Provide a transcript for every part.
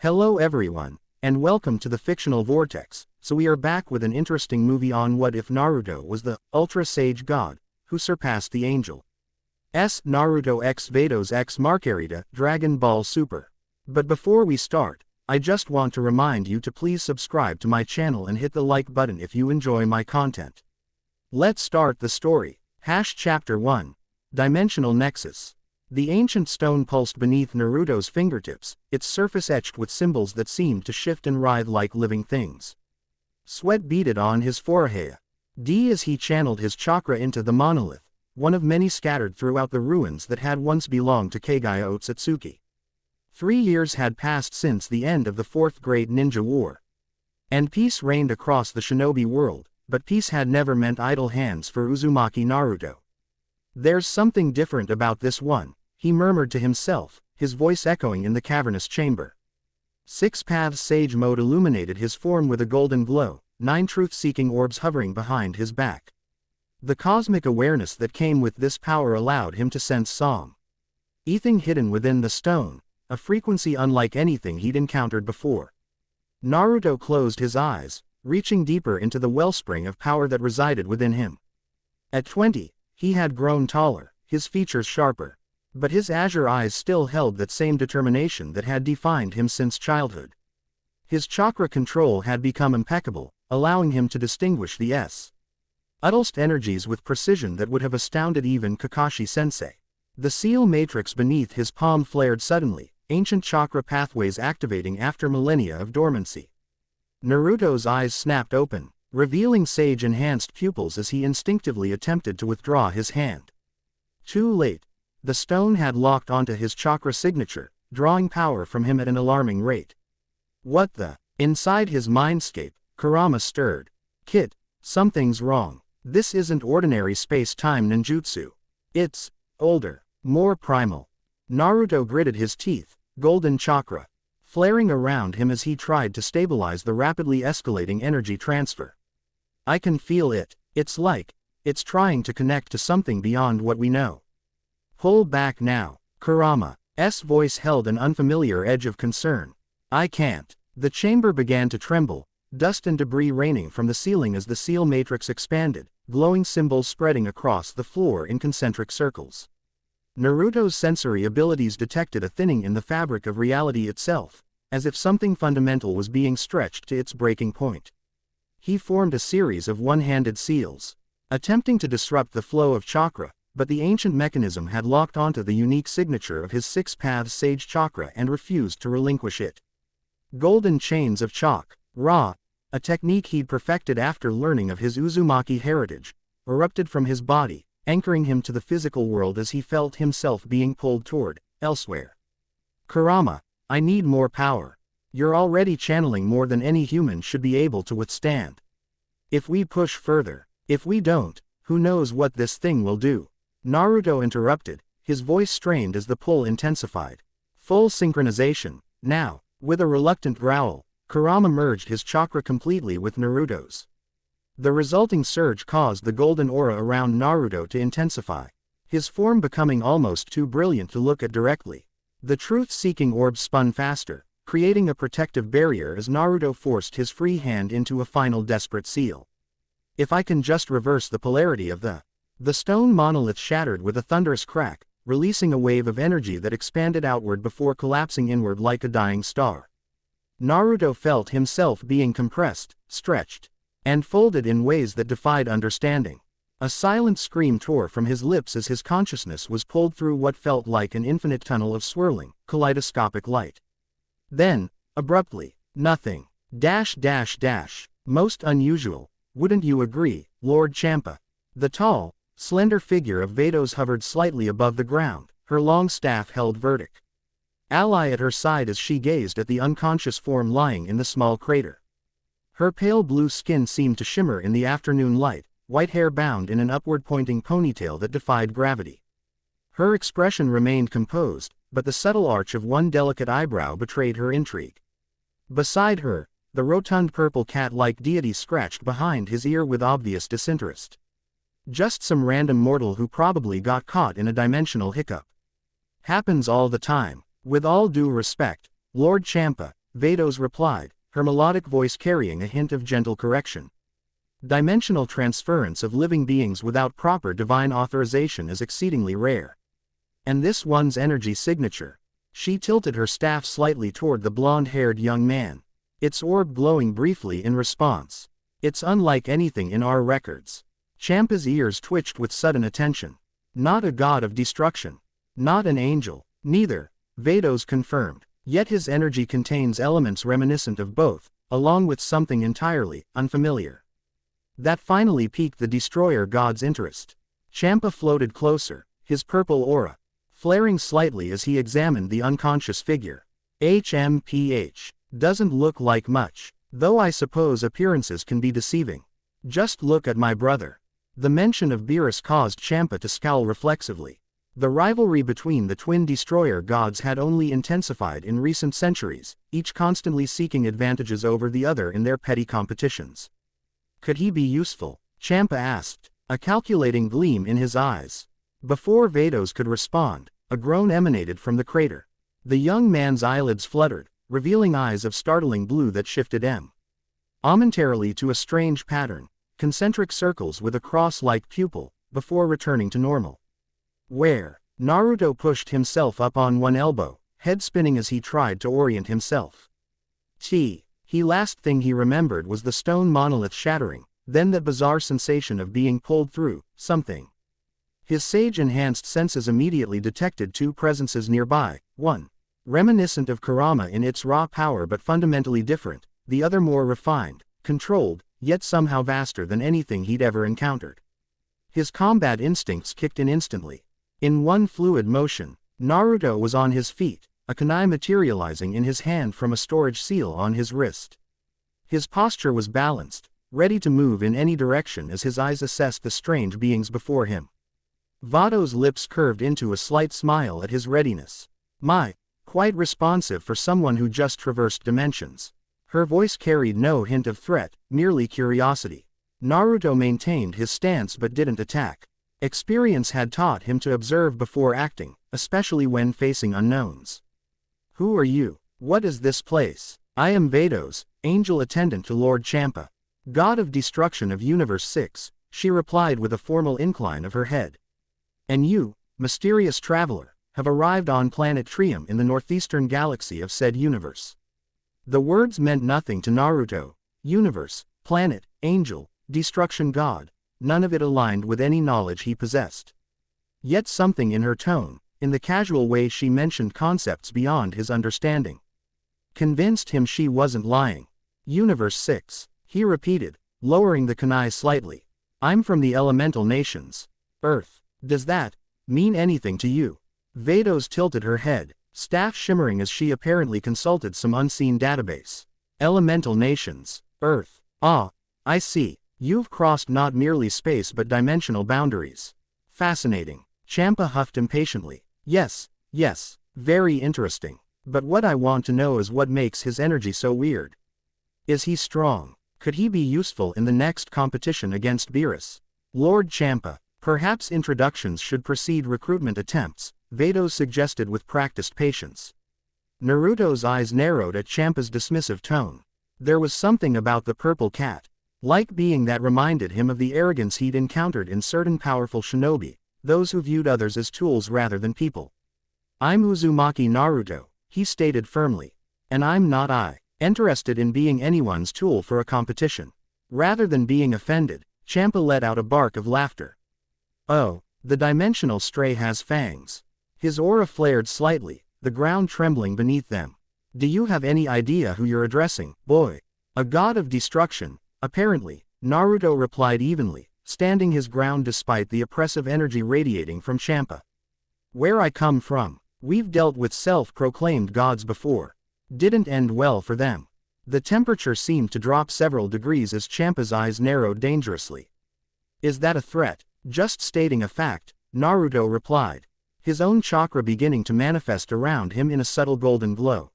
Hello everyone, and welcome to the Fictional Vortex. So we are back with an interesting movie on what if Naruto was the Ultra Sage God who surpassed the angel. Naruto x Vados x Marcarita, Dragon Ball Super. But before we start, I just want to remind you to please subscribe to my channel and hit the like button if you enjoy my content. Let's start the story. Chapter 1. Dimensional Nexus. The ancient stone pulsed beneath Naruto's fingertips, its surface etched with symbols that seemed to shift and writhe like living things. Sweat beaded on his forehead as he channeled his chakra into the monolith, one of many scattered throughout the ruins that had once belonged to Kagaya Otsutsuki. 3 years had passed since the end of the Fourth Great Ninja War. And peace reigned across the shinobi world, but peace had never meant idle hands for Uzumaki Naruto. "There's something different about this one," he murmured to himself, his voice echoing in the cavernous chamber. 6 paths sage mode illuminated his form with a golden glow, 9 truth-seeking orbs hovering behind his back. The cosmic awareness that came with this power allowed him to sense song. Ething hidden within the stone, a frequency unlike anything he'd encountered before. Naruto closed his eyes, reaching deeper into the wellspring of power that resided within him. At 20, he had grown taller, his features sharper. But his azure eyes still held that same determination that had defined him since childhood. His chakra control had become impeccable, allowing him to distinguish the utmost energies with precision that would have astounded even Kakashi-sensei. The seal matrix beneath his palm flared suddenly, ancient chakra pathways activating after millennia of dormancy. Naruto's eyes snapped open, revealing sage-enhanced pupils as he instinctively attempted to withdraw his hand. Too late. The stone had locked onto his chakra signature, drawing power from him at an alarming rate. What the? Inside his mindscape, Kurama stirred. "Kid, something's wrong. This isn't ordinary space-time ninjutsu. It's older, more primal." Naruto gritted his teeth, golden chakra flaring around him as he tried to stabilize the rapidly escalating energy transfer. "I can feel it. It's trying to connect to something beyond what we know." "Pull back now." Kurama's voice held an unfamiliar edge of concern. "I can't." The chamber began to tremble, dust and debris raining from the ceiling as the seal matrix expanded, glowing symbols spreading across the floor in concentric circles. Naruto's sensory abilities detected a thinning in the fabric of reality itself, as if something fundamental was being stretched to its breaking point. He formed a series of one-handed seals, attempting to disrupt the flow of chakra, but the ancient mechanism had locked onto the unique signature of his 6 paths sage chakra and refused to relinquish it. Golden chains of chakra, a technique he'd perfected after learning of his Uzumaki heritage, erupted from his body, anchoring him to the physical world as he felt himself being pulled toward elsewhere. "Kurama, I need more power. You're already channeling more than any human should be able to withstand. If we push further, if we don't, who knows what this thing will do." Naruto interrupted, his voice strained as the pull intensified. Full synchronization, now. With a reluctant growl, Kurama merged his chakra completely with Naruto's. The resulting surge caused the golden aura around Naruto to intensify, his form becoming almost too brilliant to look at directly. The truth-seeking orb spun faster, creating a protective barrier as Naruto forced his free hand into a final desperate seal. "If I can just reverse the polarity of the stone monolith shattered with a thunderous crack, releasing a wave of energy that expanded outward before collapsing inward like a dying star. Naruto felt himself being compressed, stretched, and folded in ways that defied understanding. A silent scream tore from his lips as his consciousness was pulled through what felt like an infinite tunnel of swirling, kaleidoscopic light. Then, abruptly, nothing. Most unusual, wouldn't you agree, Lord Champa? The tall, slender figure of Vados hovered slightly above the ground, her long staff held vertic. Ally at her side as she gazed at the unconscious form lying in the small crater. Her pale blue skin seemed to shimmer in the afternoon light, white hair bound in an upward-pointing ponytail that defied gravity. Her expression remained composed, but the subtle arch of one delicate eyebrow betrayed her intrigue. Beside her, the rotund purple cat-like deity scratched behind his ear with obvious disinterest. Just some random mortal who probably got caught in a dimensional hiccup. Happens all the time. With all due respect, Lord Champa, Vados replied, her melodic voice carrying a hint of gentle correction. Dimensional transference of living beings without proper divine authorization is exceedingly rare. And this one's energy signature. She tilted her staff slightly toward the blonde-haired young man, its orb glowing briefly in response. It's unlike anything in our records. Champa's ears twitched with sudden attention. Not a god of destruction. Not an angel. Neither, Vados confirmed. Yet his energy contains elements reminiscent of both, along with something entirely unfamiliar. That finally piqued the destroyer god's interest. Champa floated closer, his purple aura flaring slightly as he examined the unconscious figure. HMPH. Doesn't look like much, though I suppose appearances can be deceiving. Just look at my brother. The mention of Beerus caused Champa to scowl reflexively. The rivalry between the twin destroyer gods had only intensified in recent centuries, each constantly seeking advantages over the other in their petty competitions. Could he be useful? Champa asked, a calculating gleam in his eyes. Before Vados could respond, a groan emanated from the crater. The young man's eyelids fluttered, revealing eyes of startling blue that shifted momentarily to a strange pattern, concentric circles with a cross-like pupil, before returning to normal. Where? Naruto pushed himself up on one elbow, head spinning as he tried to orient himself. Last thing he remembered was the stone monolith shattering, then that bizarre sensation of being pulled through something. His sage-enhanced senses immediately detected two presences nearby, one reminiscent of Kurama in its raw power but fundamentally different, the other more refined, controlled, yet somehow vaster than anything he'd ever encountered. His combat instincts kicked in instantly. In one fluid motion, Naruto was on his feet, a kunai materializing in his hand from a storage seal on his wrist. His posture was balanced, ready to move in any direction as his eyes assessed the strange beings before him. Vados' lips curved into a slight smile at his readiness. Quite responsive for someone who just traversed dimensions. Her voice carried no hint of threat, merely curiosity. Naruto maintained his stance but didn't attack. Experience had taught him to observe before acting, especially when facing unknowns. Who are you? What is this place? I am Vados, angel attendant to Lord Champa, god of destruction of Universe 6, she replied with a formal incline of her head. And you, mysterious traveler, have arrived on planet Trium in the northeastern galaxy of said universe. The words meant nothing to Naruto. Universe, planet, angel, destruction god, none of it aligned with any knowledge he possessed. Yet something in her tone, in the casual way she mentioned concepts beyond his understanding, convinced him she wasn't lying. Universe 6, he repeated, lowering the kunai slightly. I'm from the elemental nations. Earth. Does that mean anything to you? Vados tilted her head, staff shimmering as she apparently consulted some unseen database. Elemental nations. Earth. Ah, I see. You've crossed not merely space but dimensional boundaries. Fascinating. Champa huffed impatiently. Yes, very interesting. But what I want to know is what makes his energy so weird. Is he strong? Could he be useful in the next competition against Beerus? Lord Champa, perhaps introductions should precede recruitment attempts, Vados suggested with practiced patience. Naruto's eyes narrowed at Champa's dismissive tone. There was something about the purple cat-like being that reminded him of the arrogance he'd encountered in certain powerful shinobi, those who viewed others as tools rather than people. I'm Uzumaki Naruto, he stated firmly. And I'm not interested in being anyone's tool for a competition. Rather than being offended, Champa let out a bark of laughter. Oh, the dimensional stray has fangs. His aura flared slightly, the ground trembling beneath them. Do you have any idea who you're addressing, boy? A god of destruction, apparently, Naruto replied evenly, standing his ground despite the oppressive energy radiating from Champa. Where I come from, we've dealt with self-proclaimed gods before. Didn't end well for them. The temperature seemed to drop several degrees as Champa's eyes narrowed dangerously. Is that a threat? Just stating a fact, Naruto replied, his own chakra beginning to manifest around him in a subtle golden glow.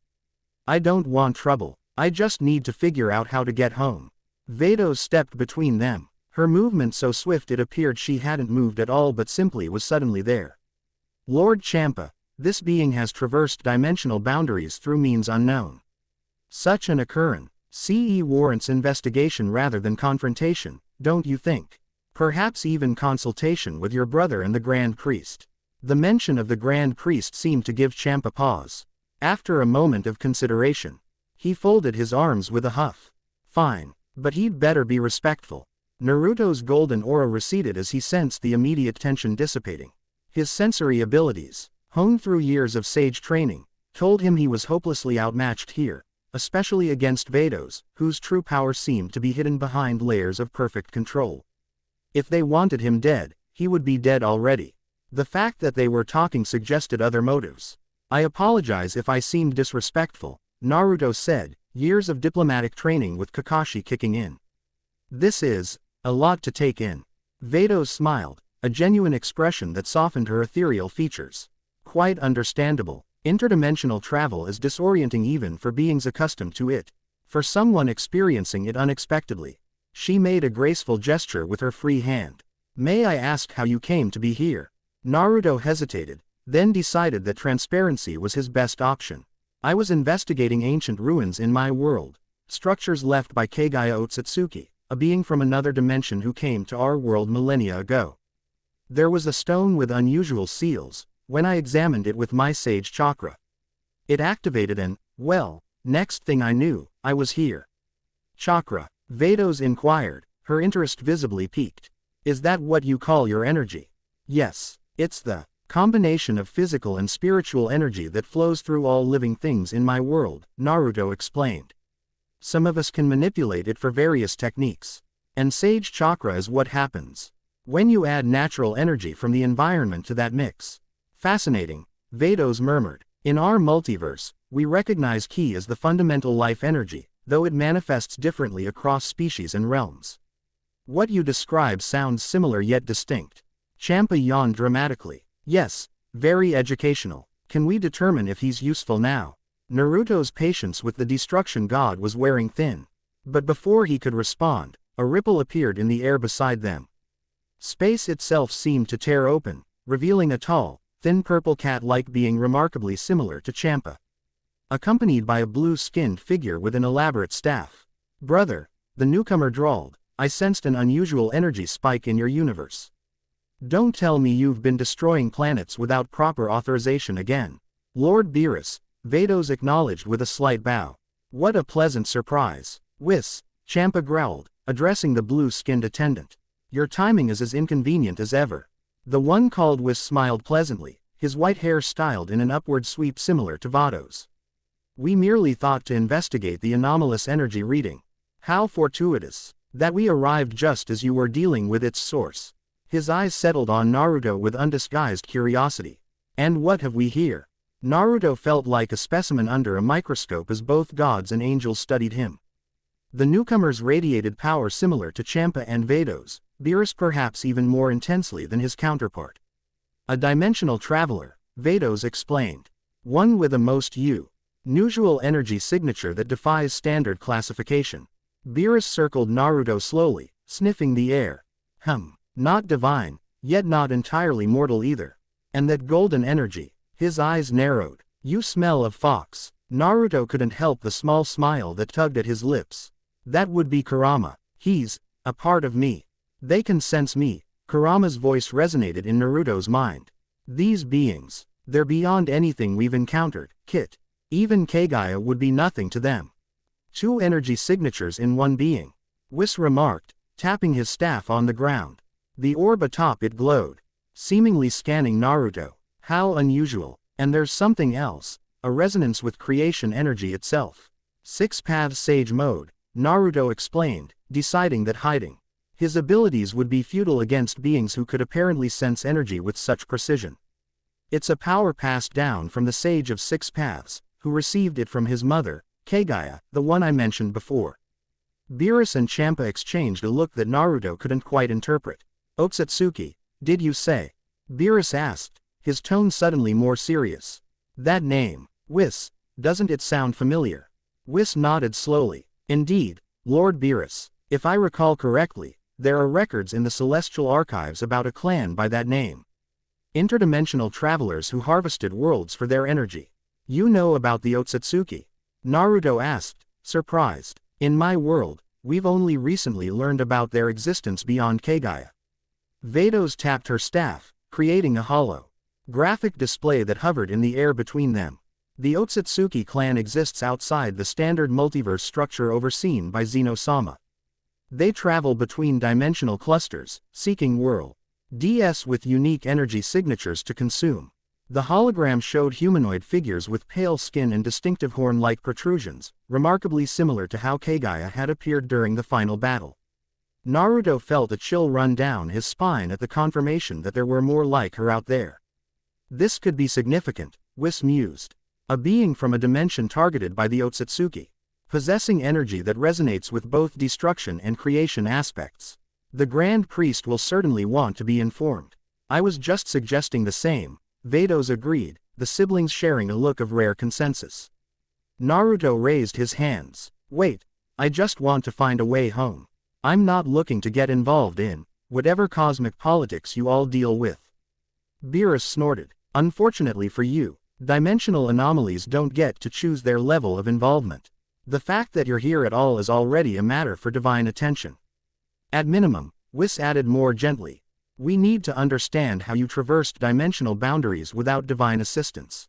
I don't want trouble, I just need to figure out how to get home. Vados stepped between them, her movement so swift it appeared she hadn't moved at all but simply was suddenly there. Lord Champa, this being has traversed dimensional boundaries through means unknown. Such an occurrence warrants investigation rather than confrontation, don't you think? Perhaps even consultation with your brother and the Grand Priest. The mention of the Grand Priest seemed to give Champa pause. After a moment of consideration, he folded his arms with a huff. Fine, but he'd better be respectful. Naruto's golden aura receded as he sensed the immediate tension dissipating. His sensory abilities, honed through years of sage training, told him he was hopelessly outmatched here, especially against Vados, whose true power seemed to be hidden behind layers of perfect control. If they wanted him dead, he would be dead already. The fact that they were talking suggested other motives. I apologize if I seemed disrespectful, Naruto said, years of diplomatic training with Kakashi kicking in. This is a lot to take in. Vados smiled, a genuine expression that softened her ethereal features. Quite understandable. Interdimensional travel is disorienting even for beings accustomed to it. For someone experiencing it unexpectedly. She made a graceful gesture with her free hand. May I ask how you came to be here? Naruto hesitated, then decided that transparency was his best option. I was investigating ancient ruins in my world, structures left by Kagaya Otsutsuki, a being from another dimension who came to our world millennia ago. There was a stone with unusual seals. When I examined it with my sage chakra, it activated and, well, next thing I knew, I was here. Chakra, Vados inquired, her interest visibly piqued. Is that what you call your energy? Yes, it's the combination of physical and spiritual energy that flows through all living things in my world, Naruto explained. Some of us can manipulate it for various techniques. And sage chakra is what happens when you add natural energy from the environment to that mix. Fascinating, Vados murmured. In our multiverse, we recognize Ki as the fundamental life energy, though it manifests differently across species and realms. What you describe sounds similar yet distinct. Champa yawned dramatically. Yes, very educational. Can we determine if he's useful now? Naruto's patience with the destruction god was wearing thin. But before he could respond, a ripple appeared in the air beside them. Space itself seemed to tear open, revealing a tall, thin purple cat-like being remarkably similar to Champa, accompanied by a blue-skinned figure with an elaborate staff. Brother, the newcomer drawled, I sensed an unusual energy spike in your universe. Don't tell me you've been destroying planets without proper authorization again. Lord Beerus, Vados acknowledged with a slight bow. What a pleasant surprise. Whis, Champa growled, addressing the blue-skinned attendant. Your timing is as inconvenient as ever. The one called Whis smiled pleasantly, his white hair styled in an upward sweep similar to Vados. We merely thought to investigate the anomalous energy reading. How fortuitous that we arrived just as you were dealing with its source. His eyes settled on Naruto with undisguised curiosity. And what have we here? Naruto felt like a specimen under a microscope as both gods and angels studied him. The newcomers radiated power similar to Champa and Vados, Beerus perhaps even more intensely than his counterpart. A dimensional traveler, Vados explained. One with a most unusual energy signature that defies standard classification. Beerus circled Naruto slowly, sniffing the air. Not divine, yet not entirely mortal either. And that golden energy, his eyes narrowed. You smell of fox. Naruto couldn't help the small smile that tugged at his lips. That would be Kurama. He's a part of me. They can sense me. Kurama's voice resonated in Naruto's mind. These beings, they're beyond anything we've encountered, Kit. Even Kagaya would be nothing to them. Two energy signatures in one being. Whis remarked, tapping his staff on the ground. The orb atop it glowed, seemingly scanning Naruto. How unusual. And there's something else, a resonance with creation energy itself. Six Paths Sage Mode, Naruto explained, deciding that hiding his abilities would be futile against beings who could apparently sense energy with such precision. It's a power passed down from the Sage of Six Paths, who received it from his mother, Kagaya, the one I mentioned before. Beerus and Champa exchanged a look that Naruto couldn't quite interpret. Otsutsuki, did you say? Beerus asked, his tone suddenly more serious. That name, Whis, doesn't it sound familiar? Whis nodded slowly. Indeed, Lord Beerus, if I recall correctly, there are records in the Celestial Archives about a clan by that name. Interdimensional travelers who harvested worlds for their energy. You know about the Otsutsuki. Naruto asked, surprised. In my world, we've only recently learned about their existence beyond Kagaya. Vados tapped her staff, creating a hollow graphic display that hovered in the air between them. The Otsutsuki clan exists outside the standard multiverse structure overseen by Zeno-sama. They travel between dimensional clusters, seeking world DS with unique energy signatures to consume. The hologram showed humanoid figures with pale skin and distinctive horn-like protrusions, remarkably similar to how Kagaya had appeared during the final battle. Naruto felt a chill run down his spine at the confirmation that there were more like her out there. This could be significant, Whis mused. A being from a dimension targeted by the Otsutsuki, possessing energy that resonates with both destruction and creation aspects. The Grand Priest will certainly want to be informed. I was just suggesting the same, Vados agreed, the siblings sharing a look of rare consensus. Naruto raised his hands. Wait, I just want to find a way home. I'm not looking to get involved in whatever cosmic politics you all deal with. Beerus snorted. Unfortunately for you, dimensional anomalies don't get to choose their level of involvement. The fact that you're here at all is already a matter for divine attention. At minimum, Whis added more gently, we need to understand how you traversed dimensional boundaries without divine assistance.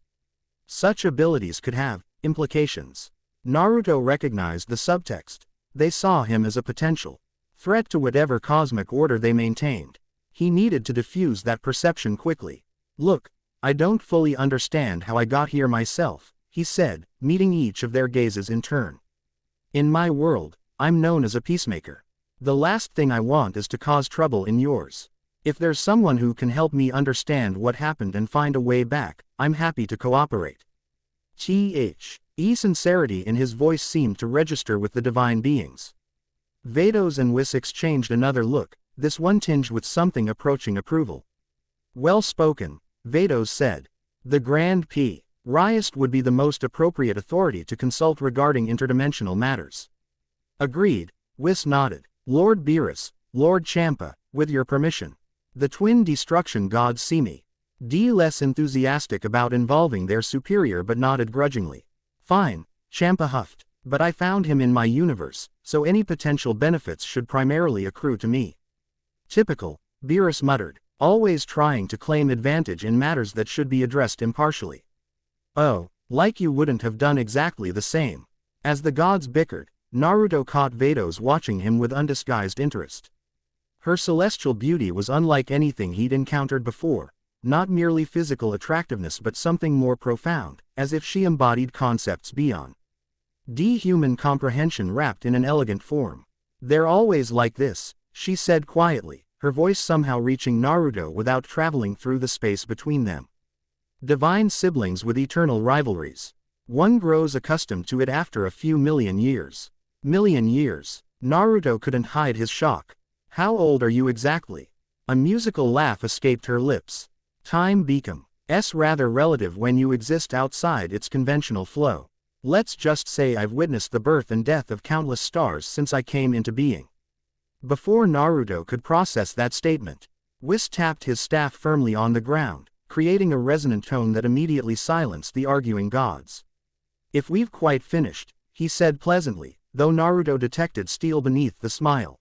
Such abilities could have implications. Naruto recognized the subtext. They saw him as a potential threat to whatever cosmic order they maintained. He needed to diffuse that perception quickly. Look, I don't fully understand how I got here myself, he said, meeting each of their gazes in turn. In my world, I'm known as a peacemaker. The last thing I want is to cause trouble in yours. If there's someone who can help me understand what happened and find a way back, I'm happy to cooperate. Sincerity in his voice seemed to register with the divine beings. Vados and Whis exchanged another look, this one tinged with something approaching approval. Well spoken, Vados said. The Grand Priest would be the most appropriate authority to consult regarding interdimensional matters. Agreed, Whis nodded. Lord Beerus, Lord Champa, with your permission. The twin destruction gods see me. Less enthusiastic about involving their superior but nodded grudgingly. Fine, Champa huffed, but I found him in my universe, so any potential benefits should primarily accrue to me. Typical, Beerus muttered, always trying to claim advantage in matters that should be addressed impartially. Oh, like you wouldn't have done exactly the same. As the gods bickered, Naruto caught Vados watching him with undisguised interest. Her celestial beauty was unlike anything he'd encountered before, not merely physical attractiveness but something more profound, as if she embodied concepts beyond human comprehension wrapped in an elegant form. They're always like this, she said quietly, her voice somehow reaching Naruto without traveling through the space between them. Divine siblings with eternal rivalries. One grows accustomed to it after a few million years. Million years. Naruto couldn't hide his shock. How old are you exactly? A musical laugh escaped her lips. Time becomes rather relative when you exist outside its conventional flow. Let's just say I've witnessed the birth and death of countless stars since I came into being. Before Naruto could process that statement, Whis tapped his staff firmly on the ground, creating a resonant tone that immediately silenced the arguing gods. If we've quite finished, he said pleasantly, though Naruto detected steel beneath the smile.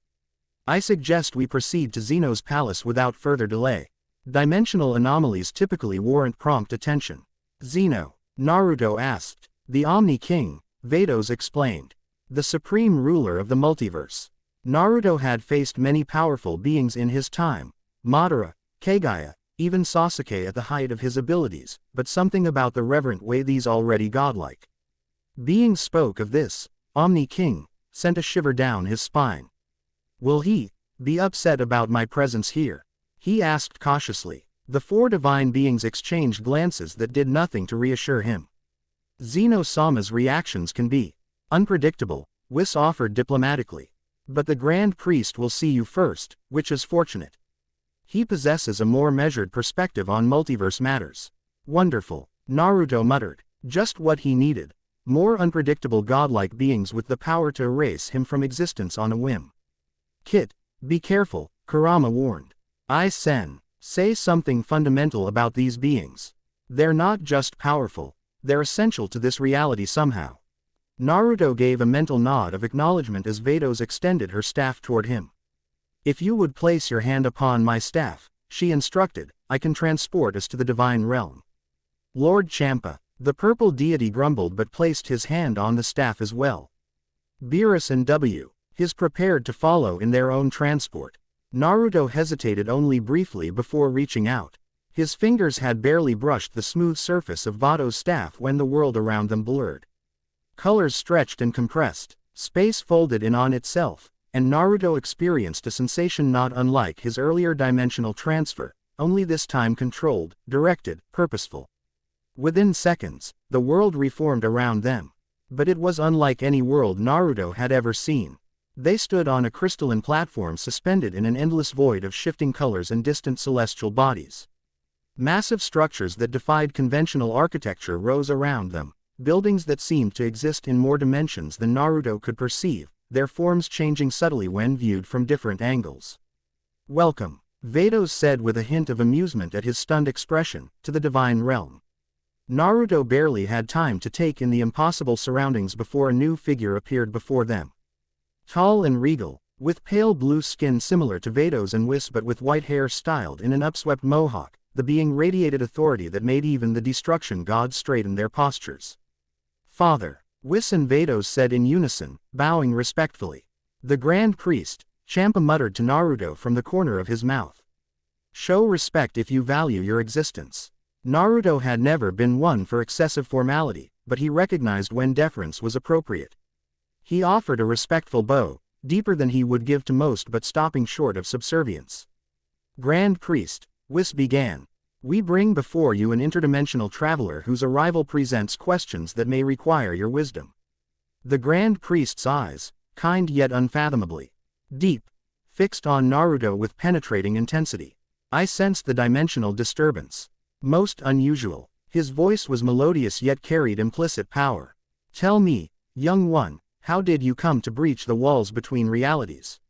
I suggest we proceed to Zeno's palace without further delay. Dimensional anomalies typically warrant prompt attention. Zeno? Naruto asked. The Omni King, Vados explained. The supreme ruler of the multiverse. Naruto had faced many powerful beings in his time, Madara, Kagaya, even Sasuke at the height of his abilities, but something about the reverent way these already godlike beings spoke of this Omni King sent a shiver down his spine. Will he be upset about my presence here? He asked cautiously. The four divine beings exchanged glances that did nothing to reassure him. Zeno-sama's reactions can be unpredictable, Whis offered diplomatically. But the Grand Priest will see you first, which is fortunate. He possesses a more measured perspective on multiverse matters. Wonderful, Naruto muttered. Just what he needed. More unpredictable godlike beings with the power to erase him from existence on a whim. Kit, be careful, Kurama warned. Say something fundamental about these beings. They're not just powerful, they're essential to this reality somehow. Naruto gave a mental nod of acknowledgement as Vados extended her staff toward him. If you would place your hand upon my staff, she instructed, I can transport us to the divine realm. Lord Champa, the purple deity grumbled but placed his hand on the staff as well. Beerus and his prepared to follow in their own transport. Naruto hesitated only briefly before reaching out. His fingers had barely brushed the smooth surface of Vados' staff when the world around them blurred. Colors stretched and compressed, space folded in on itself, and Naruto experienced a sensation not unlike his earlier dimensional transfer, only this time controlled, directed, purposeful. Within seconds, the world reformed around them. But it was unlike any world Naruto had ever seen. They stood on a crystalline platform suspended in an endless void of shifting colors and distant celestial bodies. Massive structures that defied conventional architecture rose around them, buildings that seemed to exist in more dimensions than Naruto could perceive, their forms changing subtly when viewed from different angles. Welcome, Vados said with a hint of amusement at his stunned expression, to the divine realm. Naruto barely had time to take in the impossible surroundings before a new figure appeared before them. Tall and regal, with pale blue skin similar to Vados and Whis but with white hair styled in an upswept mohawk, the being radiated authority that made even the destruction gods straighten their postures. Father, Whis and Vados said in unison, bowing respectfully. The Grand Priest, Champa muttered to Naruto from the corner of his mouth. Show respect if you value your existence. Naruto had never been one for excessive formality, but he recognized when deference was appropriate. He offered a respectful bow, deeper than he would give to most but stopping short of subservience. Grand Priest, Whis began. We bring before you an interdimensional traveler whose arrival presents questions that may require your wisdom. The Grand Priest's eyes, kind yet unfathomably deep, fixed on Naruto with penetrating intensity. I sensed the dimensional disturbance. Most unusual. His voice was melodious yet carried implicit power. Tell me, young one, how did you come to breach the walls between realities?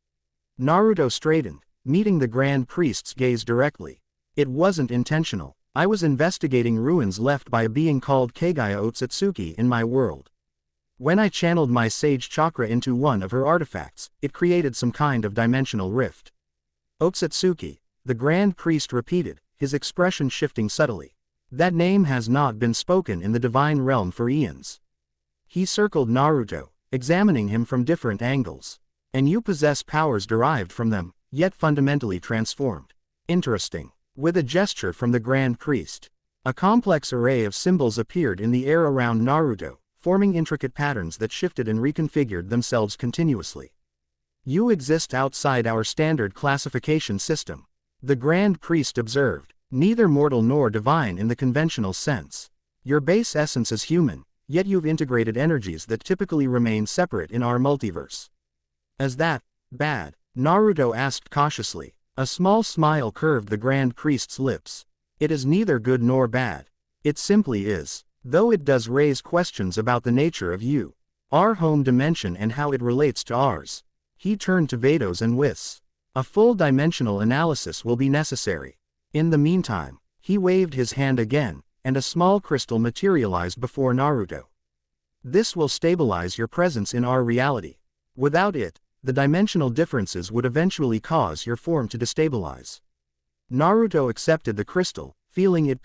Naruto straightened, meeting the Grand Priest's gaze directly. It wasn't intentional. I was investigating ruins left by a being called Kagaya Otsutsuki in my world. When I channeled my sage chakra into one of her artifacts, it created some kind of dimensional rift. Otsutsuki, the Grand Priest repeated, his expression shifting subtly. That name has not been spoken in the divine realm for eons. He circled Naruto, examining him from different angles. And you possess powers derived from them, yet fundamentally transformed. Interesting. With a gesture from the Grand Priest, a complex array of symbols appeared in the air around Naruto, forming intricate patterns that shifted and reconfigured themselves continuously. You exist outside our standard classification system. The Grand Priest observed, neither mortal nor divine in the conventional sense. Your base essence is human, yet you've integrated energies that typically remain separate in our multiverse. Is that bad? Naruto asked cautiously. A small smile curved the Grand Priest's lips. It is neither good nor bad. It simply is, though it does raise questions about the nature of you, our home dimension and how it relates to ours. He turned to Vados and Whis. A full dimensional analysis will be necessary. In the meantime, he waved his hand again, and a small crystal materialized before Naruto. This will stabilize your presence in our reality. Without it, the dimensional differences would eventually cause your form to destabilize. Naruto accepted the crystal, feeling it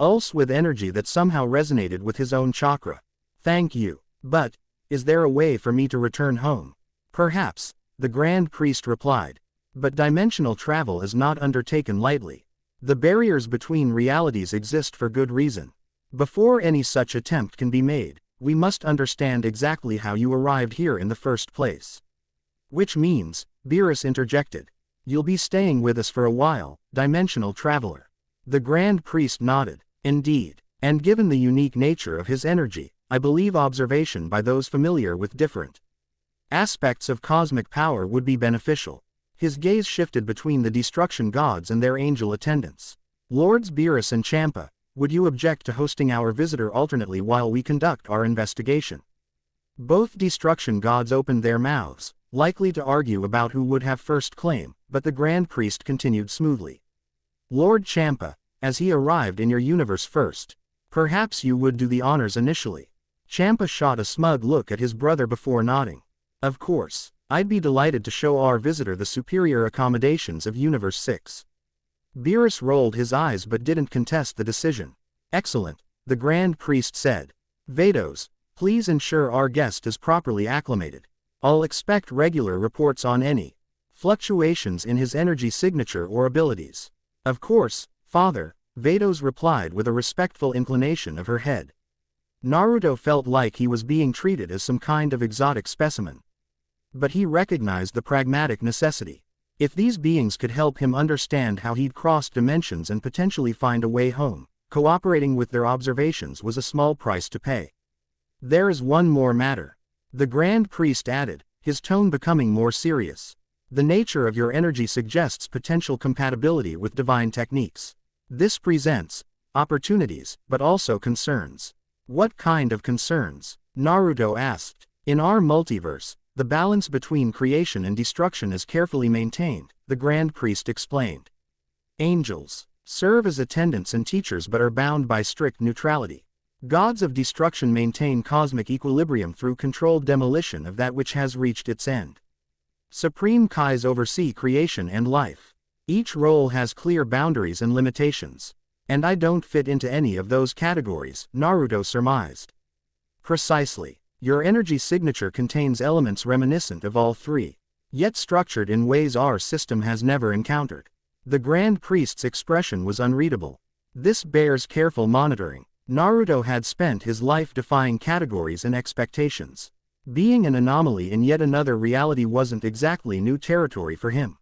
pulse with energy that somehow resonated with his own chakra. Thank you. But, is there a way for me to return home? Perhaps, the Grand Priest replied. But dimensional travel is not undertaken lightly. The barriers between realities exist for good reason. Before any such attempt can be made, we must understand exactly how you arrived here in the first place. Which means, Beerus interjected, you'll be staying with us for a while, dimensional traveler. The Grand Priest nodded. Indeed, and given the unique nature of his energy, I believe observation by those familiar with different aspects of cosmic power would be beneficial. His gaze shifted between the destruction gods and their angel attendants. Lords Beerus and Champa, would you object to hosting our visitor alternately while we conduct our investigation? Both destruction gods opened their mouths, likely to argue about who would have first claim, but the Grand Priest continued smoothly. Lord Champa, as he arrived in your universe first, perhaps you would do the honors initially. Champa shot a smug look at his brother before nodding. Of course, I'd be delighted to show our visitor the superior accommodations of Universe 6. Beerus rolled his eyes but didn't contest the decision. Excellent, the Grand Priest said. Vados, please ensure our guest is properly acclimated. I'll expect regular reports on any fluctuations in his energy signature or abilities. Of course, Father, Vados replied with a respectful inclination of her head. Naruto felt like he was being treated as some kind of exotic specimen. But he recognized the pragmatic necessity. If these beings could help him understand how he'd cross dimensions and potentially find a way home, cooperating with their observations was a small price to pay. There is one more matter. The Grand Priest added, his tone becoming more serious. The nature of your energy suggests potential compatibility with divine techniques. This presents opportunities, but also concerns. What kind of concerns? Naruto asked. In our multiverse, the balance between creation and destruction is carefully maintained, the Grand Priest explained. Angels serve as attendants and teachers but are bound by strict neutrality. Gods of destruction maintain cosmic equilibrium through controlled demolition of that which has reached its end. Supreme Kais oversee creation and life. Each role has clear boundaries and limitations. And I don't fit into any of those categories, Naruto surmised. Precisely. Your energy signature contains elements reminiscent of all three, yet structured in ways our system has never encountered. The Grand Priest's expression was unreadable. This bears careful monitoring. Naruto had spent his life defying categories and expectations. Being an anomaly in yet another reality wasn't exactly new territory for him.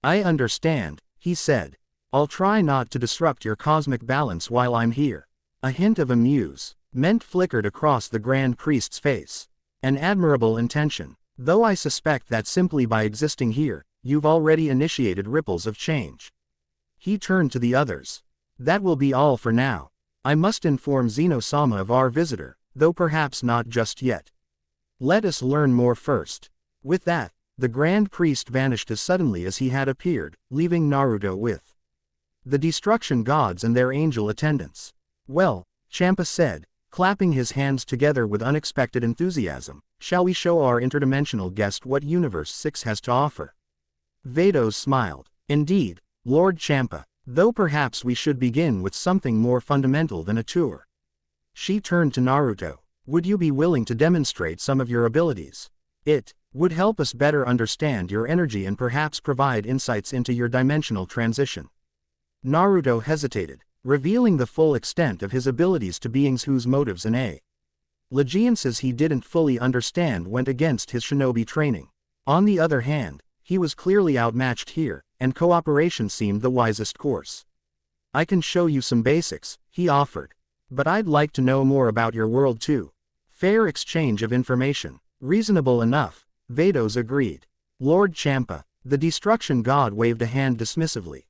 I understand, he said. I'll try not to disrupt your cosmic balance while I'm here. A hint of amusement flickered across the Grand Priest's face. An admirable intention, though I suspect that simply by existing here, you've already initiated ripples of change. He turned to the others. That will be all for now. I must inform Zeno-sama of our visitor, though perhaps not just yet. Let us learn more first. With that, the Grand Priest vanished as suddenly as he had appeared, leaving Naruto with the destruction gods and their angel attendants. Well, Champa said, clapping his hands together with unexpected enthusiasm, shall we show our interdimensional guest what Universe 6 has to offer? Vados smiled. Indeed, Lord Champa, though perhaps we should begin with something more fundamental than a tour. She turned to Naruto. Would you be willing to demonstrate some of your abilities? It would help us better understand your energy and perhaps provide insights into your dimensional transition. Naruto hesitated, revealing the full extent of his abilities to beings whose motives and allegiances he didn't fully understand went against his shinobi training. On the other hand, he was clearly outmatched here, and cooperation seemed the wisest course. I can show you some basics, he offered. But I'd like to know more about your world too. Fair exchange of information. Reasonable enough, Vados agreed. Lord Champa, the destruction god waved a hand dismissively.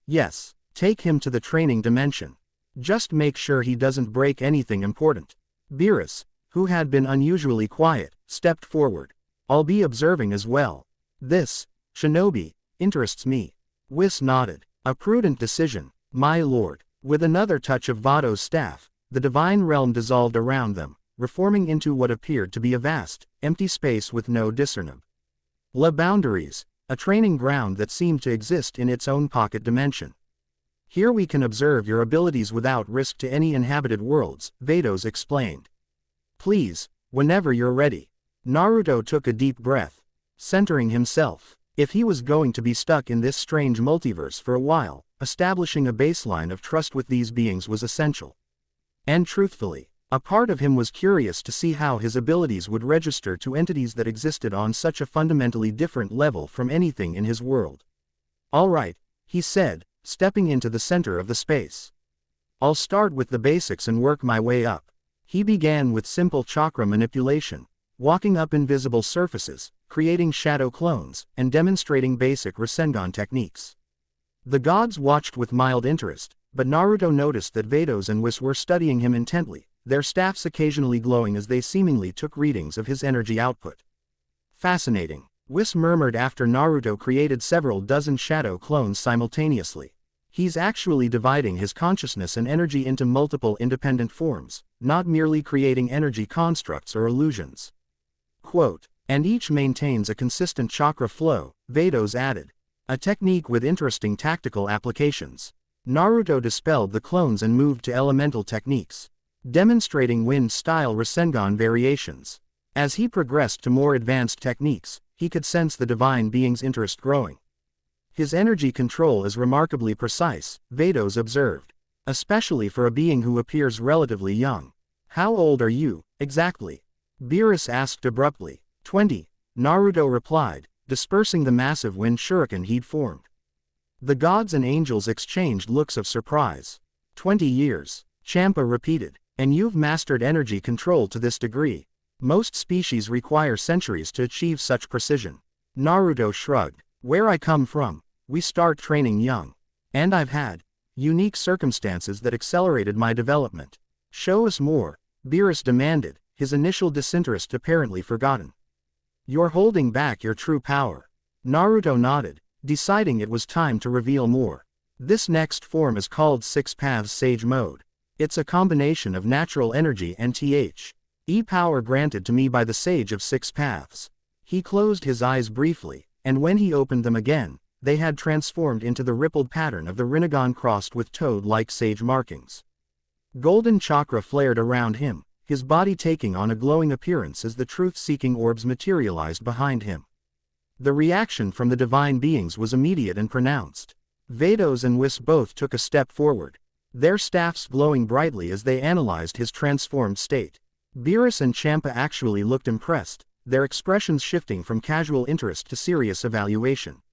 Yes, take him to the training dimension. Just make sure he doesn't break anything important. Beerus, who had been unusually quiet, stepped forward. I'll be observing as well. This, shinobi, interests me. Whis nodded. A prudent decision, my lord. With another touch of Vados' staff, the divine realm dissolved around them, reforming into what appeared to be a vast, empty space with no discernible boundaries, a training ground that seemed to exist in its own pocket dimension. Here we can observe your abilities without risk to any inhabited worlds, Vados explained. Please, whenever you're ready. Naruto took a deep breath, centering himself. If he was going to be stuck in this strange multiverse for a while, establishing a baseline of trust with these beings was essential. And truthfully, a part of him was curious to see how his abilities would register to entities that existed on such a fundamentally different level from anything in his world. All right, he said, stepping into the center of the space. I'll start with the basics and work my way up. He began with simple chakra manipulation, walking up invisible surfaces, creating shadow clones, and demonstrating basic Rasengan techniques. The gods watched with mild interest, but Naruto noticed that Vados and Whis were studying him intently, their staffs occasionally glowing as they seemingly took readings of his energy output. Fascinating, Whis murmured after Naruto created several dozen shadow clones simultaneously. He's actually dividing his consciousness and energy into multiple independent forms, not merely creating energy constructs or illusions. Quote, and each maintains a consistent chakra flow, Vados added. A technique with interesting tactical applications. Naruto dispelled the clones and moved to elemental techniques, demonstrating wind-style Rasengan variations. As he progressed to more advanced techniques, he could sense the divine being's interest growing. His energy control is remarkably precise, Vados observed, especially for a being who appears relatively young. How old are you, exactly? Beerus asked abruptly. 20, Naruto replied, dispersing the massive wind shuriken he'd formed. The gods and angels exchanged looks of surprise. 20 years, Champa repeated, and you've mastered energy control to this degree. Most species require centuries to achieve such precision. Naruto shrugged. Where I come from, we start training young. And I've had unique circumstances that accelerated my development. Show us more, Beerus demanded, his initial disinterest apparently forgotten. You're holding back your true power. Naruto nodded, deciding it was time to reveal more. This next form is called Six Paths Sage Mode. It's a combination of natural energy and power granted to me by the Sage of Six Paths. He closed his eyes briefly, and when he opened them again, they had transformed into the rippled pattern of the Rinnegan crossed with toad-like sage markings. Golden chakra flared around him, his body taking on a glowing appearance as the truth-seeking orbs materialized behind him. The reaction from the divine beings was immediate and pronounced. Vados and Whis both took a step forward, their staffs glowing brightly as they analyzed his transformed state. Beerus and Champa actually looked impressed, their expressions shifting from casual interest to serious evaluation.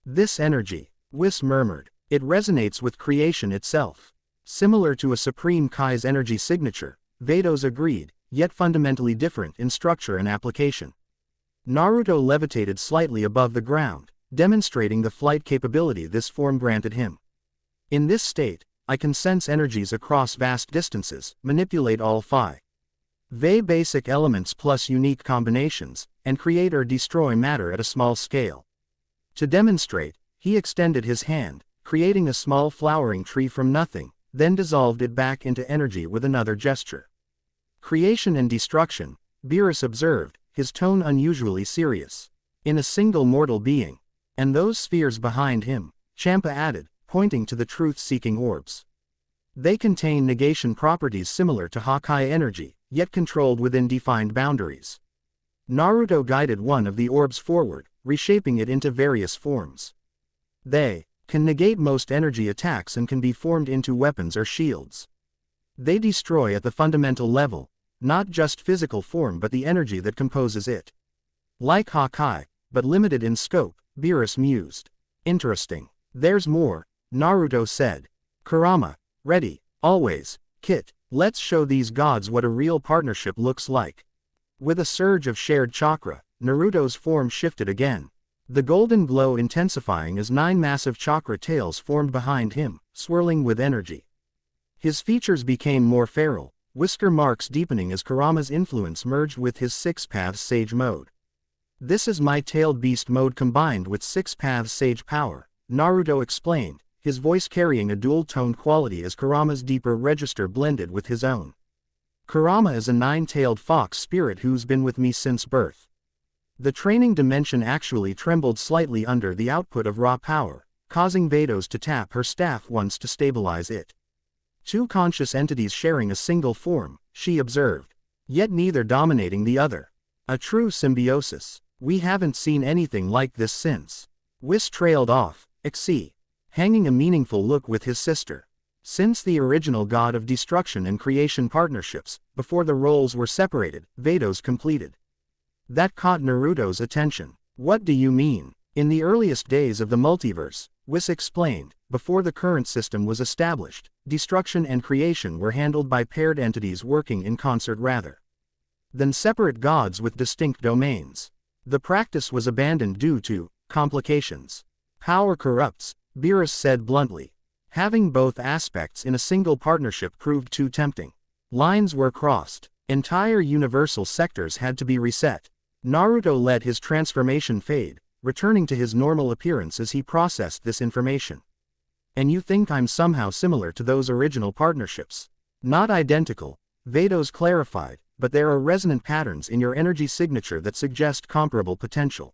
This energy, Whis murmured, it resonates with creation itself. Similar to a Supreme Kai's energy signature, Vados agreed, yet fundamentally different in structure and application. Naruto levitated slightly above the ground, demonstrating the flight capability this form granted him. In this state, I can sense energies across vast distances, manipulate all 5 basic elements plus unique combinations, and create or destroy matter at a small scale. To demonstrate, he extended his hand, creating a small flowering tree from nothing, then dissolved it back into energy with another gesture. Creation and destruction, Beerus observed, his tone unusually serious. In a single mortal being. And those spheres behind him, Champa added, pointing to the truth-seeking orbs. They contain negation properties similar to Hawkeye energy, yet controlled within defined boundaries. Naruto guided one of the orbs forward, reshaping it into various forms. They can negate most energy attacks and can be formed into weapons or shields. They destroy at the fundamental level, not just physical form but the energy that composes it. Like Hawkeye, but limited in scope, Beerus mused. Interesting. There's more, Naruto said. Kurama, ready, always, Kit, let's show these gods what a real partnership looks like. With a surge of shared chakra, Naruto's form shifted again. The golden glow intensifying as 9 massive chakra tails formed behind him, swirling with energy. His features became more feral, whisker marks deepening as Kurama's influence merged with his Six Paths Sage mode. This is my tailed beast mode combined with Six Paths Sage power, Naruto explained, his voice carrying a dual-toned quality as Kurama's deeper register blended with his own. Kurama is a 9-tailed fox spirit who's been with me since birth. The training dimension actually trembled slightly under the output of raw power, causing Vados to tap her staff once to stabilize it. 2 conscious entities sharing a single form, she observed. Yet neither dominating the other. A true symbiosis. We haven't seen anything like this since. Whis trailed off, hanging a meaningful look with his sister. Since the original god of destruction and creation partnerships, before the roles were separated, Vados completed. That caught Naruto's attention. What do you mean? In the earliest days of the multiverse, Whis explained, before the current system was established, destruction and creation were handled by paired entities working in concert rather than separate gods with distinct domains. The practice was abandoned due to complications. Power corrupts, Beerus said bluntly. Having both aspects in a single partnership proved too tempting. Lines were crossed. Entire universal sectors had to be reset. Naruto let his transformation fade, returning to his normal appearance as he processed this information. And you think I'm somehow similar to those original partnerships? Not identical, Vados clarified, but there are resonant patterns in your energy signature that suggest comparable potential.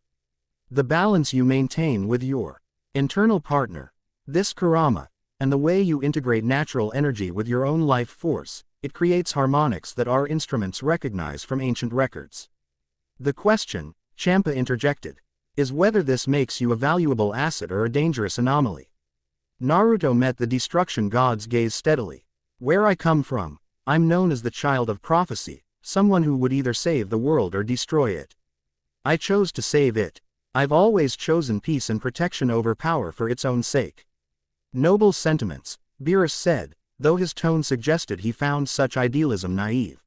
The balance you maintain with your internal partner, this Kurama, and the way you integrate natural energy with your own life force, it creates harmonics that our instruments recognize from ancient records. The question, Champa interjected, is whether this makes you a valuable asset or a dangerous anomaly. Naruto met the destruction god's gaze steadily. Where I come from, I'm known as the child of prophecy, someone who would either save the world or destroy it. I chose to save it. I've always chosen peace and protection over power for its own sake. Noble sentiments, Beerus said, though his tone suggested he found such idealism naive.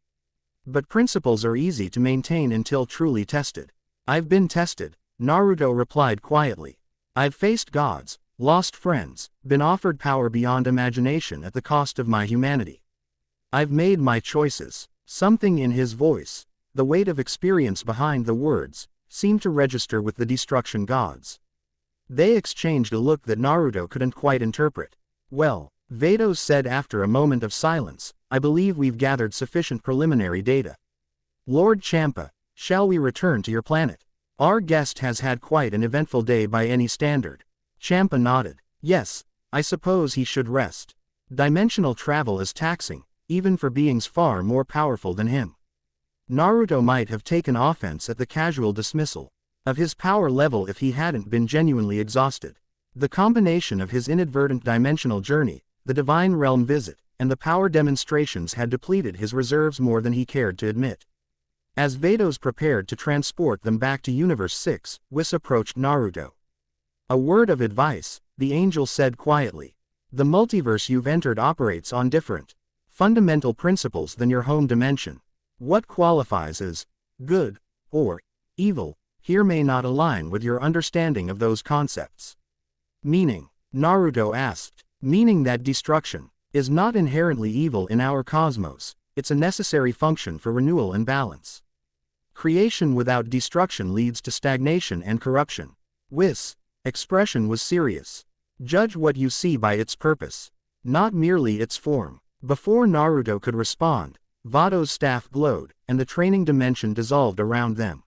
But principles are easy to maintain until truly tested. I've been tested, Naruto replied quietly. I've faced gods, lost friends, been offered power beyond imagination at the cost of my humanity. I've made my choices. Something in his voice, the weight of experience behind the words, seemed to register with the destruction gods. They exchanged a look that Naruto couldn't quite interpret. Well, Vados said after a moment of silence, I believe we've gathered sufficient preliminary data. Lord Champa, shall we return to your planet? Our guest has had quite an eventful day by any standard. Champa nodded. Yes, I suppose he should rest. Dimensional travel is taxing, even for beings far more powerful than him. Naruto might have taken offense at the casual dismissal of his power level if he hadn't been genuinely exhausted. The combination of his inadvertent dimensional journey, the divine realm visit, and the power demonstrations had depleted his reserves more than he cared to admit. As Vados prepared to transport them back to Universe 6, Whis approached Naruto. A word of advice, the angel said quietly. The multiverse you've entered operates on different, fundamental principles than your home dimension. What qualifies as good or evil here may not align with your understanding of those concepts. Meaning, Naruto asked. Meaning that destruction is not inherently evil in our cosmos, it's a necessary function for renewal and balance. Creation without destruction leads to stagnation and corruption. Whis' expression was serious. Judge what you see by its purpose, not merely its form. Before Naruto could respond, Vados' staff glowed, and the training dimension dissolved around them.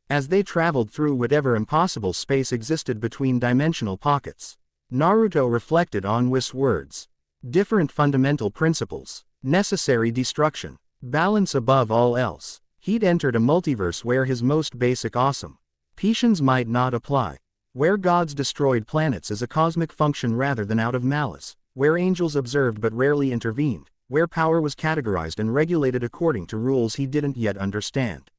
As they traveled through whatever impossible space existed between dimensional pockets, Naruto reflected on Whis' words. Different fundamental principles, necessary destruction, balance above all else. He'd entered a multiverse where his most basic awesome patience might not apply, where gods destroyed planets as a cosmic function rather than out of malice, where angels observed but rarely intervened, where power was categorized and regulated according to rules he didn't yet understand.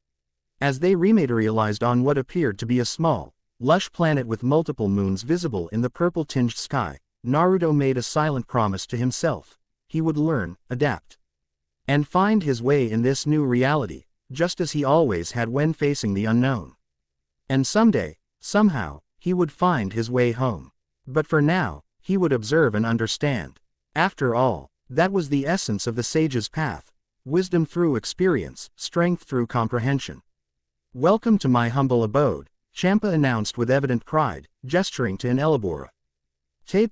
As they rematerialized on what appeared to be a small, lush planet with multiple moons visible in the purple-tinged sky, Naruto made a silent promise to himself. He would learn, adapt, and find his way in this new reality, just as he always had when facing the unknown. And someday, somehow, he would find his way home. But for now, he would observe and understand. After all, that was the essence of the sage's path, wisdom through experience, strength through comprehension. Welcome to my humble abode, Champa announced with evident pride, gesturing to an Elabora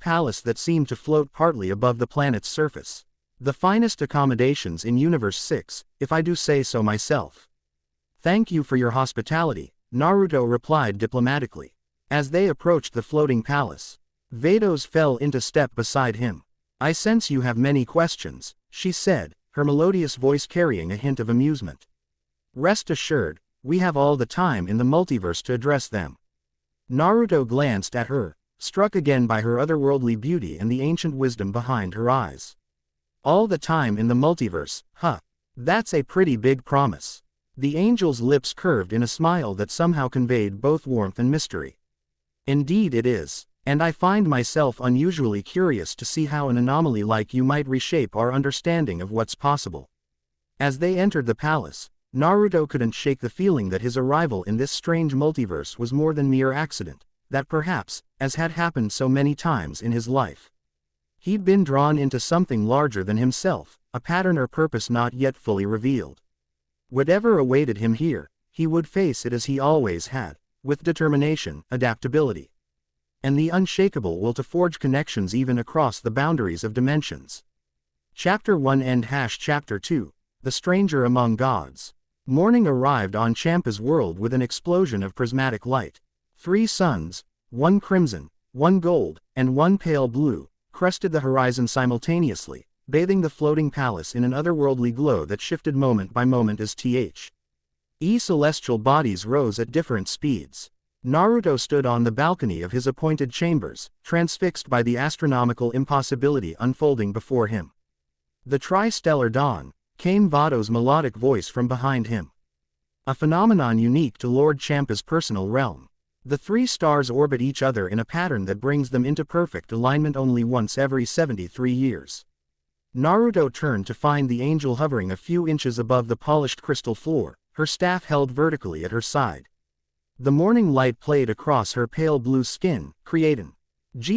palace that seemed to float partly above the planet's surface. The finest accommodations in Universe 6, if I do say so myself. Thank you for your hospitality, Naruto replied diplomatically. As they approached the floating palace, Vados fell into step beside him. I sense you have many questions, she said, her melodious voice carrying a hint of amusement. Rest assured, we have all the time in the multiverse to address them. Naruto glanced at her, struck again by her otherworldly beauty and the ancient wisdom behind her eyes. All the time in the multiverse, huh? That's a pretty big promise. The angel's lips curved in a smile that somehow conveyed both warmth and mystery. Indeed it is, and I find myself unusually curious to see how an anomaly like you might reshape our understanding of what's possible. As they entered the palace, Naruto couldn't shake the feeling that his arrival in this strange multiverse was more than mere accident, that perhaps, as had happened so many times in his life, he'd been drawn into something larger than himself, a pattern or purpose not yet fully revealed. Whatever awaited him here, he would face it as he always had, with determination, adaptability. and the unshakable will to forge connections even across the boundaries of dimensions. Chapter 1 End Chapter 2, The Stranger Among Gods. Morning arrived on Champa's world with an explosion of prismatic light. 3 suns, one crimson, one gold, and one pale blue, crested the horizon simultaneously, bathing the floating palace in an otherworldly glow that shifted moment by moment as celestial bodies rose at different speeds. Naruto stood on the balcony of his appointed chambers, transfixed by the astronomical impossibility unfolding before him. The tri-stellar dawn, came Vados' melodic voice from behind him. A phenomenon unique to Lord Champa's personal realm. The 3 stars orbit each other in a pattern that brings them into perfect alignment only once every 73 years. Naruto turned to find the angel hovering a few inches above the polished crystal floor, her staff held vertically at her side. The morning light played across her pale blue skin, creating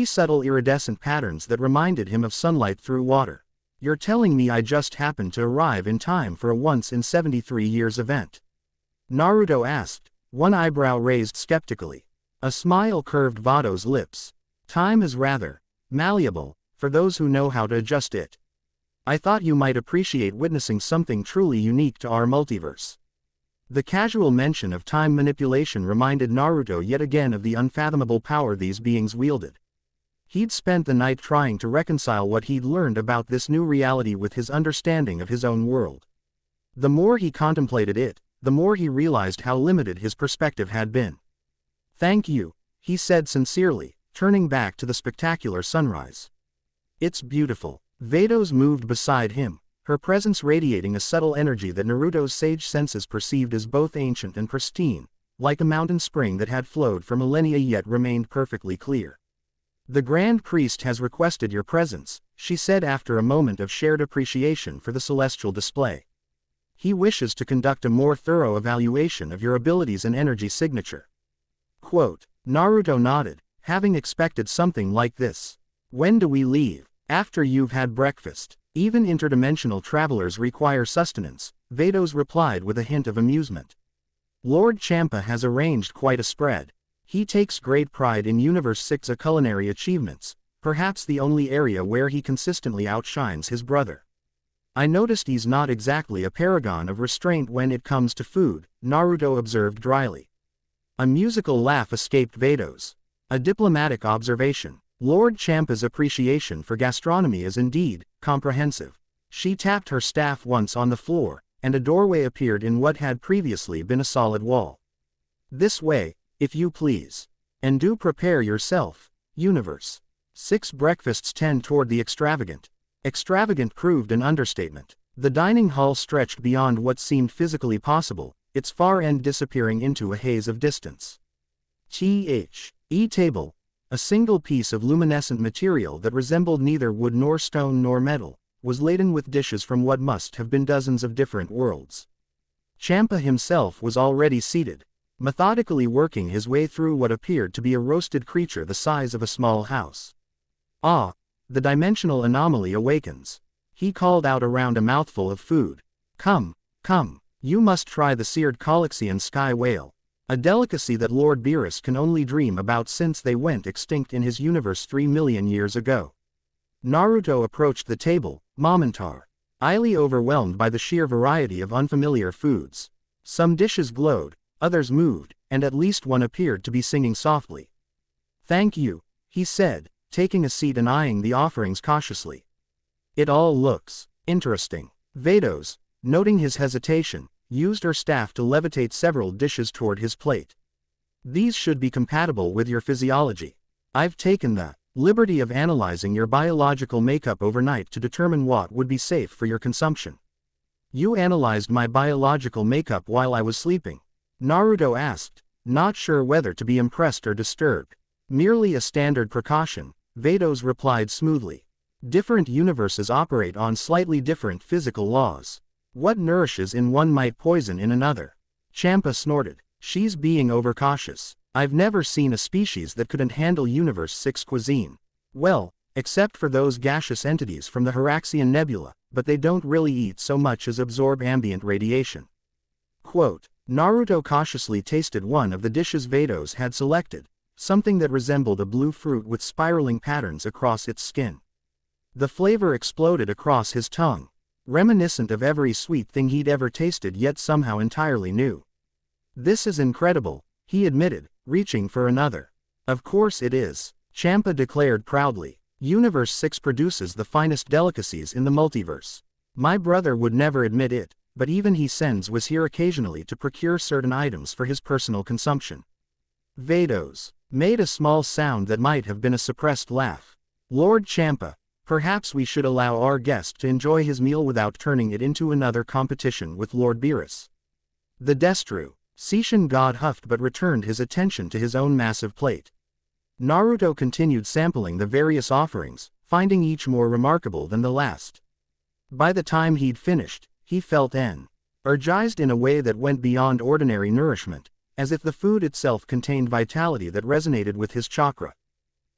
subtle iridescent patterns that reminded him of sunlight through water. You're telling me I just happened to arrive in time for a once-in-73 years event? Naruto asked, one eyebrow raised skeptically. A smile curved Vados' lips. Time is rather malleable, for those who know how to adjust it. I thought you might appreciate witnessing something truly unique to our multiverse. The casual mention of time manipulation reminded Naruto yet again of the unfathomable power these beings wielded. He'd spent the night trying to reconcile what he'd learned about this new reality with his understanding of his own world. The more he contemplated it, the more he realized how limited his perspective had been. Thank you, he said sincerely, turning back to the spectacular sunrise. It's beautiful. Vados moved beside him, her presence radiating a subtle energy that Naruto's sage senses perceived as both ancient and pristine, like a mountain spring that had flowed for millennia yet remained perfectly clear. The Grand Priest has requested your presence, she said after a moment of shared appreciation for the celestial display. He wishes to conduct a more thorough evaluation of your abilities and energy signature. Quote, Naruto nodded, having expected something like this. When do we leave? After you've had breakfast. Even interdimensional travelers require sustenance, Vados replied with a hint of amusement. Lord Champa has arranged quite a spread. He takes great pride in Universe 6's culinary achievements, perhaps the only area where he consistently outshines his brother. I noticed he's not exactly a paragon of restraint when it comes to food, Naruto observed dryly. A musical laugh escaped Vados. A diplomatic observation. Lord Champa's appreciation for gastronomy is indeed comprehensive. She tapped her staff once on the floor, and a doorway appeared in what had previously been a solid wall. This way, if you please. And do prepare yourself, Universe. 6 breakfasts tend toward the extravagant. Extravagant proved an understatement. The dining hall stretched beyond what seemed physically possible, its far end disappearing into a haze of distance. Table. A single piece of luminescent material that resembled neither wood nor stone nor metal, was laden with dishes from what must have been dozens of different worlds. Champa himself was already seated, methodically working his way through what appeared to be a roasted creature the size of a small house. Ah, the dimensional anomaly awakens. He called out around a mouthful of food. Come, you must try the seared Colixian sky whale. A delicacy that Lord Beerus can only dream about since they went extinct in his universe 3 million years ago. Naruto approached the table, momentarily overwhelmed by the sheer variety of unfamiliar foods. Some dishes glowed, others moved, and at least one appeared to be singing softly. Thank you, he said, taking a seat and eyeing the offerings cautiously. It all looks interesting. Vados, noting his hesitation, used her staff to levitate several dishes toward his plate. These should be compatible with your physiology. I've taken the liberty of analyzing your biological makeup overnight to determine what would be safe for your consumption. You analyzed my biological makeup while I was sleeping? Naruto asked, not sure whether to be impressed or disturbed. Merely a standard precaution, Vados replied smoothly. Different universes operate on slightly different physical laws. What nourishes in one might poison in another. Champa snorted. She's being overcautious. I've never seen a species that couldn't handle Universe 6 cuisine. Well, except for those gaseous entities from the Heraxian Nebula, but they don't really eat so much as absorb ambient radiation. Quote, Naruto cautiously tasted one of the dishes Vados had selected, something that resembled a blue fruit with spiraling patterns across its skin. The flavor exploded across his tongue, reminiscent of every sweet thing he'd ever tasted yet somehow entirely new. This is incredible, he admitted, reaching for another. Of course it is, Champa declared proudly. Universe 6 produces the finest delicacies in the multiverse. My brother would never admit it, but even he sends was here occasionally to procure certain items for his personal consumption. Vados made a small sound that might have been a suppressed laugh. Lord Champa, perhaps we should allow our guest to enjoy his meal without turning it into another competition with Lord Beerus. The Destru, Seishin god huffed but returned his attention to his own massive plate. Naruto continued sampling the various offerings, finding each more remarkable than the last. By the time he'd finished, he felt energized in a way that went beyond ordinary nourishment, as if the food itself contained vitality that resonated with his chakra.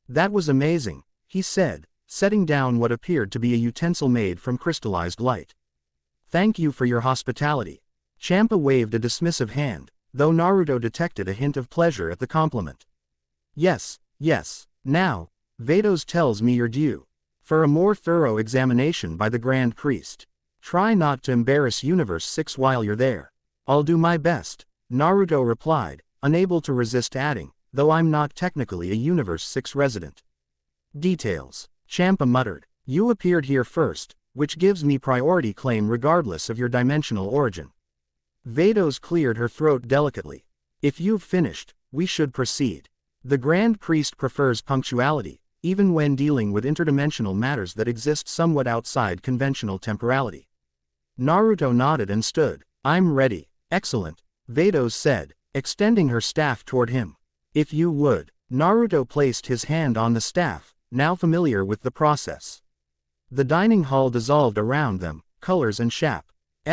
That was amazing, he said, setting down what appeared to be a utensil made from crystallized light. Thank you for your hospitality. Champa waved a dismissive hand, though Naruto detected a hint of pleasure at the compliment. Yes, now, Vados tells me you're due for a more thorough examination by the Grand Priest. Try not to embarrass Universe 6 while you're there. I'll do my best, Naruto replied, unable to resist adding, though I'm not technically a Universe 6 resident. Details, Champa muttered. You appeared here first, which gives me priority claim regardless of your dimensional origin. Vados cleared her throat delicately. If you've finished, we should proceed. The Grand Priest prefers punctuality, even when dealing with interdimensional matters that exist somewhat outside conventional temporality. Naruto nodded and stood. I'm ready. Excellent, Vados said, extending her staff toward him. If you would. Naruto placed his hand on the staff, now familiar with the process. The dining hall dissolved around them, colors and shapes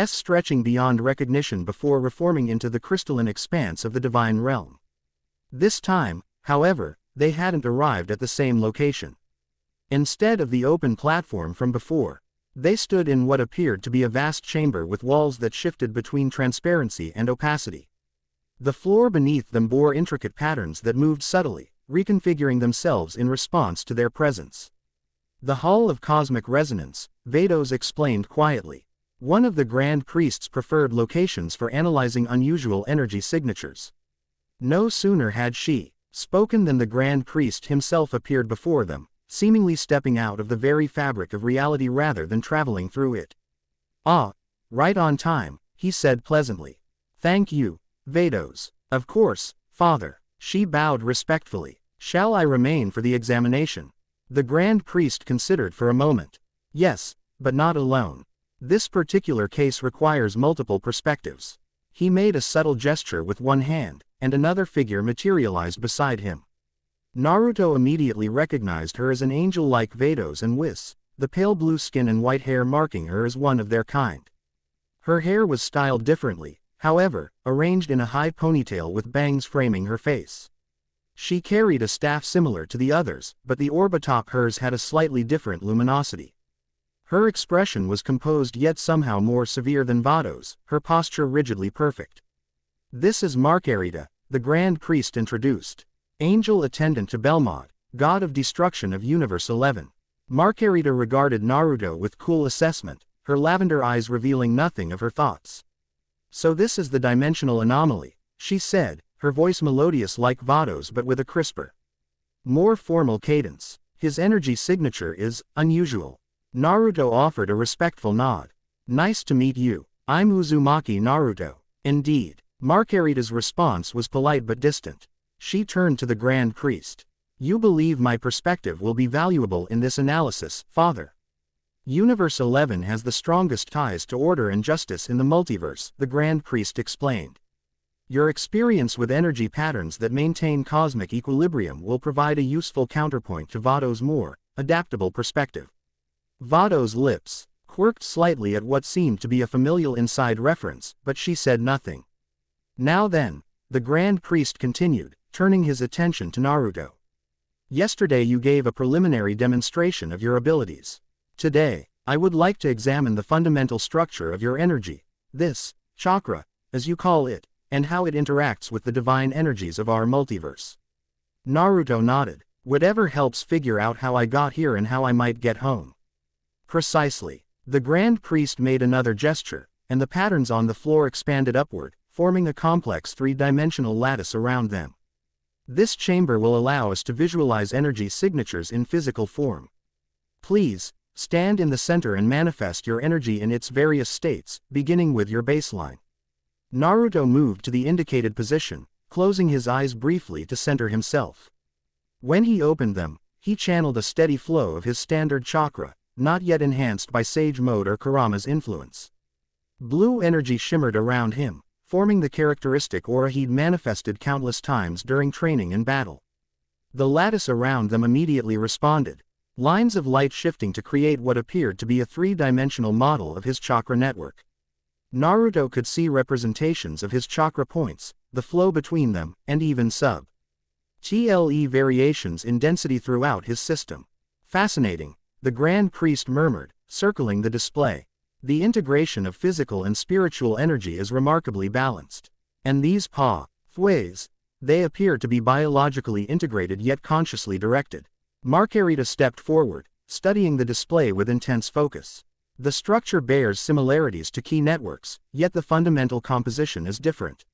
stretching beyond recognition before reforming into the crystalline expanse of the divine realm. This time, however, they hadn't arrived at the same location. Instead of the open platform from before, they stood in what appeared to be a vast chamber with walls that shifted between transparency and opacity. The floor beneath them bore intricate patterns that moved subtly, reconfiguring themselves in response to their presence. The Hall of Cosmic Resonance, Vados explained quietly. One of the Grand Priest's preferred locations for analyzing unusual energy signatures. No sooner had she spoken than the Grand Priest himself appeared before them, seemingly stepping out of the very fabric of reality rather than traveling through it. Ah, right on time, he said pleasantly. Thank you, Vados. Of course, Father. She bowed respectfully. Shall I remain for the examination? The Grand Priest considered for a moment. Yes, but not alone. This particular case requires multiple perspectives. He made a subtle gesture with one hand, and another figure materialized beside him. Naruto immediately recognized her as an angel like Vados and Whis, the pale blue skin and white hair marking her as one of their kind. Her hair was styled differently, however, arranged in a high ponytail with bangs framing her face. She carried a staff similar to the others, but the orb atop hers had a slightly different luminosity. Her expression was composed yet somehow more severe than Vados, her posture rigidly perfect. This is Marcarita, the Grand Priest introduced. Angel attendant to Belmod, god of destruction of Universe 11. Marcarita regarded Naruto with cool assessment, her lavender eyes revealing nothing of her thoughts. So this is the dimensional anomaly, she said, her voice melodious like Vados but with a crisper, more formal cadence. His energy signature is unusual. Naruto offered a respectful nod. Nice to meet you. I'm Uzumaki Naruto. Indeed. Marcarita's response was polite but distant. She turned to the Grand Priest. You believe my perspective will be valuable in this analysis, Father? Universe 11 has the strongest ties to order and justice in the multiverse, the Grand Priest explained. Your experience with energy patterns that maintain cosmic equilibrium will provide a useful counterpoint to Vados' more adaptable perspective. Vados' lips quirked slightly at what seemed to be a familial inside reference, but she said nothing. Now then, the Grand Priest continued, turning his attention to Naruto. Yesterday you gave a preliminary demonstration of your abilities. Today, I would like to examine the fundamental structure of your energy, this chakra, as you call it, and how it interacts with the divine energies of our multiverse. Naruto nodded. Whatever helps figure out how I got here and how I might get home. Precisely. The Grand Priest made another gesture, and the patterns on the floor expanded upward, forming a complex three-dimensional lattice around them. This chamber will allow us to visualize energy signatures in physical form. Please, stand in the center and manifest your energy in its various states, beginning with your baseline. Naruto moved to the indicated position, closing his eyes briefly to center himself. When he opened them, he channeled a steady flow of his standard chakra, not yet enhanced by Sage Mode or Kurama's influence. Blue energy shimmered around him, forming the characteristic aura he'd manifested countless times during training and battle. The lattice around them immediately responded, lines of light shifting to create what appeared to be a three-dimensional model of his chakra network. Naruto could see representations of his chakra points, the flow between them, and even sub-TLE variations in density throughout his system. Fascinating, the Grand Priest murmured, circling the display. The integration of physical and spiritual energy is remarkably balanced. And these pathways, they appear to be biologically integrated yet consciously directed. Marcarita stepped forward, studying the display with intense focus. The structure bears similarities to key networks, yet the fundamental composition is different.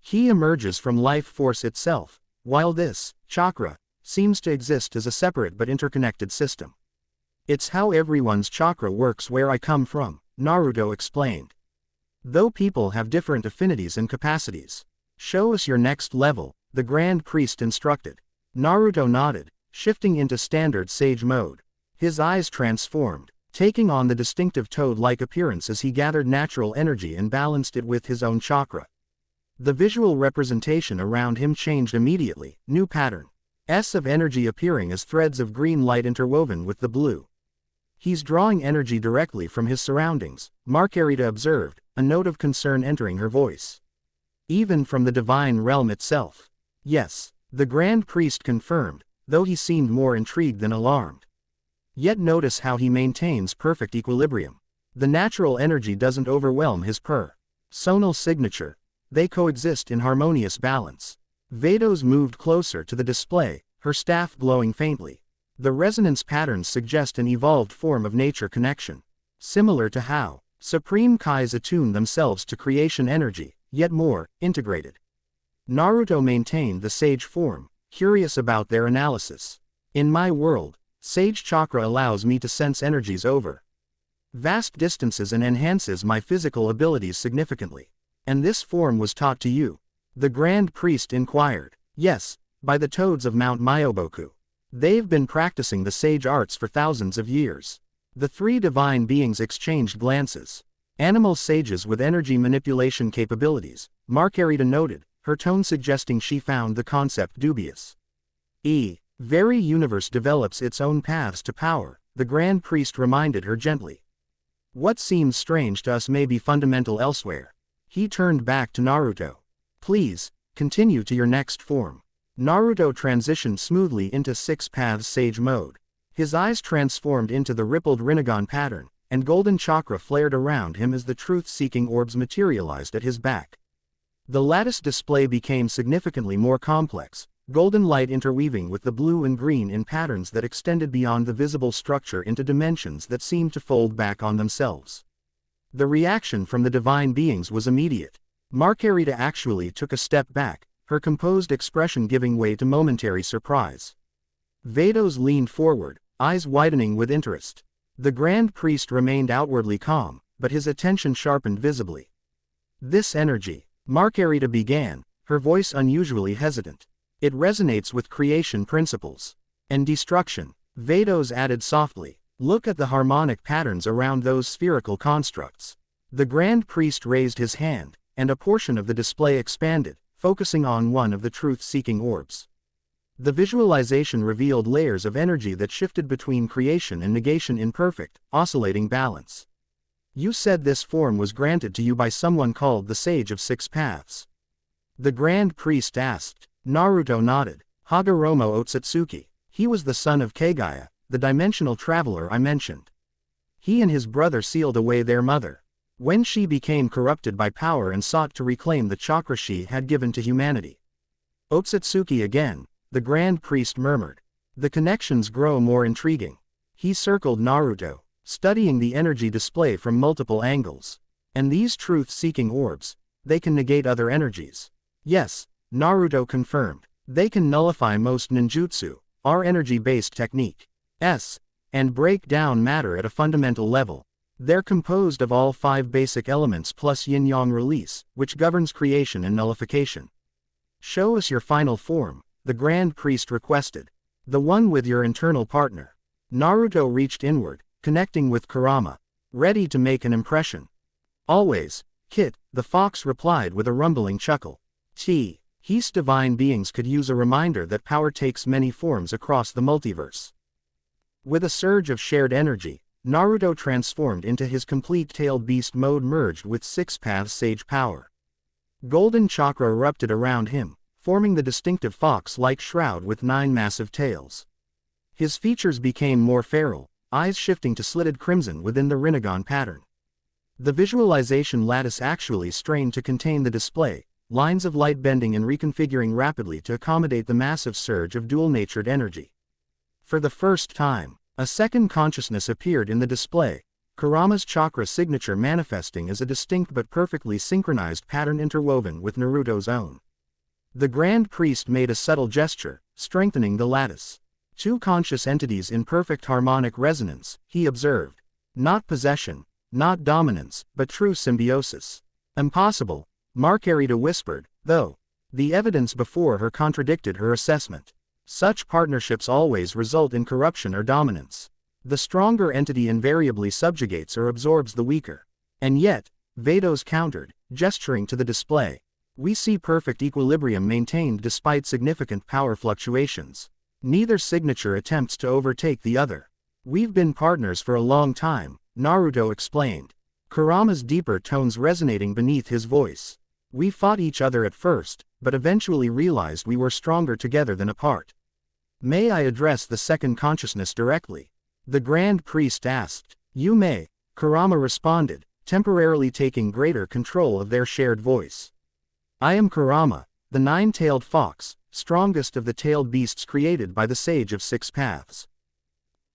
Ki emerges from life force itself, while this chakra seems to exist as a separate but interconnected system. It's how everyone's chakra works where I come from, Naruto explained. Though people have different affinities and capacities. Show us your next level, the Grand Priest instructed. Naruto nodded, shifting into standard Sage Mode. His eyes transformed, taking on the distinctive toad-like appearance as he gathered natural energy and balanced it with his own chakra. The visual representation around him changed immediately, new pattern. S of energy appearing as threads of green light interwoven with the blue. He's drawing energy directly from his surroundings, Marcarita observed, a note of concern entering her voice. Even from the divine realm itself. Yes, the Grand Priest confirmed, though he seemed more intrigued than alarmed. Yet notice how he maintains perfect equilibrium. The natural energy doesn't overwhelm his personal signature. They coexist in harmonious balance. Vados moved closer to the display, her staff glowing faintly. The resonance patterns suggest an evolved form of nature connection. Similar to how Supreme Kais attune themselves to creation energy, yet more integrated. Naruto maintained the sage form, curious about their analysis. In my world, Sage Chakra allows me to sense energies over vast distances and enhances my physical abilities significantly. And this form was taught to you? The Grand Priest inquired. Yes, by the toads of Mount Myoboku. They've been practicing the sage arts for thousands of years. The three divine beings exchanged glances. Animal sages with energy manipulation capabilities, Marcarita noted, her tone suggesting she found the concept dubious. Very universe develops its own paths to power, the Grand Priest reminded her gently. What seems strange to us may be fundamental elsewhere. He turned back to Naruto. Please, continue to your next form. Naruto transitioned smoothly into Six Paths Sage Mode. His eyes transformed into the rippled Rinnegan pattern, and golden chakra flared around him as the truth-seeking orbs materialized at his back. The lattice display became significantly more complex, golden light interweaving with the blue and green in patterns that extended beyond the visible structure into dimensions that seemed to fold back on themselves. The reaction from the divine beings was immediate. Marcarita actually took a step back, her composed expression giving way to momentary surprise. Vados leaned forward, eyes widening with interest. The Grand Priest remained outwardly calm, but his attention sharpened visibly. This energy, Marcarita began, her voice unusually hesitant. It resonates with creation principles. And destruction, Vados added softly. Look at the harmonic patterns around those spherical constructs. The Grand Priest raised his hand, and a portion of the display expanded, focusing on one of the truth-seeking orbs. The visualization revealed layers of energy that shifted between creation and negation in perfect, oscillating balance. You said this form was granted to you by someone called the Sage of Six Paths. The Grand Priest asked. Naruto nodded. Hagoromo Otsutsuki. He was the son of Kagaya, the dimensional traveler I mentioned. He and his brother sealed away their mother. When she became corrupted by power and sought to reclaim the chakra she had given to humanity. Otsutsuki again, the Grand Priest murmured. The connections grow more intriguing. He circled Naruto, studying the energy display from multiple angles. And these truth-seeking orbs, they can negate other energies. Yes, Naruto confirmed. They can nullify most ninjutsu, our energy-based technique. And break down matter at a fundamental level. They're composed of all 5 basic elements plus yin-yang release, which governs creation and nullification. Show us your final form, the Grand Priest requested. The one with your internal partner. Naruto reached inward, connecting with Kurama, ready to make an impression. Always, Kit, the fox replied with a rumbling chuckle. His divine beings could use a reminder that power takes many forms across the multiverse. With a surge of shared energy, Naruto transformed into his complete tailed beast mode merged with 6 paths sage power. Golden chakra erupted around him, forming the distinctive fox-like shroud with 9 massive tails. His features became more feral, eyes shifting to slitted crimson within the Rinnegan pattern. The visualization lattice actually strained to contain the display, lines of light bending and reconfiguring rapidly to accommodate the massive surge of dual-natured energy. For the first time, a second consciousness appeared in the display, Kurama's chakra signature manifesting as a distinct but perfectly synchronized pattern interwoven with Naruto's own. The Grand Priest made a subtle gesture, strengthening the lattice. 2 conscious entities in perfect harmonic resonance, he observed. Not possession, not dominance, but true symbiosis. Impossible, Marcarita whispered, though. The evidence before her contradicted her assessment. Such partnerships always result in corruption or dominance. The stronger entity invariably subjugates or absorbs the weaker. And yet, Vados countered, gesturing to the display. We see perfect equilibrium maintained despite significant power fluctuations. Neither signature attempts to overtake the other. We've been partners for a long time, Naruto explained. Kurama's deeper tones resonating beneath his voice. We fought each other at first, but eventually realized we were stronger together than apart. May I address the second consciousness directly? The Grand Priest asked. You may, Kurama responded, temporarily taking greater control of their shared voice. I am Kurama, the 9-tailed fox, strongest of the tailed beasts created by the Sage of 6 Paths.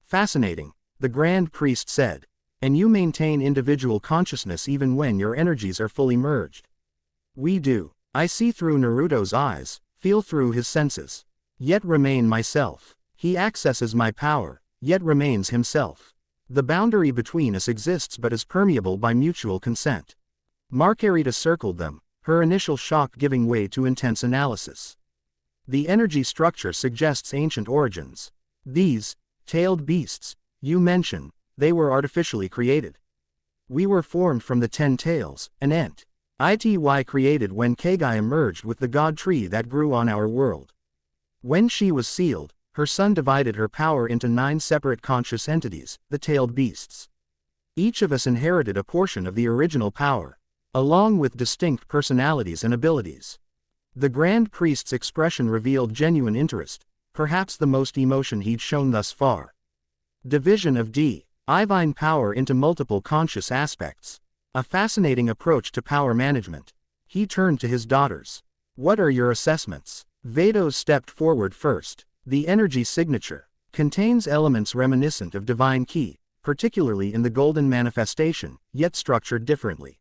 Fascinating, the Grand Priest said. And you maintain individual consciousness even when your energies are fully merged. We do. I see through Naruto's eyes, feel through his senses. Yet remain myself. He accesses my power, yet remains himself. The boundary between us exists but is permeable by mutual consent. Marcarita circled them, her initial shock giving way to intense analysis. The energy structure suggests ancient origins. These, tailed beasts, you mention, they were artificially created. We were formed from the 10 tails, an ent. Ity created when Kagi emerged with the god tree that grew on our world. When she was sealed, her son divided her power into 9 separate conscious entities, the tailed beasts. Each of us inherited a portion of the original power, along with distinct personalities and abilities. The Grand Priest's expression revealed genuine interest, perhaps the most emotion he'd shown thus far. Division of divine power into multiple conscious aspects. A fascinating approach to power management. He turned to his daughters. What are your assessments? Vados stepped forward first. The energy signature contains elements reminiscent of divine ki, particularly in the golden manifestation, yet structured differently.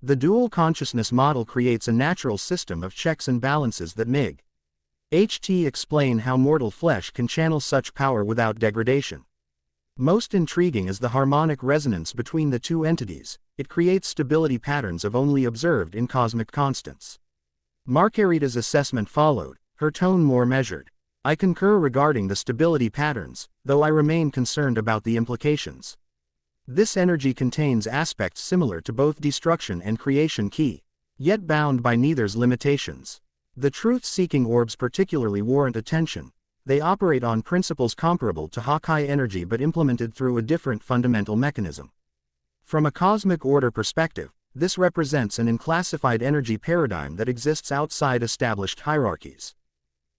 The dual consciousness model creates a natural system of checks and balances that HT explain how mortal flesh can channel such power without degradation. Most intriguing is the harmonic resonance between the 2 entities. It creates stability patterns of only observed in cosmic constants. Marcarita's assessment followed, her tone more measured. I concur regarding the stability patterns, though I remain concerned about the implications. This energy contains aspects similar to both destruction and creation ki, yet bound by neither's limitations. The truth-seeking orbs particularly warrant attention. They operate on principles comparable to Hawkeye energy but implemented through a different fundamental mechanism. From a cosmic order perspective, this represents an unclassified energy paradigm that exists outside established hierarchies.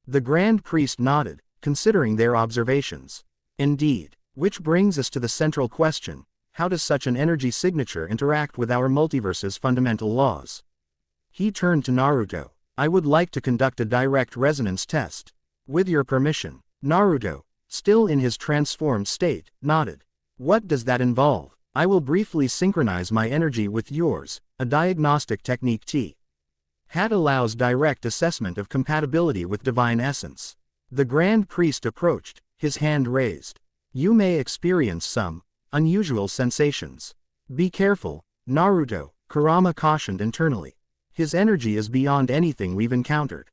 The Grand Priest nodded, considering their observations. Indeed, which brings us to the central question, how does such an energy signature interact with our multiverse's fundamental laws? He turned to Naruto. I would like to conduct a direct resonance test. With your permission. Naruto, still in his transformed state, nodded. What does that involve? I will briefly synchronize my energy with yours, a diagnostic technique T. Hat allows direct assessment of compatibility with divine essence. The Grand Priest approached, his hand raised. You may experience some unusual sensations. Be careful, Naruto, Kurama cautioned internally. His energy is beyond anything we've encountered.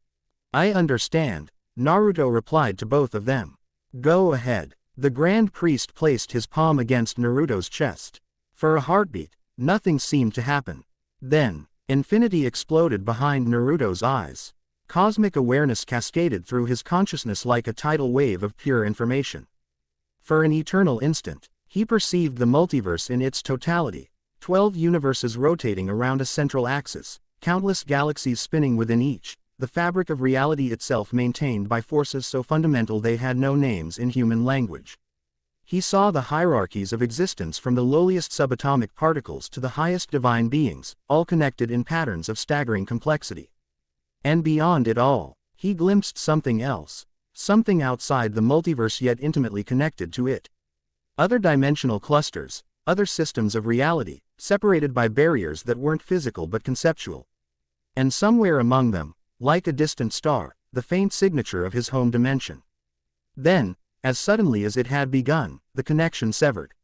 I understand, Naruto replied to both of them. Go ahead. The Grand Priest placed his palm against Naruto's chest. For a heartbeat, nothing seemed to happen. Then, infinity exploded behind Naruto's eyes. Cosmic awareness cascaded through his consciousness like a tidal wave of pure information. For an eternal instant, he perceived the multiverse in its totality, 12 universes rotating around a central axis, countless galaxies spinning within each, the fabric of reality itself maintained by forces so fundamental they had no names in human language. He saw the hierarchies of existence from the lowliest subatomic particles to the highest divine beings, all connected in patterns of staggering complexity. And beyond it all, he glimpsed something else, something outside the multiverse yet intimately connected to it. Other dimensional clusters, other systems of reality, separated by barriers that weren't physical but conceptual. And somewhere among them, like a distant star, the faint signature of his home dimension. Then, as suddenly as it had begun, the connection severed.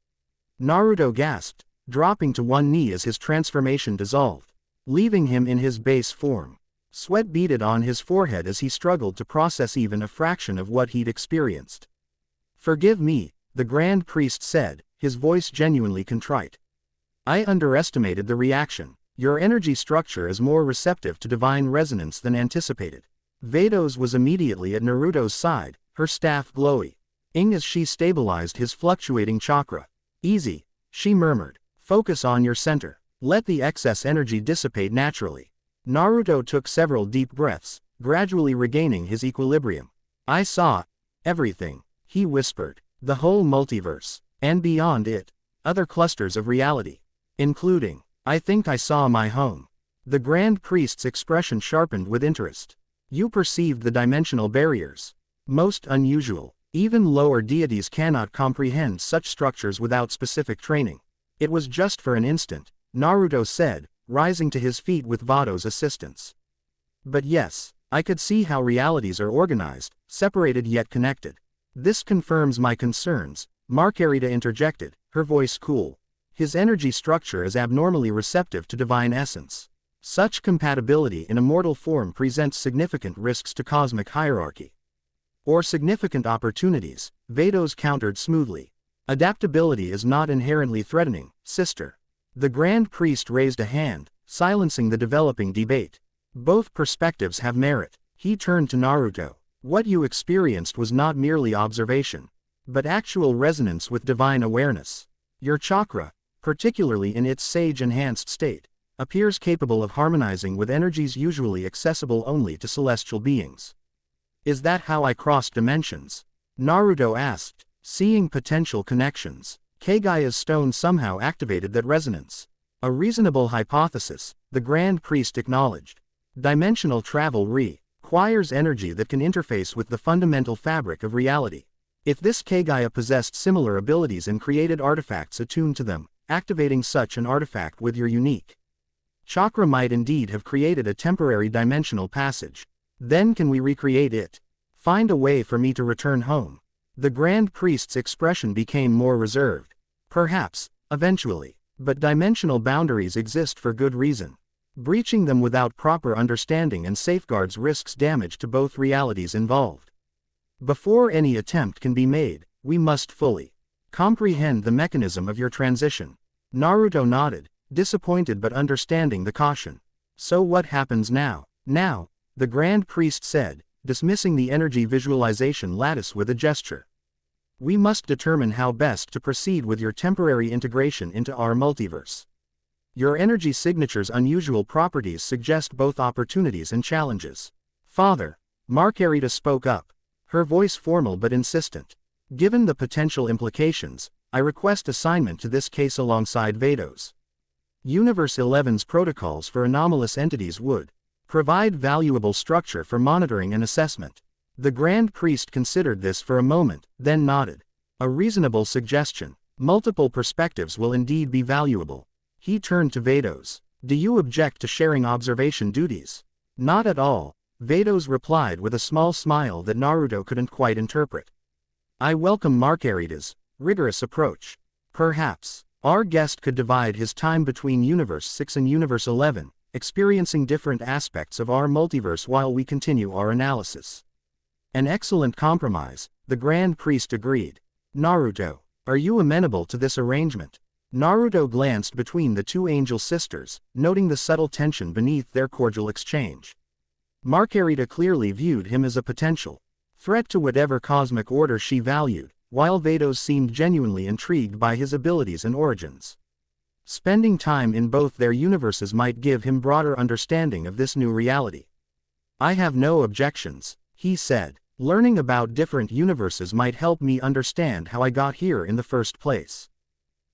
Naruto gasped, dropping to one knee as his transformation dissolved, leaving him in his base form. Sweat beaded on his forehead as he struggled to process even a fraction of what he'd experienced. Forgive me, the Grand Priest said, his voice genuinely contrite. I underestimated the reaction. Your energy structure is more receptive to divine resonance than anticipated. Vados was immediately at Naruto's side, her staff glowy. As she stabilized his fluctuating chakra. Easy, she murmured. Focus on your center. Let the excess energy dissipate naturally. Naruto took several deep breaths, gradually regaining his equilibrium. I saw everything, he whispered. The whole multiverse, and beyond it, other clusters of reality, including, I think I saw my home. The Grand Priest's expression sharpened with interest. You perceived the dimensional barriers. Most unusual. Even lower deities cannot comprehend such structures without specific training. It was just for an instant, Naruto said, rising to his feet with Vados' assistance. But yes, I could see how realities are organized, separated yet connected. This confirms my concerns, Marcarita interjected, her voice cool. His energy structure is abnormally receptive to divine essence. Such compatibility in a mortal form presents significant risks to cosmic hierarchy. Or significant opportunities, Vados countered smoothly. Adaptability is not inherently threatening, sister. The Grand Priest raised a hand, silencing the developing debate. Both perspectives have merit. He turned to Naruto. What you experienced was not merely observation, but actual resonance with divine awareness. Your chakra, particularly in its sage-enhanced state, appears capable of harmonizing with energies usually accessible only to celestial beings. Is that how I cross dimensions? Naruto asked, seeing potential connections. Kagaya's stone somehow activated that resonance. A reasonable hypothesis, the Grand Priest acknowledged. Dimensional travel requires energy that can interface with the fundamental fabric of reality. If this Kagaya possessed similar abilities and created artifacts attuned to them, activating such an artifact with your unique chakra might indeed have created a temporary dimensional passage. Then can we recreate it? Find a way for me to return home. The Grand Priest's expression became more reserved. Perhaps, eventually. But dimensional boundaries exist for good reason. Breaching them without proper understanding and safeguards risks damage to both realities involved. Before any attempt can be made, we must fully comprehend the mechanism of your transition. Naruto nodded, disappointed but understanding the caution. So what happens now? Now, the Grand Priest said, dismissing the energy visualization lattice with a gesture. We must determine how best to proceed with your temporary integration into our multiverse. Your energy signature's unusual properties suggest both opportunities and challenges. Father, Marcarita spoke up, her voice formal but insistent. Given the potential implications, I request assignment to this case alongside Vados. Universe 11's protocols for anomalous entities would provide valuable structure for monitoring and assessment. The Grand Priest considered this for a moment, then nodded. A reasonable suggestion. Multiple perspectives will indeed be valuable. He turned to Vados. Do you object to sharing observation duties? Not at all, Vados replied with a small smile that Naruto couldn't quite interpret. I welcome Marcarita's rigorous approach. Perhaps our guest could divide his time between Universe 6 and Universe 11, experiencing different aspects of our multiverse while we continue our analysis. An excellent compromise, the Grand Priest agreed. Naruto, are you amenable to this arrangement? Naruto glanced between the two angel sisters, noting the subtle tension beneath their cordial exchange. Marcarita clearly viewed him as a potential threat to whatever cosmic order she valued, while Vados seemed genuinely intrigued by his abilities and origins. Spending time in both their universes might give him broader understanding of this new reality. I have no objections, he said. Learning about different universes might help me understand how I got here in the first place.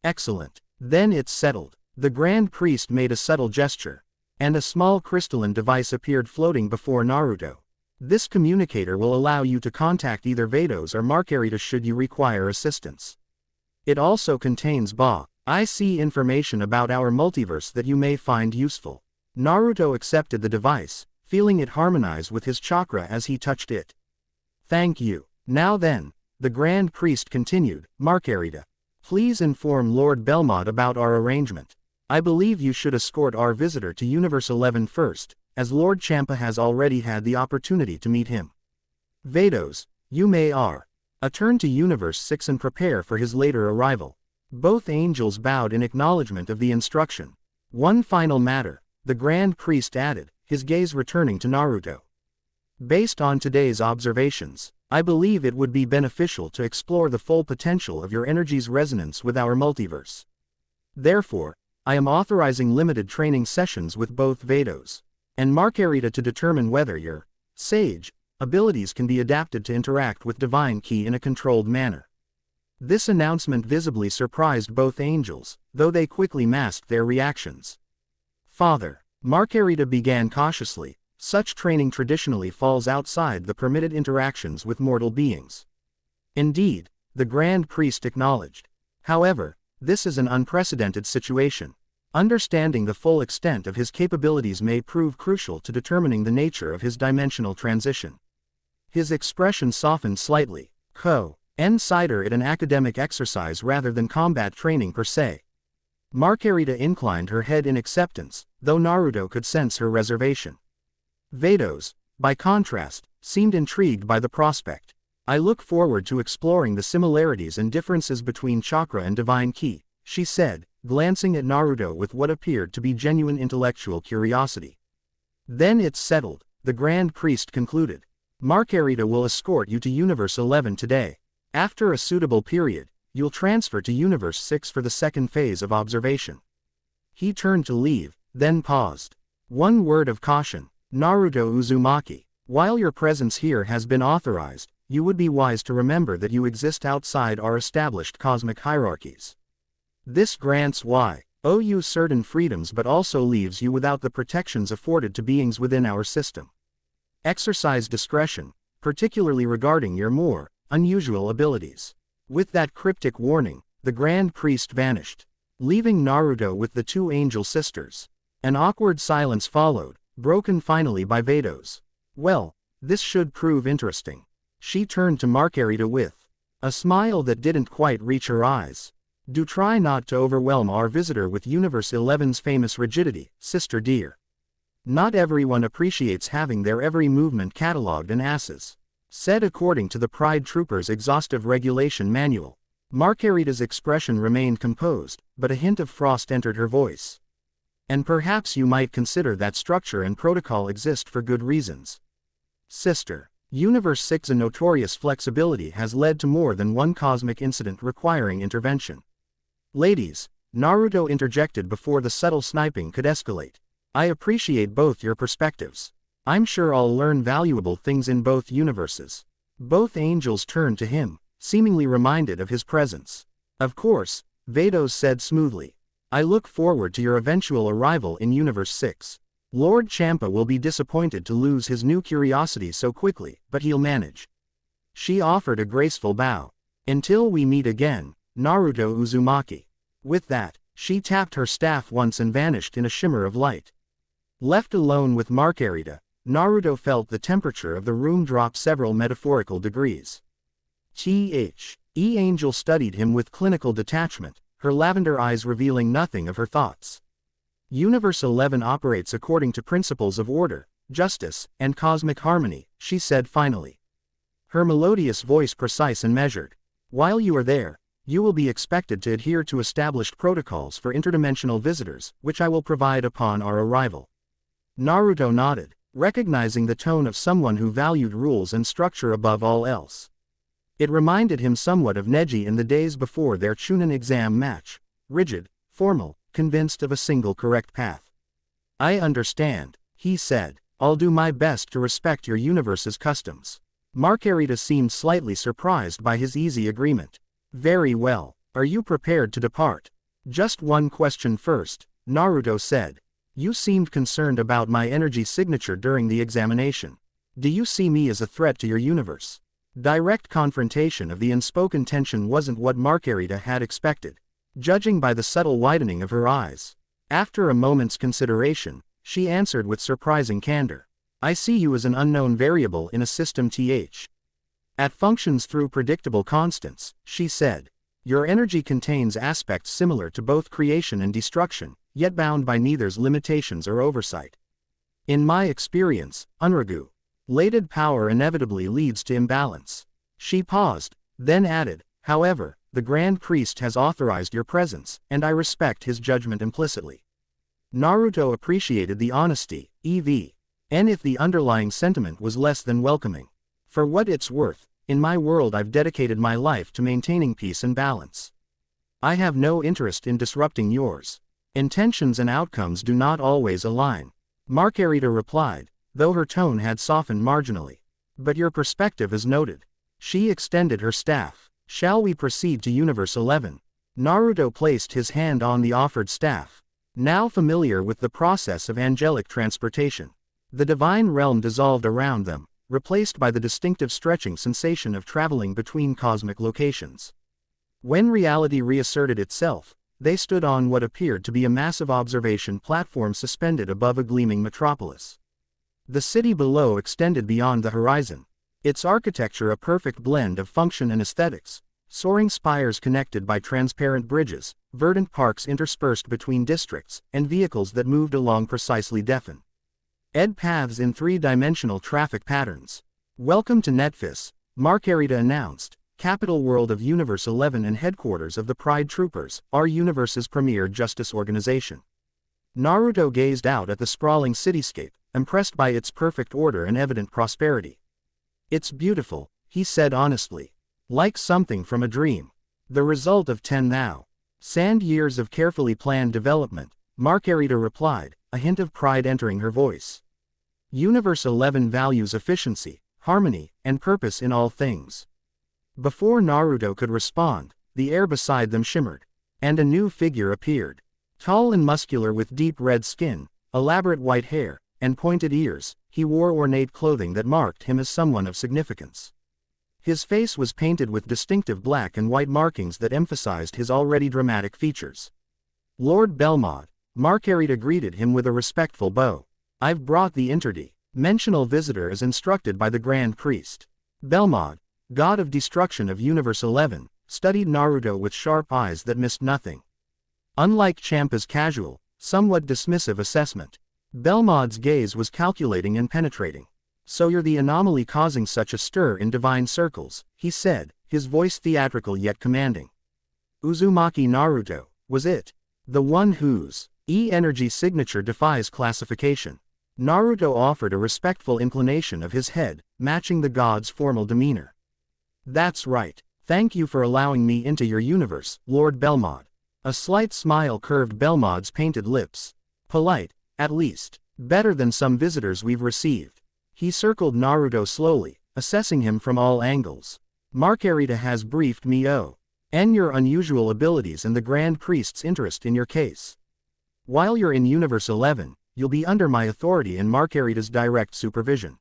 Excellent. Then it's settled. The Grand Priest made a subtle gesture, and a small crystalline device appeared floating before Naruto. This communicator will allow you to contact either Vados or Marcarita should you require assistance. It also contains I see information about our multiverse that you may find useful. Naruto accepted the device, feeling it harmonize with his chakra as he touched it. Thank you. Now then, the Grand Priest continued, Marcarita, please inform Lord Belmont about our arrangement. I believe you should escort our visitor to Universe 11 first, as Lord Champa has already had the opportunity to meet him. Vados, you may turn to Universe 6 and prepare for his later arrival. Both angels bowed in acknowledgement of the instruction. One final matter, the Grand Priest added, his gaze returning to Naruto. Based on today's observations, I believe it would be beneficial to explore the full potential of your energy's resonance with our multiverse. Therefore, I am authorizing limited training sessions with both Vados and Marcarita to determine whether your sage abilities can be adapted to interact with Divine Ki in a controlled manner. This announcement visibly surprised both angels, though they quickly masked their reactions. Father, Marcarita began cautiously. Such training traditionally falls outside the permitted interactions with mortal beings. Indeed, the Grand Priest acknowledged. However, this is an unprecedented situation. Understanding the full extent of his capabilities may prove crucial to determining the nature of his dimensional transition. His expression softened slightly. Consider it an academic exercise rather than combat training per se. Marcarita inclined her head in acceptance, though Naruto could sense her reservation. Vados, by contrast, seemed intrigued by the prospect. I look forward to exploring the similarities and differences between chakra and divine ki, she said, glancing at Naruto with what appeared to be genuine intellectual curiosity. Then it's settled, the Grand Priest concluded. Marcarita will escort you to Universe 11 today. After a suitable period, you'll transfer to Universe 6 for the second phase of observation. He turned to leave, then paused. One word of caution. Naruto Uzumaki, while your presence here has been authorized, you would be wise to remember that you exist outside our established cosmic hierarchies. This grants you certain freedoms but also leaves you without the protections afforded to beings within our system. Exercise discretion, particularly regarding your more unusual abilities. With that cryptic warning, the Grand Priest vanished, leaving Naruto with the two angel sisters. An awkward silence followed, broken finally by Vados. Well, this should prove interesting. She turned to Marcarita with a smile that didn't quite reach her eyes. Do try not to overwhelm our visitor with Universe 11's famous rigidity, sister dear. Not everyone appreciates having their every movement catalogued and said according to the Pride Trooper's exhaustive regulation manual. Marcarita's expression remained composed, but a hint of frost entered her voice. And perhaps you might consider that structure and protocol exist for good reasons. Sister, Universe 6's notorious flexibility has led to more than one cosmic incident requiring intervention. Ladies, Naruto interjected before the subtle sniping could escalate. I appreciate both your perspectives. I'm sure I'll learn valuable things in both universes. Both angels turned to him, seemingly reminded of his presence. Of course, Vados said smoothly. I look forward to your eventual arrival in Universe 6. Lord Champa will be disappointed to lose his new curiosity so quickly, but he'll manage. She offered a graceful bow. Until we meet again, Naruto Uzumaki. With that, she tapped her staff once and vanished in a shimmer of light. Left alone with Marcarita, Naruto felt the temperature of the room drop several metaphorical degrees. Angel studied him with clinical detachment, her lavender eyes revealing nothing of her thoughts. Universe 11 operates according to principles of order, justice, and cosmic harmony, she said finally. Her melodious voice precise and measured. While you are there, you will be expected to adhere to established protocols for interdimensional visitors, which I will provide upon our arrival. Naruto nodded, recognizing the tone of someone who valued rules and structure above all else. It reminded him somewhat of Neji in the days before their Chunin exam match, rigid, formal, convinced of a single correct path. I understand, he said. I'll do my best to respect your universe's customs. Marcarita seemed slightly surprised by his easy agreement. Very well. Are you prepared to depart? Just one question first, Naruto said. You seemed concerned about my energy signature during the examination. Do you see me as a threat to your universe? Direct confrontation of the unspoken tension wasn't what Marcarita had expected, judging by the subtle widening of her eyes. After a moment's consideration, she answered with surprising candor. I see you as an unknown variable in a system that functions through predictable constants, she said. Your energy contains aspects similar to both creation and destruction, yet bound by neither's limitations or oversight. In my experience, unregulated power inevitably leads to imbalance. She paused, then added, however, the Grand Priest has authorized your presence, and I respect his judgment implicitly. Naruto appreciated the honesty, and if the underlying sentiment was less than welcoming. For what it's worth, in my world I've dedicated my life to maintaining peace and balance. I have no interest in disrupting yours. Intentions and outcomes do not always align. Marcarita replied, though her tone had softened marginally. But your perspective is noted. She extended her staff. Shall we proceed to Universe 11? Naruto placed his hand on the offered staff. Now familiar with the process of angelic transportation. The divine realm dissolved around them, replaced by the distinctive stretching sensation of traveling between cosmic locations. When reality reasserted itself, they stood on what appeared to be a massive observation platform suspended above a gleaming metropolis. The city below extended beyond the horizon, its architecture a perfect blend of function and aesthetics, soaring spires connected by transparent bridges, verdant parks interspersed between districts, and vehicles that moved along precisely defined paths in three-dimensional traffic patterns. Welcome to Netfis, Marcarita announced, capital world of Universe 11 and headquarters of the Pride Troopers, our universe's premier justice organization. Naruto gazed out at the sprawling cityscape, impressed by its perfect order and evident prosperity. It's beautiful, he said honestly. Like something from a dream. The result of 10,000 years of carefully planned development, Marcarita replied, a hint of pride entering her voice. Universe 11 values efficiency, harmony, and purpose in all things. Before Naruto could respond, the air beside them shimmered, and a new figure appeared. Tall and muscular with deep red skin, elaborate white hair, and pointed ears, he wore ornate clothing that marked him as someone of significance. His face was painted with distinctive black and white markings that emphasized his already dramatic features. Lord Belmont, Marcarita greeted him with a respectful bow. I've brought the interdimensional visitor as instructed by the Grand Priest. Belmont, god of destruction of Universe 11, studied Naruto with sharp eyes that missed nothing. Unlike Champa's casual, somewhat dismissive assessment, Belmont's gaze was calculating and penetrating. So you're the anomaly causing such a stir in divine circles, he said, his voice theatrical yet commanding. Uzumaki Naruto, was it? The one whose energy signature defies classification. Naruto offered a respectful inclination of his head, matching the god's formal demeanor. That's right. Thank you for allowing me into your universe, Lord Belmont. A slight smile curved Belmont's painted lips. Polite, at least. Better than some visitors we've received. He circled Naruto slowly, assessing him from all angles. Marcarita has briefed me on your unusual abilities and the Grand Priest's interest in your case. While you're in Universe 11, you'll be under my authority and Marcarita's direct supervision.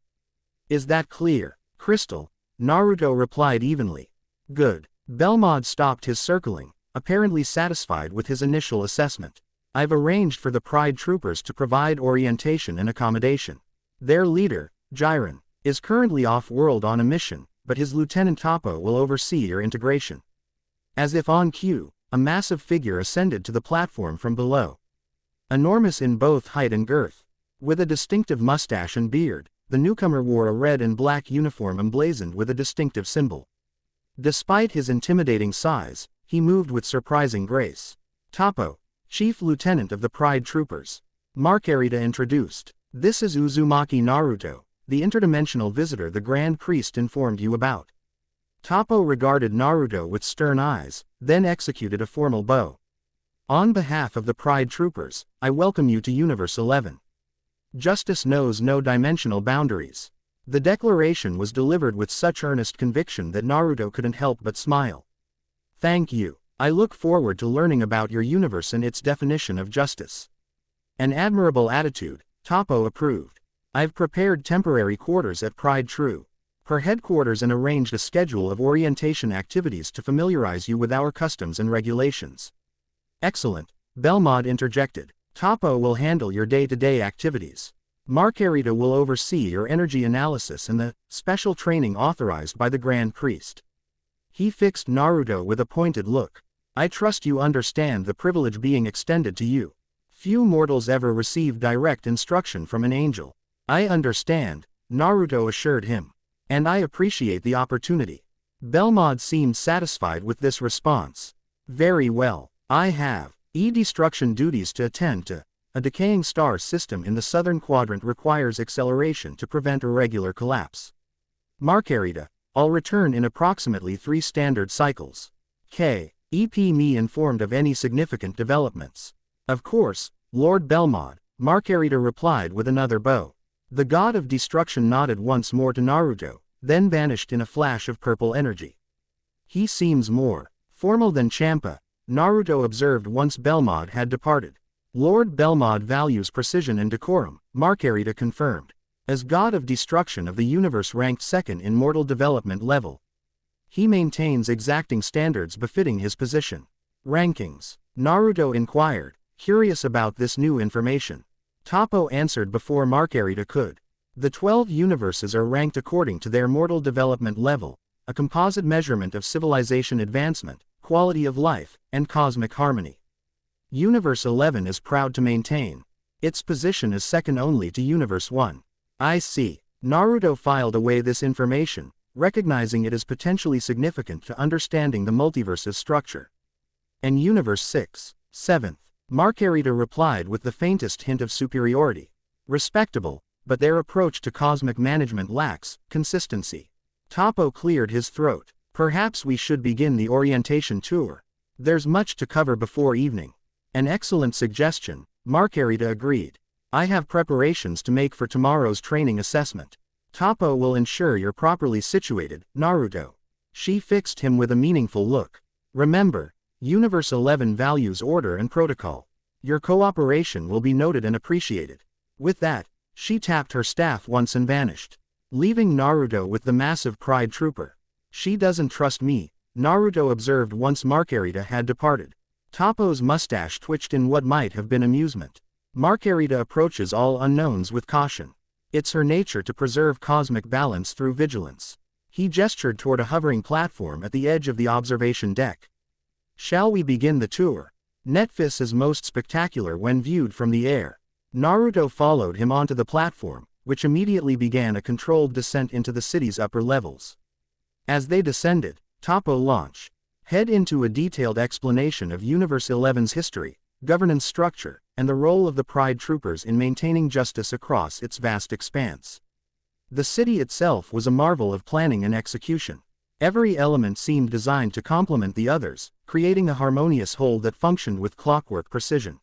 Is that clear, Crystal? Naruto replied evenly. Good. Belmod stopped his circling, apparently satisfied with his initial assessment. I've arranged for the Pride Troopers to provide orientation and accommodation. Their leader, Jiren, is currently off-world on a mission, but his Lieutenant Toppo will oversee your integration. As if on cue, a massive figure ascended to the platform from below. Enormous in both height and girth. With a distinctive mustache and beard, the newcomer wore a red and black uniform emblazoned with a distinctive symbol. Despite his intimidating size, he moved with surprising grace. Toppo, Chief Lieutenant of the Pride Troopers. Marcarita introduced. This is Uzumaki Naruto, the interdimensional visitor the Grand Priest informed you about. Toppo regarded Naruto with stern eyes, then executed a formal bow. On behalf of the Pride Troopers, I welcome you to Universe 11. Justice knows no dimensional boundaries. The declaration was delivered with such earnest conviction that Naruto couldn't help but smile. Thank you. I look forward to learning about your universe and its definition of justice. An admirable attitude, Toppo approved. I've prepared temporary quarters at Pride True. Per headquarters and arranged a schedule of orientation activities to familiarize you with our customs and regulations. Excellent, Belmod interjected. Toppo will handle your day-to-day activities. Marcarita will oversee your energy analysis and the special training authorized by the Grand Priest. He fixed Naruto with a pointed look. I trust you understand the privilege being extended to you. Few mortals ever receive direct instruction from an angel. I understand, Naruto assured him. And I appreciate the opportunity. Belmod seemed satisfied with this response. Very well, I have destruction duties to attend to. A decaying star system in the southern quadrant requires acceleration to prevent irregular collapse. Marcarita, I'll return in approximately 3 standard cycles. Keep me informed of any significant developments. Of course, Lord Belmod, Marcarita replied with another bow. The god of destruction nodded once more to Naruto, then vanished in a flash of purple energy. He seems more formal than Champa, Naruto observed once Belmod had departed. Lord Belmod values precision and decorum, Marcarita confirmed. As god of destruction of the universe ranked second in mortal development level, he maintains exacting standards befitting his position. Rankings? Naruto inquired, curious about this new information. Toppo answered before Marcarita could. The 12 universes are ranked according to their mortal development level, a composite measurement of civilization advancement, quality of life, and cosmic harmony. Universe 11 is proud to maintain its position as second only to Universe 1. I see. Naruto filed away this information, recognizing it as potentially significant to understanding the multiverse's structure. And Universe 6, 7th, Marcarita replied with the faintest hint of superiority. Respectable, but their approach to cosmic management lacks consistency. Toppo cleared his throat. Perhaps we should begin the orientation tour. There's much to cover before evening. An excellent suggestion, Marcarita agreed. I have preparations to make for tomorrow's training assessment. Toppo will ensure you're properly situated, Naruto. She fixed him with a meaningful look. Remember, Universe 11 values order and protocol. Your cooperation will be noted and appreciated. With that, she tapped her staff once and vanished, leaving Naruto with the massive Pride Trooper. She doesn't trust me, Naruto observed once Marcarita had departed. Toppo's mustache twitched in what might have been amusement. Marcarita approaches all unknowns with caution. It's her nature to preserve cosmic balance through vigilance. He gestured toward a hovering platform at the edge of the observation deck. Shall we begin the tour? Netfis is most spectacular when viewed from the air. Naruto followed him onto the platform, which immediately began a controlled descent into the city's upper levels. As they descended, Toppo launched head into a detailed explanation of Universe 11's history, governance structure, and the role of the Pride Troopers in maintaining justice across its vast expanse. The city itself was a marvel of planning and execution. Every element seemed designed to complement the others, creating a harmonious whole that functioned with clockwork precision.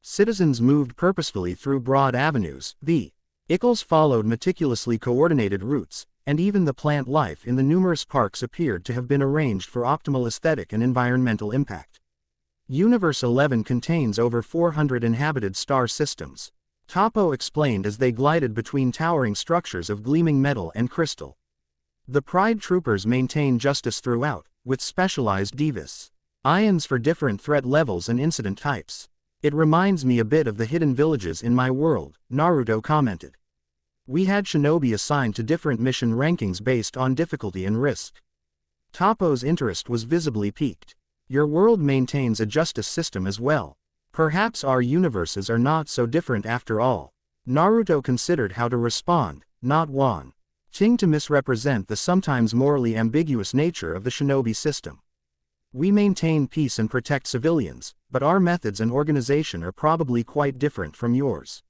Citizens moved purposefully through broad avenues, vehicles followed meticulously coordinated routes, and even the plant life in the numerous parks appeared to have been arranged for optimal aesthetic and environmental impact. Universe 11 contains over 400 inhabited star systems. Toppo explained as they glided between towering structures of gleaming metal and crystal. The Pride Troopers maintain justice throughout, with specialized devists. Ions for different threat levels and incident types. It reminds me a bit of the hidden villages in my world, Naruto commented. We had shinobi assigned to different mission rankings based on difficulty and risk. Toppo's interest was visibly piqued. Your world maintains a justice system as well. Perhaps our universes are not so different after all. Naruto considered how to respond, not one thing to misrepresent the sometimes morally ambiguous nature of the shinobi system. We maintain peace and protect civilians, but our methods and organization are probably quite different from yours.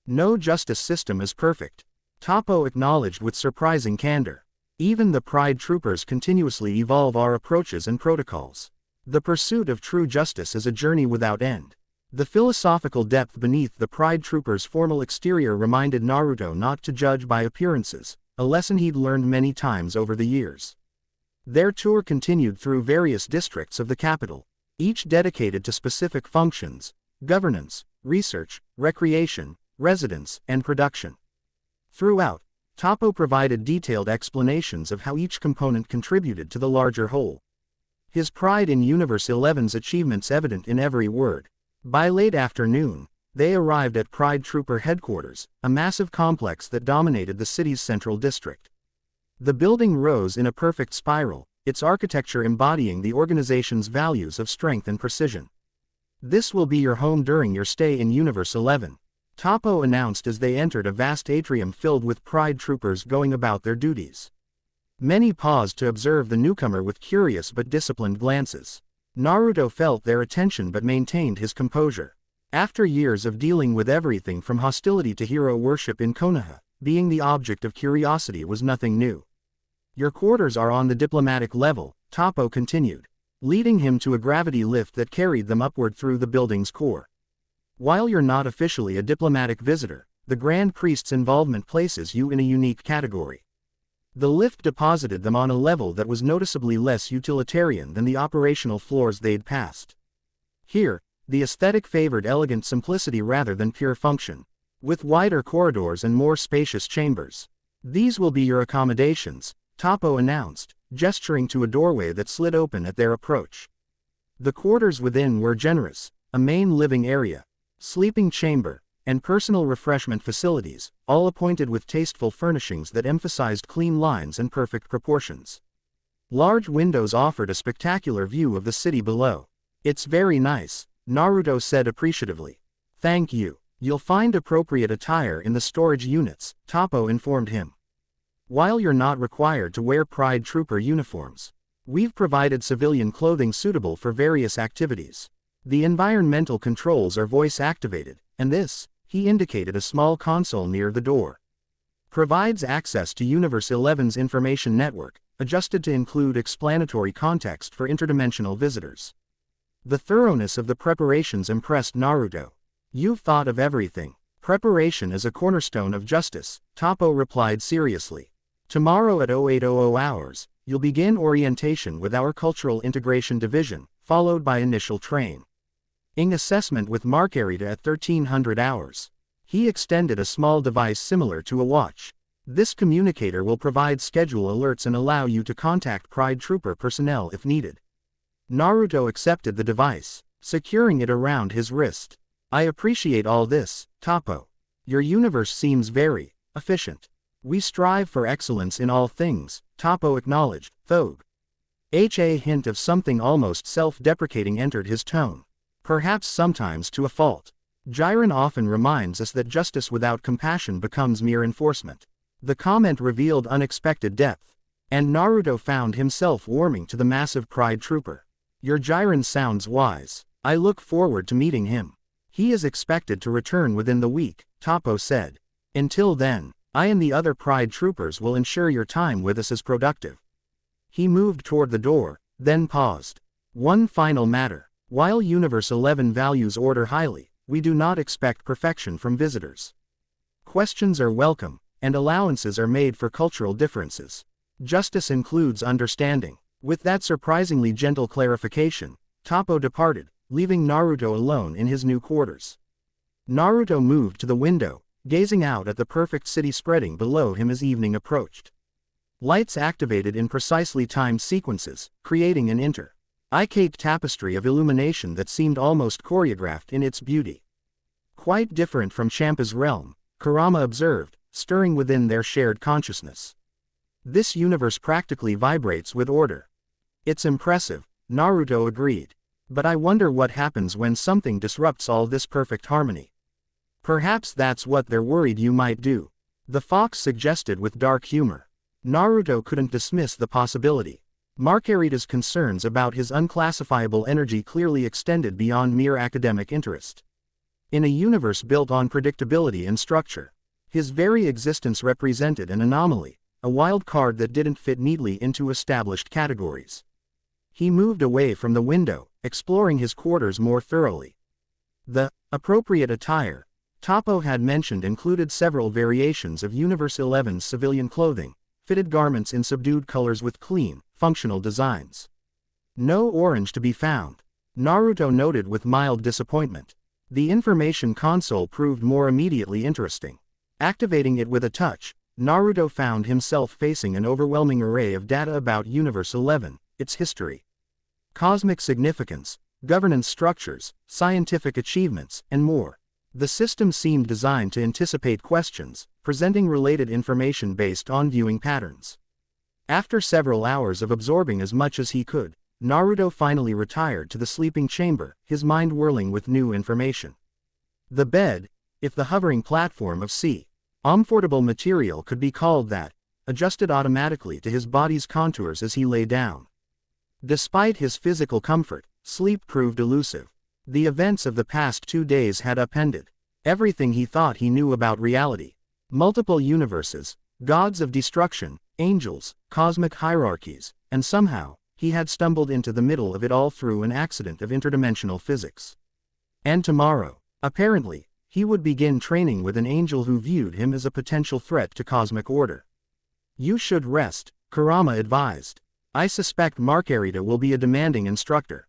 No justice system is perfect. Toppo acknowledged with surprising candor. Even the Pride Troopers continuously evolve our approaches and protocols. The pursuit of true justice is a journey without end. The philosophical depth beneath the Pride Troopers' formal exterior reminded Naruto not to judge by appearances, a lesson he'd learned many times over the years. Their tour continued through various districts of the capital, each dedicated to specific functions: governance, research, recreation, residence, and production. Throughout, Toppo provided detailed explanations of how each component contributed to the larger whole. His pride in Universe 11's achievements evident in every word. By late afternoon, they arrived at Pride Trooper headquarters, a massive complex that dominated the city's central district. The building rose in a perfect spiral, its architecture embodying the organization's values of strength and precision. This will be your home during your stay in Universe 11. Toppo announced as they entered a vast atrium filled with Pride Troopers going about their duties. Many paused to observe the newcomer with curious but disciplined glances. Naruto felt their attention but maintained his composure. After years of dealing with everything from hostility to hero worship in Konoha, being the object of curiosity was nothing new. Your quarters are on the diplomatic level, Toppo continued, leading him to a gravity lift that carried them upward through the building's core. While you're not officially a diplomatic visitor, the Grand Priest's involvement places you in a unique category. The lift deposited them on a level that was noticeably less utilitarian than the operational floors they'd passed. Here, the aesthetic favored elegant simplicity rather than pure function, with wider corridors and more spacious chambers. These will be your accommodations, Toppo announced, gesturing to a doorway that slid open at their approach. The quarters within were generous: a main living area, sleeping chamber, and personal refreshment facilities, all appointed with tasteful furnishings that emphasized clean lines and perfect proportions. Large windows offered a spectacular view of the city below. It's very nice, Naruto said appreciatively. Thank you. You'll find appropriate attire in the storage units, Toppo informed him. While you're not required to wear Pride Trooper uniforms, we've provided civilian clothing suitable for various activities. The environmental controls are voice-activated, and this, he indicated a small console near the door, provides access to Universe 11's information network, adjusted to include explanatory context for interdimensional visitors. The thoroughness of the preparations impressed Naruto. You've thought of everything. Preparation is a cornerstone of justice, Toppo replied seriously. Tomorrow at 0800 hours, you'll begin orientation with our Cultural Integration Division, followed by initial training assessment with Marcarita at 1300 hours. He extended a small device similar to a watch. This communicator will provide schedule alerts and allow you to contact Pride Trooper personnel if needed. Naruto accepted the device, securing it around his wrist. I appreciate all this, Toppo. Your universe seems very efficient. We strive for excellence in all things, Toppo acknowledged, though a hint of something almost self-deprecating entered his tone. Perhaps sometimes to a fault. Jiren often reminds us that justice without compassion becomes mere enforcement. The comment revealed unexpected depth, and Naruto found himself warming to the massive Pride Trooper. Your Jiren sounds wise. I look forward to meeting him. He is expected to return within the week, Toppo said. Until then, I and the other Pride Troopers will ensure your time with us is productive. He moved toward the door, then paused. One final matter. While Universe 11 values order highly, we do not expect perfection from visitors. Questions are welcome, and allowances are made for cultural differences. Justice includes understanding. With that surprisingly gentle clarification, Toppo departed, leaving Naruto alone in his new quarters. Naruto moved to the window, gazing out at the perfect city spreading below him as evening approached. Lights activated in precisely timed sequences, creating an intricate tapestry of illumination that seemed almost choreographed in its beauty. Quite different from Champa's realm, Kurama observed, stirring within their shared consciousness. This universe practically vibrates with order. It's impressive, Naruto agreed. But I wonder what happens when something disrupts all this perfect harmony. Perhaps that's what they're worried you might do, the fox suggested with dark humor. Naruto couldn't dismiss the possibility. Marcarita's concerns about his unclassifiable energy clearly extended beyond mere academic interest. In a universe built on predictability and structure, his very existence represented an anomaly, a wild card that didn't fit neatly into established categories. He moved away from the window, exploring his quarters more thoroughly. The appropriate attire Toppo had mentioned included several variations of Universe 11's civilian clothing, fitted garments in subdued colors with clean, functional designs. No orange to be found, Naruto noted with mild disappointment. The information console proved more immediately interesting. Activating it with a touch, Naruto found himself facing an overwhelming array of data about Universe 11, its history, cosmic significance, governance structures, scientific achievements, and more. The system seemed designed to anticipate questions, presenting related information based on viewing patterns. After several hours of absorbing as much as he could, Naruto finally retired to the sleeping chamber, his mind whirling with new information. The bed, if the hovering platform of comfortable material could be called that, adjusted automatically to his body's contours as he lay down. Despite his physical comfort, sleep proved elusive. The events of the past 2 days had upended everything he thought he knew about reality. Multiple universes, gods of destruction, angels, cosmic hierarchies, and somehow, he had stumbled into the middle of it all through an accident of interdimensional physics. And tomorrow, apparently, he would begin training with an angel who viewed him as a potential threat to cosmic order. You should rest, Kurama advised. I suspect Marcarita will be a demanding instructor.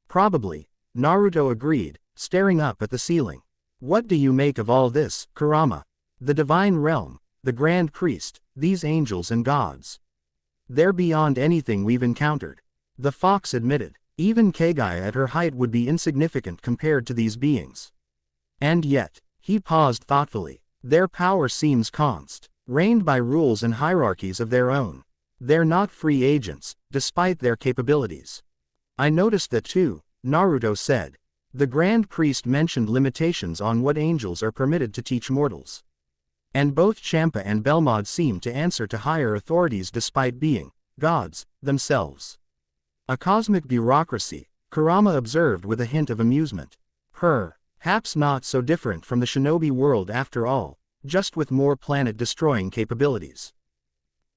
Probably, Naruto agreed, staring up at the ceiling. What do you make of all this, Kurama? The divine realm, the grand priest, these angels and gods. They're beyond anything we've encountered. The fox admitted. Even Kagaya at her height would be insignificant compared to these beings. And yet, he paused thoughtfully. Their power seems constrained by rules and hierarchies of their own. They're not free agents, despite their capabilities. I noticed that too, Naruto said. The Grand Priest mentioned limitations on what angels are permitted to teach mortals. And both Champa and Belmod seemed to answer to higher authorities despite being gods themselves. A cosmic bureaucracy, Kurama observed with a hint of amusement. Perhaps not so different from the shinobi world after all, just with more planet-destroying capabilities.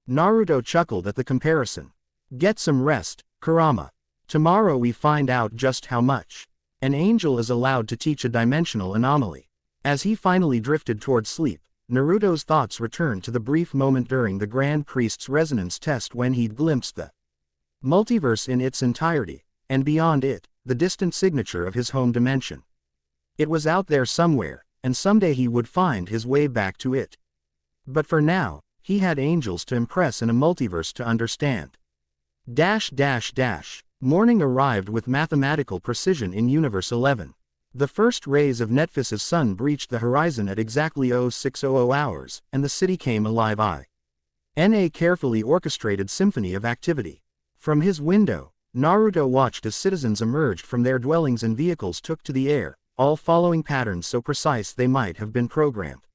Naruto chuckled at the comparison. Get some rest, Kurama. Tomorrow we find out just how much an angel is allowed to teach a dimensional anomaly. As he finally drifted toward sleep, Naruto's thoughts returned to the brief moment during the Grand Priest's resonance test when he'd glimpsed the multiverse in its entirety, and beyond it, the distant signature of his home dimension. It was out there somewhere, and someday he would find his way back to it. But for now, he had angels to impress and a multiverse to understand. Morning arrived with mathematical precision in Universe 11. The first rays of Netfis's sun breached the horizon at exactly 0600 hours, and the city came alive. In a carefully orchestrated symphony of activity. From his window, Naruto watched as citizens emerged from their dwellings and vehicles took to the air, all following patterns so precise they might have been programmed.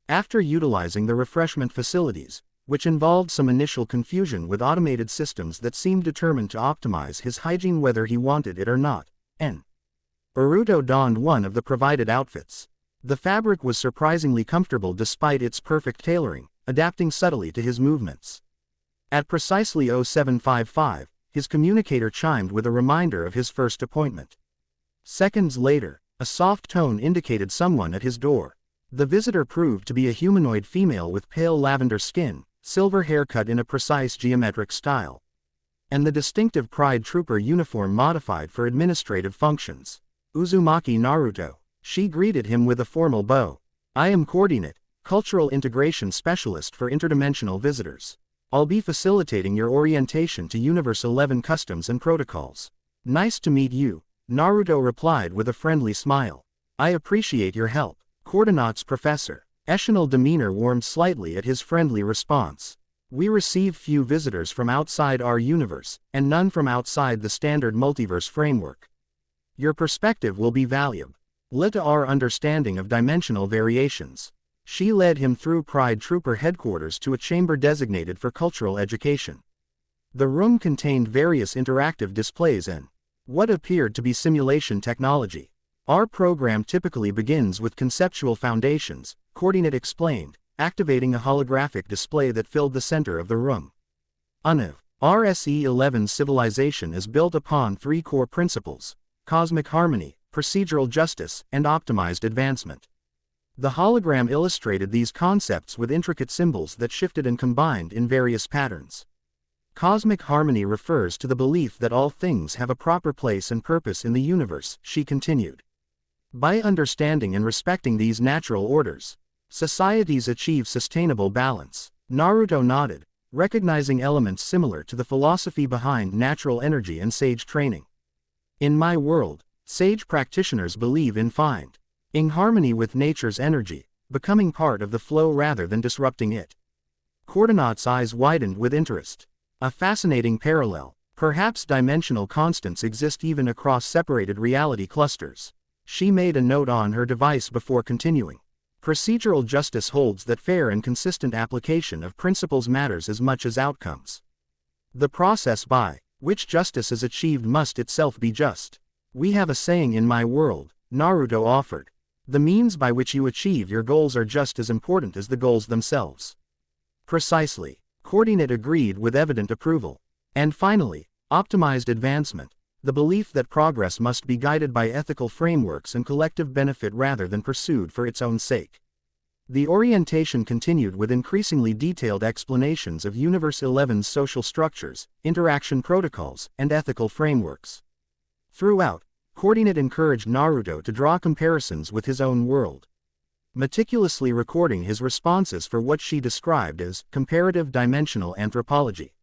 After utilizing the refreshment facilities, which involved some initial confusion with automated systems that seemed determined to optimize his hygiene whether he wanted it or not, Naruto donned one of the provided outfits. The fabric was surprisingly comfortable despite its perfect tailoring, adapting subtly to his movements. At precisely 0755, his communicator chimed with a reminder of his first appointment. Seconds later, a soft tone indicated someone at his door. The visitor proved to be a humanoid female with pale lavender skin, silver haircut in a precise geometric style, and the distinctive Pride Trooper uniform modified for administrative functions. Uzumaki Naruto. She greeted him with a formal bow. I am Coordinate, Cultural Integration Specialist for Interdimensional Visitors. I'll be facilitating your orientation to Universe 11 customs and protocols. Nice to meet you, Naruto replied with a friendly smile. I appreciate your help. Coordinates Professor. Echelon's demeanor warmed slightly at his friendly response. We receive few visitors from outside our universe, and none from outside the standard multiverse framework. Your perspective will be valuable to our understanding of dimensional variations. She led him through Pride Trooper headquarters to a chamber designated for cultural education. The room contained various interactive displays and what appeared to be simulation technology. Our program typically begins with conceptual foundations, Coordinate explained, activating a holographic display that filled the center of the room. RSE-11 civilization is built upon three core principles: cosmic harmony, procedural justice, and optimized advancement. The hologram illustrated these concepts with intricate symbols that shifted and combined in various patterns. Cosmic harmony refers to the belief that all things have a proper place and purpose in the universe, she continued. By understanding and respecting these natural orders, societies achieve sustainable balance. Naruto nodded, recognizing elements similar to the philosophy behind natural energy and sage training. In my world, sage practitioners believe in finding harmony with nature's energy, becoming part of the flow rather than disrupting it. Coordinate's eyes widened with interest. A fascinating parallel. Perhaps dimensional constants exist even across separated reality clusters. She made a note on her device before continuing. Procedural justice holds that fair and consistent application of principles matters as much as outcomes. The process by which justice is achieved must itself be just. We have a saying in my world, Naruto offered. The means by which you achieve your goals are just as important as the goals themselves. Precisely. Coordinate agreed with evident approval. And finally, optimized advancement. The belief that progress must be guided by ethical frameworks and collective benefit rather than pursued for its own sake. The orientation continued with increasingly detailed explanations of Universe 11's social structures, interaction protocols, and ethical frameworks. Throughout, Coordinate encouraged Naruto to draw comparisons with his own world, meticulously recording his responses for what she described as comparative dimensional anthropology.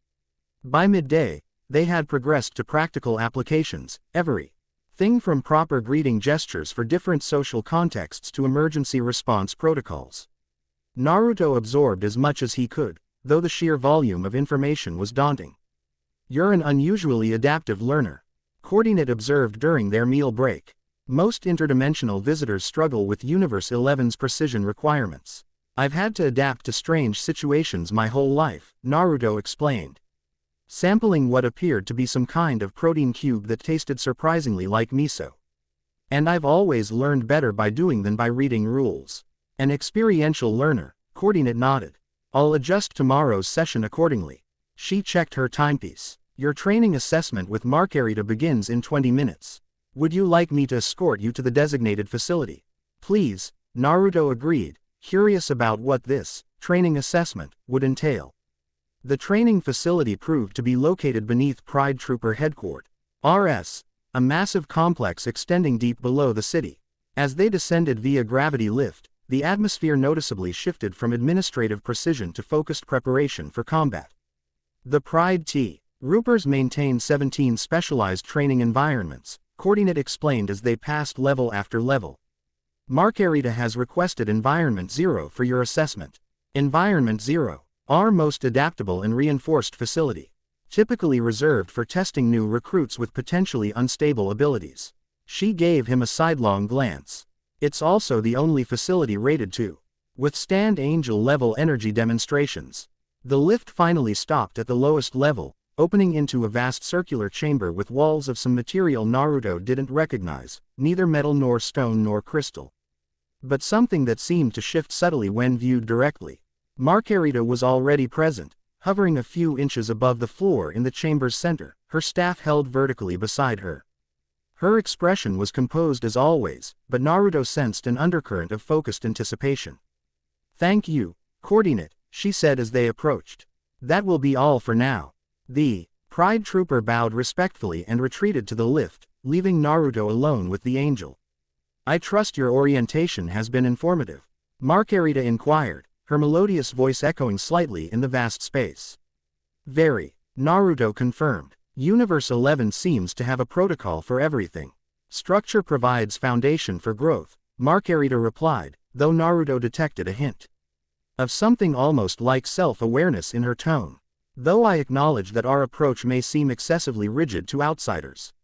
By midday, they had progressed to practical applications, everything from proper greeting gestures for different social contexts to emergency response protocols. Naruto absorbed as much as he could, though the sheer volume of information was daunting. You're an unusually adaptive learner, Coordinate observed during their meal break. Most interdimensional visitors struggle with Universe 11's precision requirements. I've had to adapt to strange situations my whole life, Naruto explained, sampling what appeared to be some kind of protein cube that tasted surprisingly like miso. And I've always learned better by doing than by reading rules. An experiential learner, Coordinate nodded. I'll adjust tomorrow's session accordingly. She checked her timepiece. Your training assessment with Marcarita begins in 20 minutes. Would you like me to escort you to the designated facility? Please, Naruto agreed, curious about what this training assessment would entail. The training facility proved to be located beneath Pride Trooper headquarters, a massive complex extending deep below the city. As they descended via gravity lift, the atmosphere noticeably shifted from administrative precision to focused preparation for combat. The Pride Troopers maintain 17 specialized training environments, Coordinate explained as they passed level after level. Marcarita has requested Environment 0 for your assessment. Environment 0, our most adaptable and reinforced facility, typically reserved for testing new recruits with potentially unstable abilities. She gave him a sidelong glance. It's also the only facility rated to withstand angel-level energy demonstrations. The lift finally stopped at the lowest level, opening into a vast circular chamber with walls of some material Naruto didn't recognize, neither metal nor stone nor crystal, but something that seemed to shift subtly when viewed directly. Marcarita was already present, hovering a few inches above the floor in the chamber's center, her staff held vertically beside her. Her expression was composed as always, but Naruto sensed an undercurrent of focused anticipation. Thank you, Coordinate, she said as they approached. That will be all for now. The Pride Trooper bowed respectfully and retreated to the lift, leaving Naruto alone with the angel. I trust your orientation has been informative. Marcarita inquired, her melodious voice echoing slightly in the vast space. Very. Naruto confirmed. Universe 11 seems to have a protocol for everything. Structure provides foundation for growth, Marcarita replied, though Naruto detected a hint of something almost like self-awareness in her tone. Though I acknowledge that our approach may seem excessively rigid to outsiders.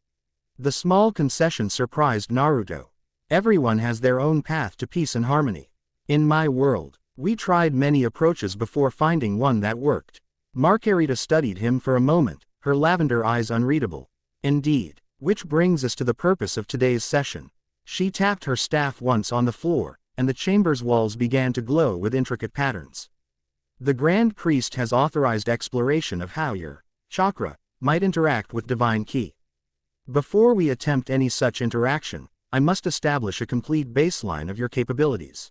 The small concession surprised Naruto. Everyone has their own path to peace and harmony. In my world, we tried many approaches before finding one that worked. Marcarita studied him for a moment, her lavender eyes unreadable. Indeed. Which brings us to the purpose of today's session. She tapped her staff once on the floor, and the chamber's walls began to glow with intricate patterns. The Grand Priest has authorized exploration of how your chakra might interact with divine ki. Before we attempt any such interaction, I must establish a complete baseline of your capabilities.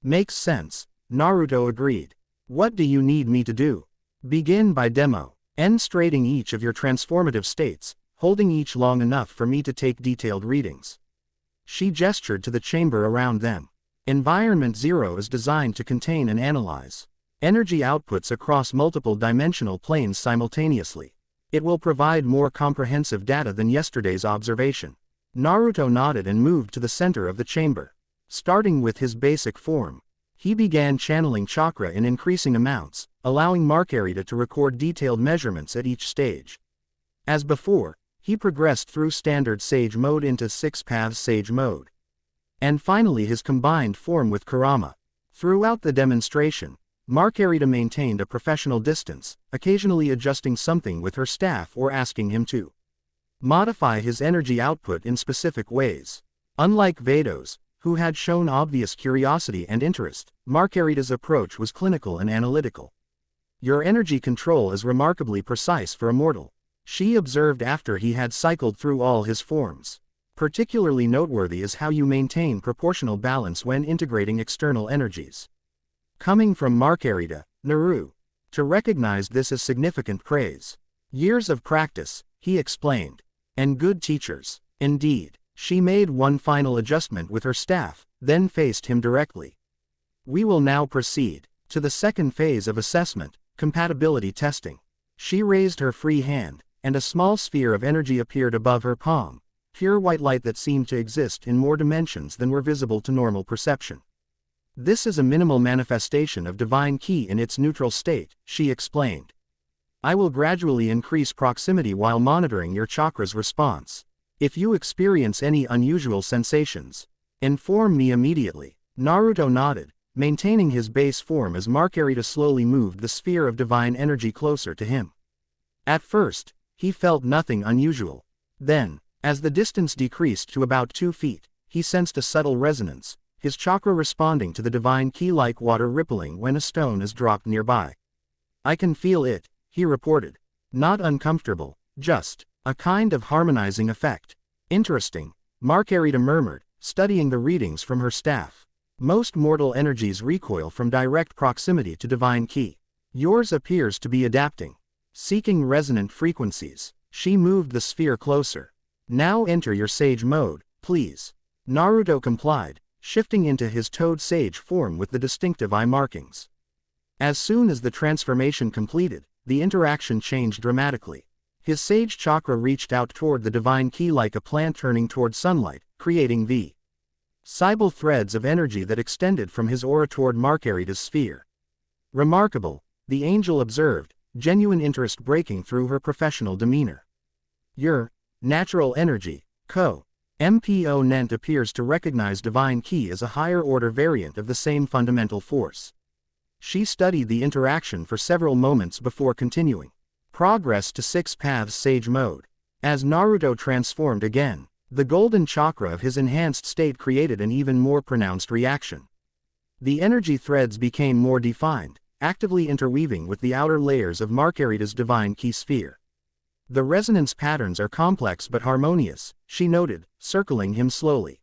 Makes sense, Naruto agreed. What do you need me to do? Begin by demonstrating each of your transformative states, holding each long enough for me to take detailed readings. She gestured to the chamber around them. Environment 0 is designed to contain and analyze energy outputs across multiple dimensional planes simultaneously. It will provide more comprehensive data than yesterday's observation. Naruto nodded and moved to the center of the chamber. Starting with his basic form, he began channeling chakra in increasing amounts, allowing Marcarita to record detailed measurements at each stage. As before, he progressed through standard sage mode into 6 paths sage mode. And finally his combined form with Kurama. Throughout the demonstration, Marcarita maintained a professional distance, occasionally adjusting something with her staff or asking him to modify his energy output in specific ways. Unlike Vados, who had shown obvious curiosity and interest, Marcarita's approach was clinical and analytical. Your energy control is remarkably precise for a mortal, she observed after he had cycled through all his forms. Particularly noteworthy is how you maintain proportional balance when integrating external energies. Coming from Marcarita, Naruto, to recognize this as significant praise. Years of practice, he explained. And good teachers. Indeed. She made one final adjustment with her staff, then faced him directly. We will now proceed to the second phase of assessment, compatibility testing. She raised her free hand, and a small sphere of energy appeared above her palm, pure white light that seemed to exist in more dimensions than were visible to normal perception. This is a minimal manifestation of divine ki in its neutral state, she explained. I will gradually increase proximity while monitoring your chakra's response. If you experience any unusual sensations, inform me immediately. Naruto nodded, maintaining his base form as Marcarita slowly moved the sphere of divine energy closer to him. At first, he felt nothing unusual. Then, as the distance decreased to about 2 feet, he sensed a subtle resonance, his chakra responding to the divine ki like water rippling when a stone is dropped nearby. I can feel it, he reported. Not uncomfortable, just a kind of harmonizing effect. Interesting, Marcarita murmured, studying the readings from her staff. Most mortal energies recoil from direct proximity to divine ki. Yours appears to be adapting. Seeking resonant frequencies, she moved the sphere closer. Now enter your sage mode, please. Naruto complied, shifting into his toad sage form with the distinctive eye markings. As soon as the transformation completed, the interaction changed dramatically. His sage chakra reached out toward the divine ki like a plant turning toward sunlight, creating the cybal threads of energy that extended from his aura toward Marcarita's sphere. Remarkable, the angel observed, genuine interest breaking through her professional demeanor. Your natural energy, MPO Nent appears to recognize divine ki as a higher-order variant of the same fundamental force. She studied the interaction for several moments before continuing. Progress to 6 paths sage mode. As Naruto transformed again, the golden chakra of his enhanced state created an even more pronounced reaction. The energy threads became more defined, actively interweaving with the outer layers of Marcarita's divine ki sphere. The resonance patterns are complex but harmonious, she noted, circling him slowly.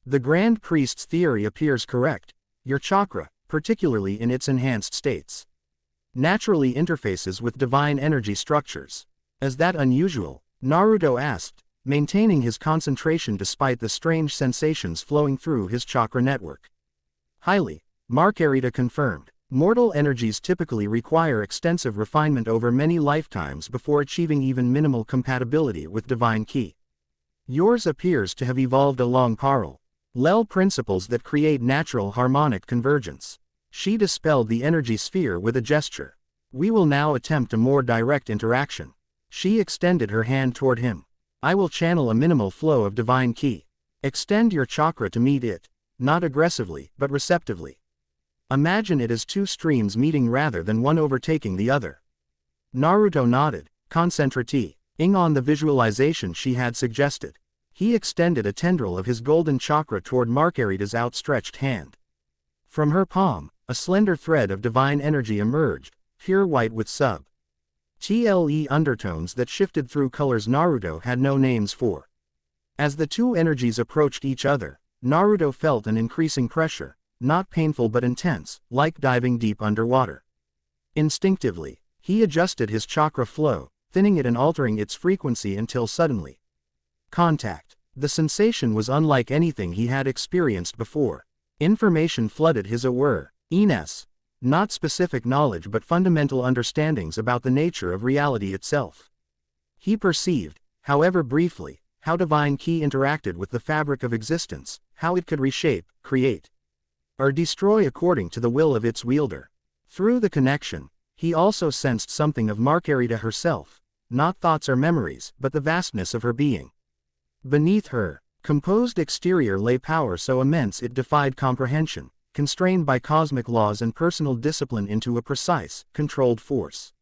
The Grand Priest's theory appears correct. Your chakra, particularly in its enhanced states, naturally interfaces with divine energy structures. Is that unusual? Naruto asked, maintaining his concentration despite the strange sensations flowing through his chakra network. Highly, Marcarita confirmed. Mortal energies typically require extensive refinement over many lifetimes before achieving even minimal compatibility with divine ki. Yours appears to have evolved along parallel principles that create natural harmonic convergence. She dispelled the energy sphere with a gesture. We will now attempt a more direct interaction. She extended her hand toward him. I will channel a minimal flow of divine ki. Extend your chakra to meet it, not aggressively, but receptively. Imagine it as two streams meeting rather than one overtaking the other. Naruto nodded, concentrating on the visualization she had suggested. He extended a tendril of his golden chakra toward Marcarita's outstretched hand. From her palm, a slender thread of divine energy emerged, pure white with subtle undertones that shifted through colors Naruto had no names for. As the two energies approached each other, Naruto felt an increasing pressure, not painful but intense, like diving deep underwater. Instinctively, he adjusted his chakra flow, thinning it and altering its frequency until suddenly. Contact. The sensation was unlike anything he had experienced before. Information flooded his awareness. Not specific knowledge but fundamental understandings about the nature of reality itself. He perceived, however briefly, how divine ki interacted with the fabric of existence, how it could reshape, create, or destroy according to the will of its wielder. Through the connection, he also sensed something of Marcarita herself, not thoughts or memories, but the vastness of her being. Beneath her composed exterior lay power so immense it defied comprehension, constrained by cosmic laws and personal discipline into a precise, controlled force.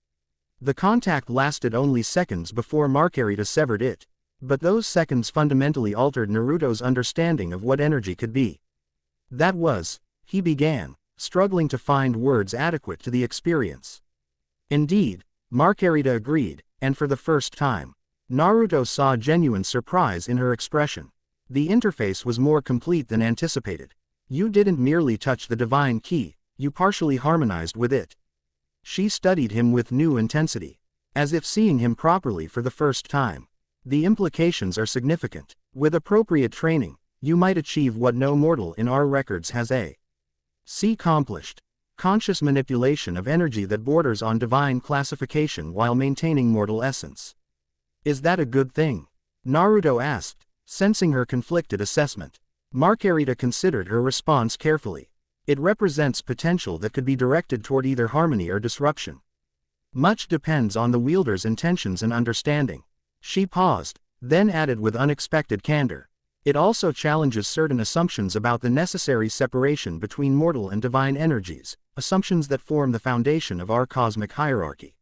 The contact lasted only seconds before Marcarita severed it, but those seconds fundamentally altered Naruto's understanding of what energy could be. That was, he began, struggling to find words adequate to the experience. Indeed, Marcarita agreed, and for the first time, Naruto saw genuine surprise in her expression. The interface was more complete than anticipated. You didn't merely touch the divine ki, you partially harmonized with it. She studied him with new intensity, as if seeing him properly for the first time. The implications are significant. With appropriate training, you might achieve what no mortal in our records has accomplished. Conscious manipulation of energy that borders on divine classification while maintaining mortal essence. Is that a good thing? Naruto asked, sensing her conflicted assessment. Marcarita considered her response carefully. It represents potential that could be directed toward either harmony or disruption. Much depends on the wielder's intentions and understanding. She paused, then added with unexpected candor. It also challenges certain assumptions about the necessary separation between mortal and divine energies, assumptions that form the foundation of our cosmic hierarchy.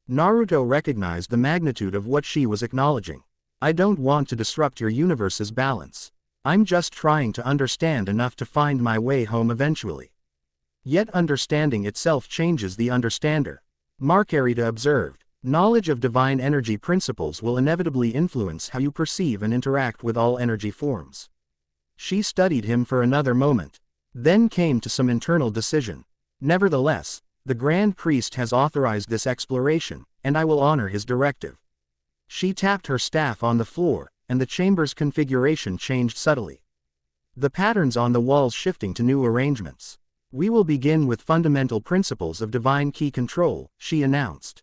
Naruto recognized the magnitude of what she was acknowledging. I don't want to disrupt your universe's balance. I'm just trying to understand enough to find my way home eventually. Yet understanding itself changes the understander. Marcarita observed. Knowledge of divine energy principles will inevitably influence how you perceive and interact with all energy forms. She studied him for another moment, then came to some internal decision. Nevertheless, the Grand Priest has authorized this exploration, and I will honor his directive. She tapped her staff on the floor, and the chamber's configuration changed subtly. The patterns on the walls shifting to new arrangements. We will begin with fundamental principles of divine ki control, she announced.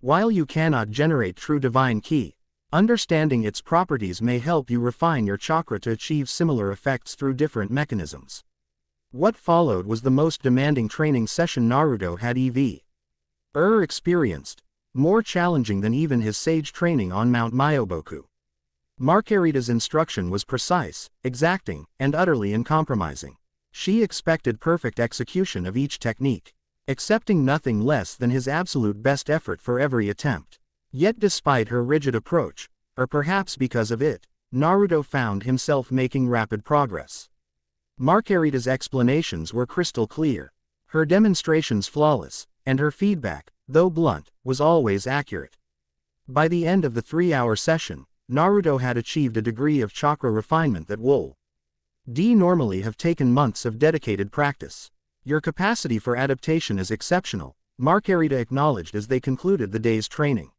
While you cannot generate true divine ki, understanding its properties may help you refine your chakra to achieve similar effects through different mechanisms. What followed was the most demanding training session Naruto had ever experienced, more challenging than even his sage training on Mount Myoboku. Marcarita's instruction was precise, exacting, and utterly uncompromising. She expected perfect execution of each technique, accepting nothing less than his absolute best effort for every attempt. Yet despite her rigid approach, or perhaps because of it, Naruto found himself making rapid progress. Marcarita's explanations were crystal clear, her demonstrations flawless, and her feedback, though blunt, was always accurate. By the end of the 3-hour session, Naruto had achieved a degree of chakra refinement that would normally have taken months of dedicated practice. Your capacity for adaptation is exceptional, Marcarita acknowledged as they concluded the day's training.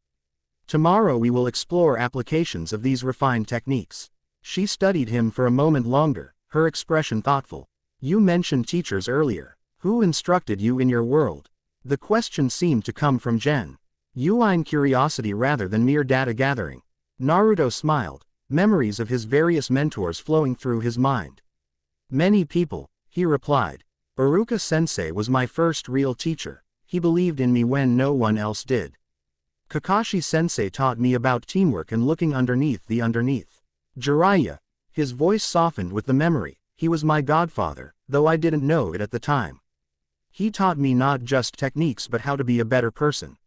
Tomorrow we will explore applications of these refined techniques. She studied him for a moment longer, her expression thoughtful. You mentioned teachers earlier. Who instructed you in your world? The question seemed to come from Gen Yuan curiosity rather than mere data gathering. Naruto smiled, memories of his various mentors flowing through his mind. Many people, he replied. Iruka-sensei was my first real teacher. He believed in me when no one else did. Kakashi-sensei taught me about teamwork and looking underneath the underneath. Jiraiya, his voice softened with the memory, he was my godfather, though I didn't know it at the time. He taught me not just techniques but how to be a better person.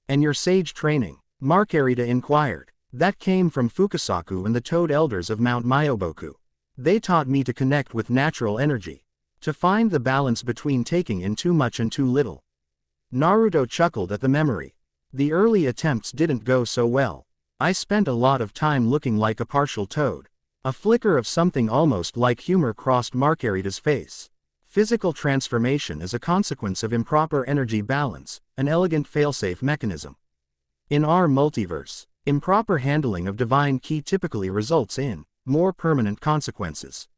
And your sage training? Marcarita inquired. That came from Fukasaku and the Toad Elders of Mount Myoboku. They taught me to connect with natural energy. To find the balance between taking in too much and too little. Naruto chuckled at the memory. The early attempts didn't go so well. I spent a lot of time looking like a partial toad. A flicker of something almost like humor crossed Marcarita's face. Physical transformation is a consequence of improper energy balance, an elegant failsafe mechanism. In our multiverse, improper handling of divine ki typically results in more permanent consequences.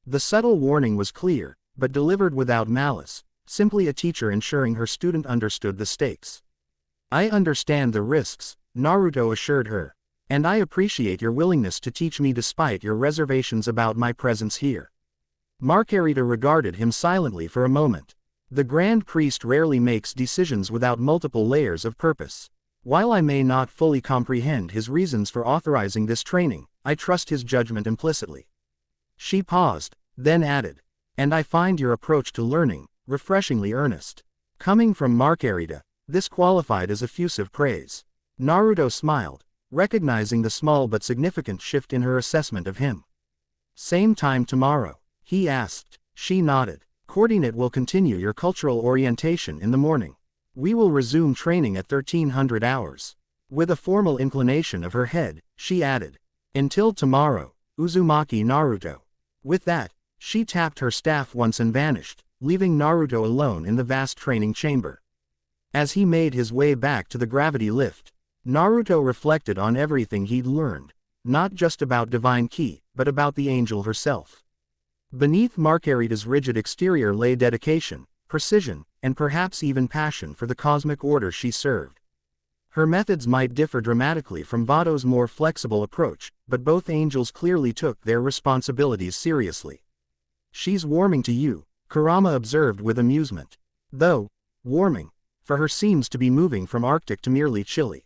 The subtle warning was clear, but delivered without malice, simply a teacher ensuring her student understood the stakes. I understand the risks, Naruto assured her, and I appreciate your willingness to teach me despite your reservations about my presence here. Marcarita regarded him silently for a moment. The Grand Priest rarely makes decisions without multiple layers of purpose. While I may not fully comprehend his reasons for authorizing this training, I trust his judgment implicitly. She paused, then added, and I find your approach to learning refreshingly earnest. Coming from Marcarita, this qualified as effusive praise. Naruto smiled, recognizing the small but significant shift in her assessment of him. Same time tomorrow? He asked. She nodded. Coordinate will continue your cultural orientation in the morning. We will resume training at 1300 hours. With a formal inclination of her head, she added. Until tomorrow, Uzumaki Naruto. With that, she tapped her staff once and vanished, leaving Naruto alone in the vast training chamber. As he made his way back to the gravity lift, Naruto reflected on everything he'd learned, not just about divine ki, but about the angel herself. Beneath Marcarita's rigid exterior lay dedication, precision, and perhaps even passion for the cosmic order she served. Her methods might differ dramatically from Vados' more flexible approach, but both angels clearly took their responsibilities seriously. She's warming to you, Kurama observed with amusement. Though, warming, for her seems to be moving from Arctic to merely chilly.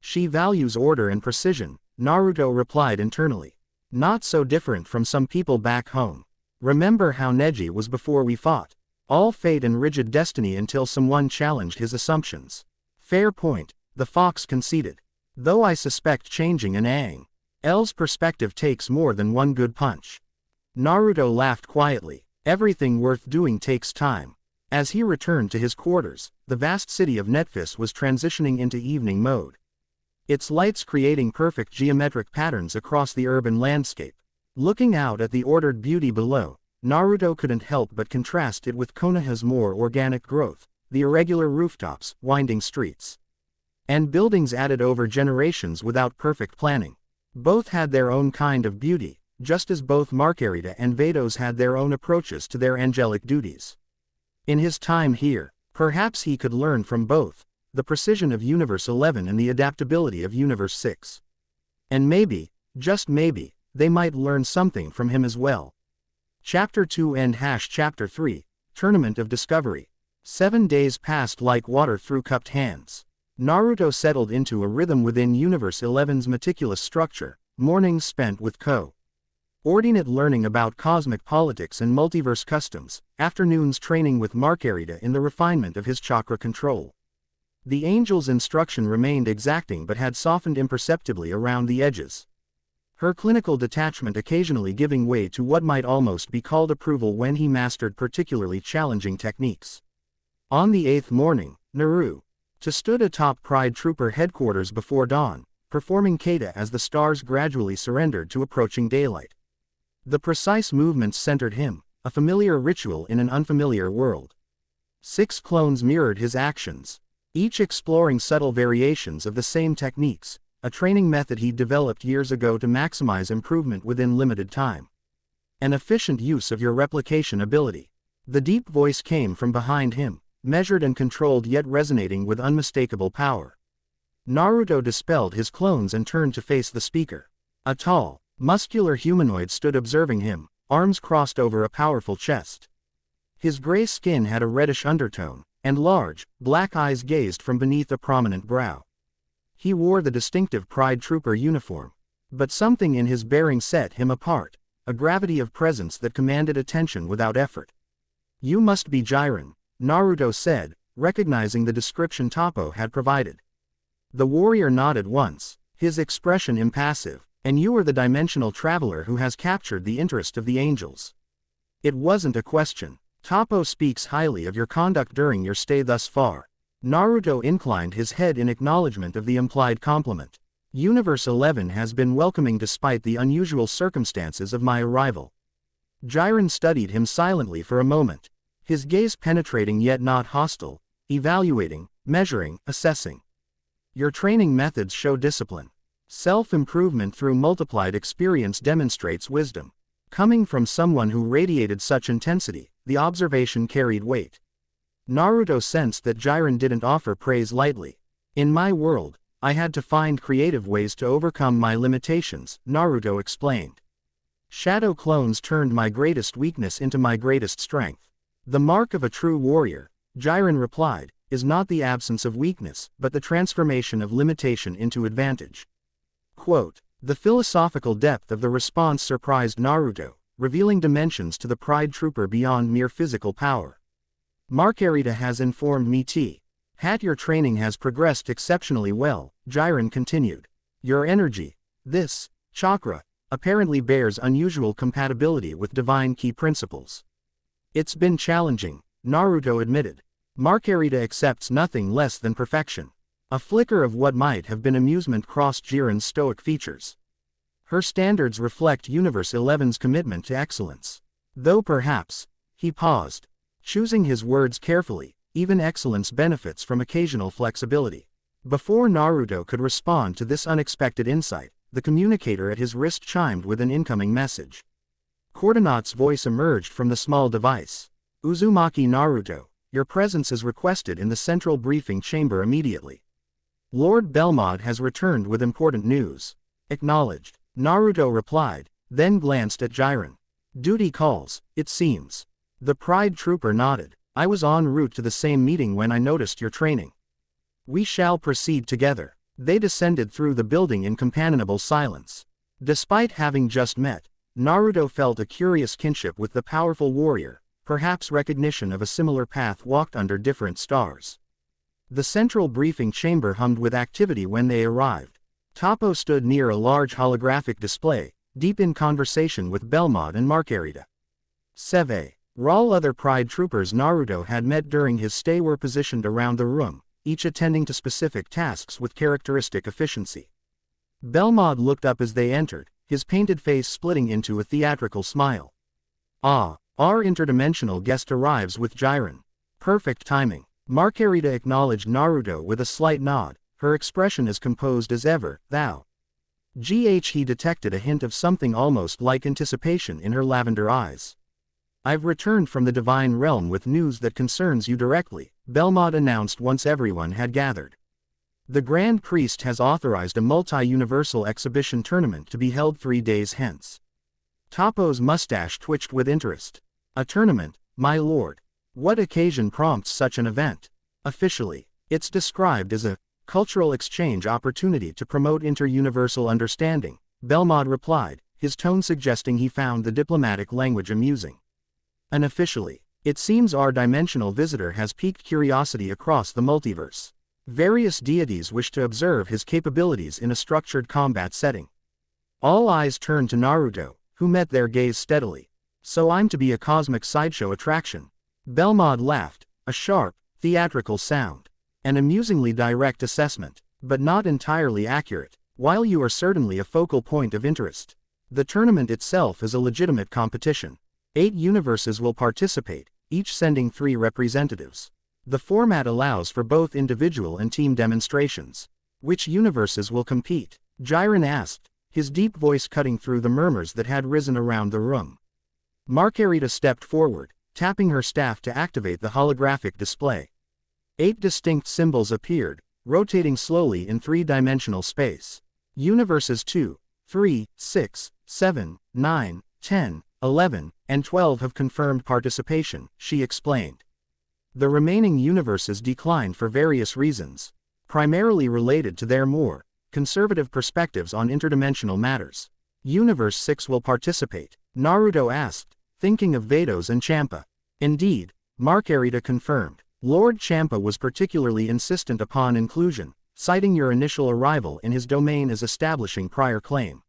She values order and precision, Naruto replied internally. Not so different from some people back home. Remember how Neji was before we fought? All fate and rigid destiny until someone challenged his assumptions. Fair point, the fox conceded. Though I suspect changing an Aang L's perspective takes more than one good punch. Naruto laughed quietly. Everything worth doing takes time. As he returned to his quarters, the vast city of Netfis was transitioning into evening mode. Its lights creating perfect geometric patterns across the urban landscape. Looking out at the ordered beauty below, Naruto couldn't help but contrast it with Konoha's more organic growth, the irregular rooftops, winding streets, and buildings added over generations without perfect planning. Both had their own kind of beauty, just as both Marcarita and Vados had their own approaches to their angelic duties. In his time here, perhaps he could learn from both, the precision of Universe 11 and the adaptability of Universe 6. And maybe, just maybe, they might learn something from him as well. Chapter 2 and Chapter 3, Tournament of Discovery. 7 days passed like water through cupped hands. Naruto settled into a rhythm within Universe 11's meticulous structure, mornings spent with ordinate learning about cosmic politics and multiverse customs, afternoons training with Marcarita in the refinement of his chakra control. The angel's instruction remained exacting but had softened imperceptibly around the edges. Her clinical detachment occasionally giving way to what might almost be called approval when he mastered particularly challenging techniques. On the 8th morning, Naruto stood atop Pride Trooper headquarters before dawn, performing kata as the stars gradually surrendered to approaching daylight. The precise movements centered him, a familiar ritual in an unfamiliar world. 6 clones mirrored his actions. each exploring subtle variations of the same techniques, a training method he'd developed years ago to maximize improvement within limited time. An efficient use of your replication ability. The deep voice came from behind him, measured and controlled yet resonating with unmistakable power. Naruto dispelled his clones and turned to face the speaker. A tall, muscular humanoid stood observing him, arms crossed over a powerful chest. His gray skin had a reddish undertone, and large, black eyes gazed from beneath a prominent brow. He wore the distinctive Pride Trooper uniform. But something in his bearing set him apart, a gravity of presence that commanded attention without effort. "You must be Jiren," Naruto said, recognizing the description Toppo had provided. The warrior nodded once, his expression impassive. "And you are the dimensional traveler who has captured the interest of the angels." "It wasn't a question. Toppo speaks highly of your conduct during your stay thus far." Naruto inclined his head in acknowledgement of the implied compliment. "Universe 11 has been welcoming despite the unusual circumstances of my arrival." Jiren studied him silently for a moment, his gaze penetrating yet not hostile, evaluating, measuring, assessing. "Your training methods show discipline. Self-improvement through multiplied experience demonstrates wisdom." Coming from someone who radiated such intensity, the observation carried weight. Naruto sensed that Jiren didn't offer praise lightly. "In my world, I had to find creative ways to overcome my limitations," Naruto explained. "Shadow clones turned my greatest weakness into my greatest strength." "The mark of a true warrior," Jiren replied, "is not the absence of weakness, but the transformation of limitation into advantage." Quote, the philosophical depth of the response surprised Naruto, revealing dimensions to the Pride Trooper beyond mere physical power. "Marcarita has informed me your training has progressed exceptionally well," Jiren continued. "Your energy, this chakra, apparently bears unusual compatibility with divine key principles." "It's been challenging," Naruto admitted. "Marcarita accepts nothing less than perfection." A flicker of what might have been amusement crossed Jiren's stoic features. "Her standards reflect Universe 11's commitment to excellence. Though perhaps," he paused, choosing his words carefully, "even excellence benefits from occasional flexibility." Before Naruto could respond to this unexpected insight, the communicator at his wrist chimed with an incoming message. Coordinate's voice emerged from the small device. "Uzumaki Naruto, your presence is requested in the central briefing chamber immediately. Lord Belmont has returned with important news." "Acknowledged," Naruto replied, then glanced at Jiren. "Duty calls, it seems." The Pride Trooper nodded. "I was en route to the same meeting when I noticed your training. We shall proceed together." They descended through the building in companionable silence. Despite having just met, Naruto felt a curious kinship with the powerful warrior, perhaps recognition of a similar path walked under different stars. The central briefing chamber hummed with activity when they arrived. Toppo stood near a large holographic display, deep in conversation with Belmont and Marcarita. All other Pride Troopers Naruto had met during his stay were positioned around the room, each attending to specific tasks with characteristic efficiency. Belmont looked up as they entered, his painted face splitting into a theatrical smile. "Ah, our interdimensional guest arrives with Jiren. Perfect timing." Marcarita acknowledged Naruto with a slight nod, her expression as composed as ever. He detected a hint of something almost like anticipation in her lavender eyes. "I've returned from the Divine Realm with news that concerns you directly," Belmont announced once everyone had gathered. "The Grand Priest has authorized a multi-universal exhibition tournament to be held 3 days hence." Toppo's mustache twitched with interest. "A tournament, my lord? What occasion prompts such an event?" "Officially, it's described as a cultural exchange opportunity to promote inter-universal understanding," Belmont replied, his tone suggesting he found the diplomatic language amusing. "Unofficially, it seems our dimensional visitor has piqued curiosity across the multiverse. Various deities wish to observe his capabilities in a structured combat setting." All eyes turned to Naruto, who met their gaze steadily. "So I'm to be a cosmic sideshow attraction?" Belmont laughed, a sharp, theatrical sound. "An amusingly direct assessment, but not entirely accurate. While you are certainly a focal point of interest, the tournament itself is a legitimate competition. 8 universes will participate, each sending 3 representatives. The format allows for both individual and team demonstrations. Which universes will compete? Jiren asked, his deep voice cutting through the murmurs that had risen around the room. Marcarita stepped forward, tapping her staff to activate the holographic display. 8 distinct symbols appeared, rotating slowly in 3-dimensional space. Universes 2, 3, 6, 7, 9, 10, 11, and 12 have confirmed participation, she explained. The remaining universes declined for various reasons, primarily related to their more conservative perspectives on interdimensional matters. Universe 6 will participate, Naruto asked, thinking of Vados and Champa. Indeed, Marcarita confirmed. Lord Champa was particularly insistent upon inclusion, citing your initial arrival in his domain as establishing prior claim.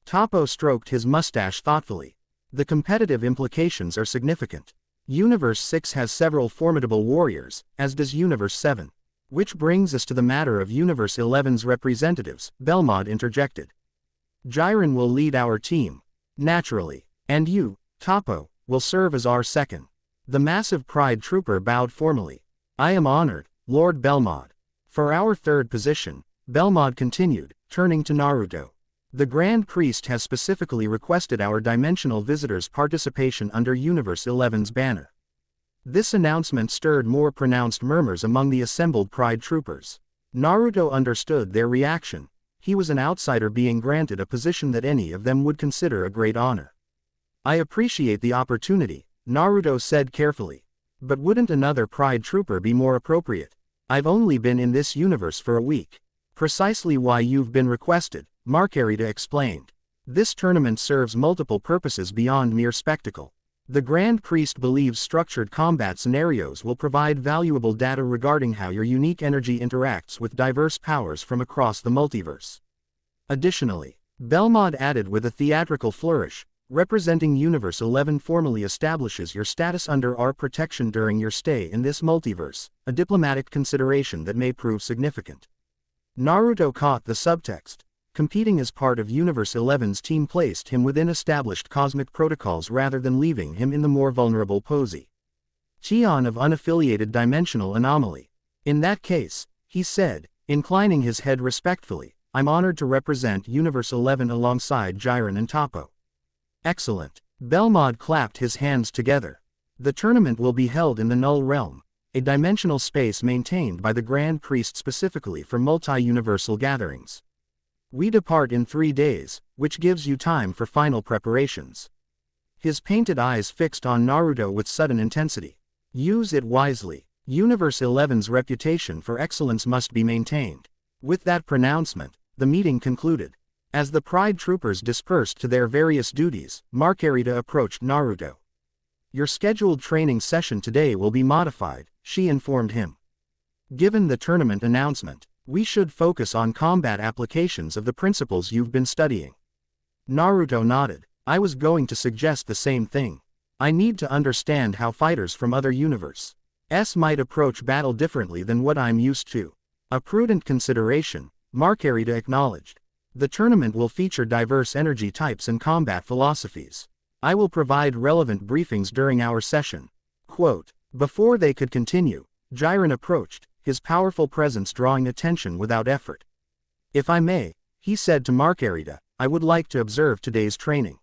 Toppo stroked his mustache thoughtfully. The competitive implications are significant. Universe 6 has several formidable warriors, as does Universe 7. Which brings us to the matter of Universe 11's representatives, Belmod interjected. Jiren will lead our team. Naturally. And you, Toppo, will serve as our second. The massive Pride Trooper bowed formally. I am honored, Lord Belmod. For our third position, Belmod continued, turning to Naruto. The Grand Priest has specifically requested our dimensional visitors' participation under Universe 11's banner. This announcement stirred more pronounced murmurs among the assembled Pride Troopers. Naruto understood their reaction. He was an outsider being granted a position that any of them would consider a great honor. I appreciate the opportunity, Naruto said carefully. But wouldn't another Pride Trooper be more appropriate? I've only been in this universe for a week. Precisely why you've been requested, Marcarita explained. This tournament serves multiple purposes beyond mere spectacle. The Grand Priest believes structured combat scenarios will provide valuable data regarding how your unique energy interacts with diverse powers from across the multiverse. Additionally, Belmod added with a theatrical flourish, representing Universe 11 formally establishes your status under our protection during your stay in this multiverse, a diplomatic consideration that may prove significant. Naruto caught the subtext. Competing as part of Universe 11's team placed him within established cosmic protocols rather than leaving him in the more vulnerable position of unaffiliated dimensional anomaly. In that case, he said, inclining his head respectfully, I'm honored to represent Universe 11 alongside Jiren and Toppo. Excellent. Belmod clapped his hands together. The tournament will be held in the Null Realm, a dimensional space maintained by the Grand Priest specifically for multi-universal gatherings. We depart in 3 days, which gives you time for final preparations. His painted eyes fixed on Naruto with sudden intensity. Use it wisely. Universe 11's reputation for excellence must be maintained. With that pronouncement, the meeting concluded. As the Pride Troopers dispersed to their various duties, Marcarita approached Naruto. Your scheduled training session today will be modified, she informed him. Given the tournament announcement, we should focus on combat applications of the principles you've been studying. Naruto nodded. I was going to suggest the same thing. I need to understand how fighters from other universes might approach battle differently than what I'm used to. A prudent consideration, Marcarita acknowledged. The tournament will feature diverse energy types and combat philosophies. I will provide relevant briefings during our session. Quote. Before they could continue, Jiren approached, his powerful presence drawing attention without effort. If I may, he said to Marcarita, I would like to observe today's training.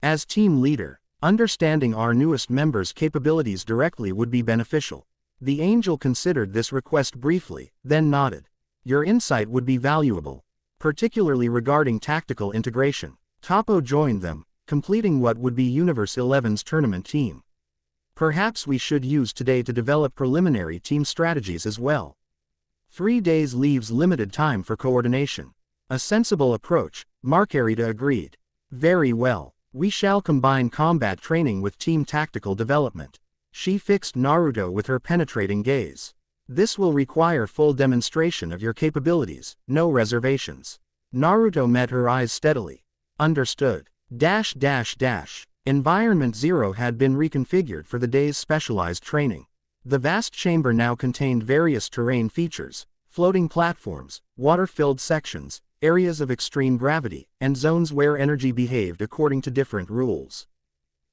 As team leader, understanding our newest members' capabilities directly would be beneficial. The angel considered this request briefly, then nodded. Your insight would be valuable, particularly regarding tactical integration. Toppo joined them, completing what would be Universe 11's tournament team. Perhaps we should use today to develop preliminary team strategies as well. 3 days leaves limited time for coordination. A sensible approach, Marcarita agreed. Very well. We shall combine combat training with team tactical development. She fixed Naruto with her penetrating gaze. This will require full demonstration of your capabilities, no reservations. Naruto met her eyes steadily. Understood. Environment 0 had been reconfigured for the day's specialized training. The vast chamber now contained various terrain features, floating platforms, water-filled sections, areas of extreme gravity, and zones where energy behaved according to different rules.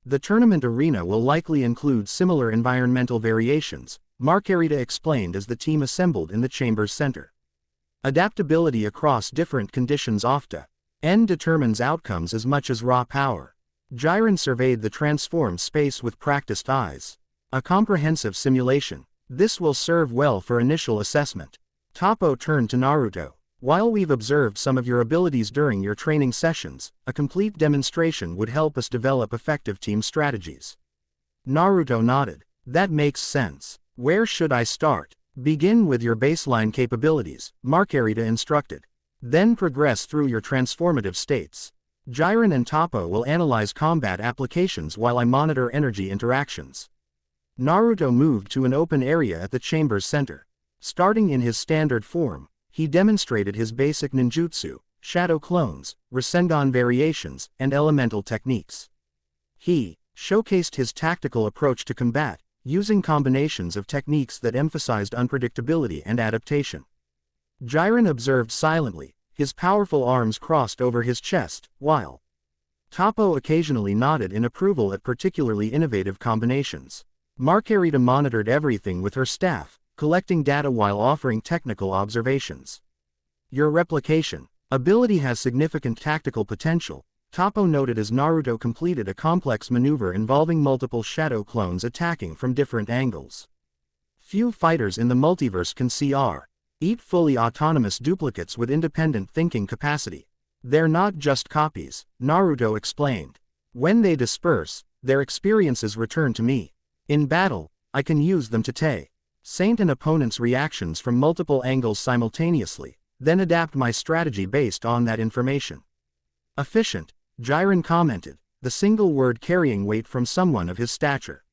The tournament arena will likely include similar environmental variations, Marcarita explained as the team assembled in the chamber's center. Adaptability across different conditions often determines outcomes as much as raw power. Jiren surveyed the transformed space with practiced eyes. A comprehensive simulation. This will serve well for initial assessment. Toppo turned to Naruto. While we've observed some of your abilities during your training sessions, a complete demonstration would help us develop effective team strategies. Naruto nodded. That makes sense. Where should I start? Begin with your baseline capabilities, Marcarita instructed. Then progress through your transformative states. Jiren and Toppo will analyze combat applications while I monitor energy interactions. Naruto moved to an open area at the chamber's center. Starting in his standard form, he demonstrated his basic ninjutsu, shadow clones, Rasengan variations, and elemental techniques. He showcased his tactical approach to combat, using combinations of techniques that emphasized unpredictability and adaptation. Jiren observed silently, his powerful arms crossed over his chest, while Toppo occasionally nodded in approval at particularly innovative combinations. Marcarita monitored everything with her staff, collecting data while offering technical observations. Your replication ability has significant tactical potential, Toppo noted as Naruto completed a complex maneuver involving multiple shadow clones attacking from different angles. Few fighters in the multiverse can eat fully autonomous duplicates with independent thinking capacity. They're not just copies, Naruto explained. When they disperse, their experiences return to me. In battle, I can use them to saint an opponent's reactions from multiple angles simultaneously, then adapt my strategy based on that information. Efficient, Jiren commented, the single word carrying weight from someone of his stature.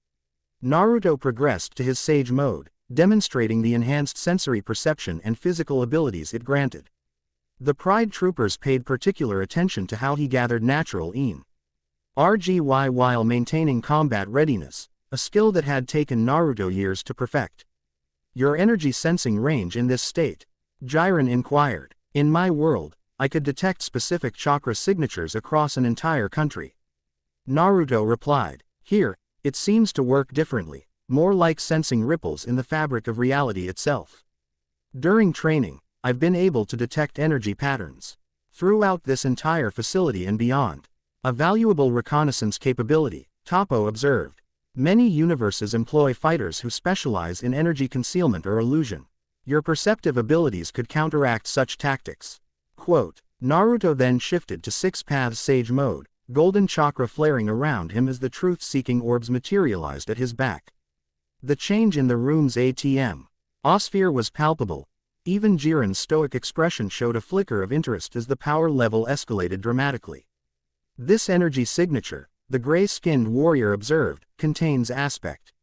Naruto progressed to his Sage mode, demonstrating the enhanced sensory perception and physical abilities it granted. The Pride troopers paid particular attention to how he gathered natural energy while maintaining combat readiness, a skill that had taken Naruto years to perfect. Your energy sensing range in this state? Jiren inquired. In my world, I could detect specific chakra signatures across an entire country. Naruto replied. Here, it seems to work differently, more like sensing ripples in the fabric of reality itself. During training, I've been able to detect energy patterns throughout this entire facility and beyond. A valuable reconnaissance capability, Toppo observed. Many universes employ fighters who specialize in energy concealment or illusion. Your perceptive abilities could counteract such tactics. Quote, Naruto then shifted to Six Paths Sage mode, golden chakra flaring around him as the truth-seeking orbs materialized at his back. The change in the room's atmosphere was palpable. Even Jiren's stoic expression showed a flicker of interest as the power level escalated dramatically. This energy signature, the gray-skinned warrior observed, contains aspects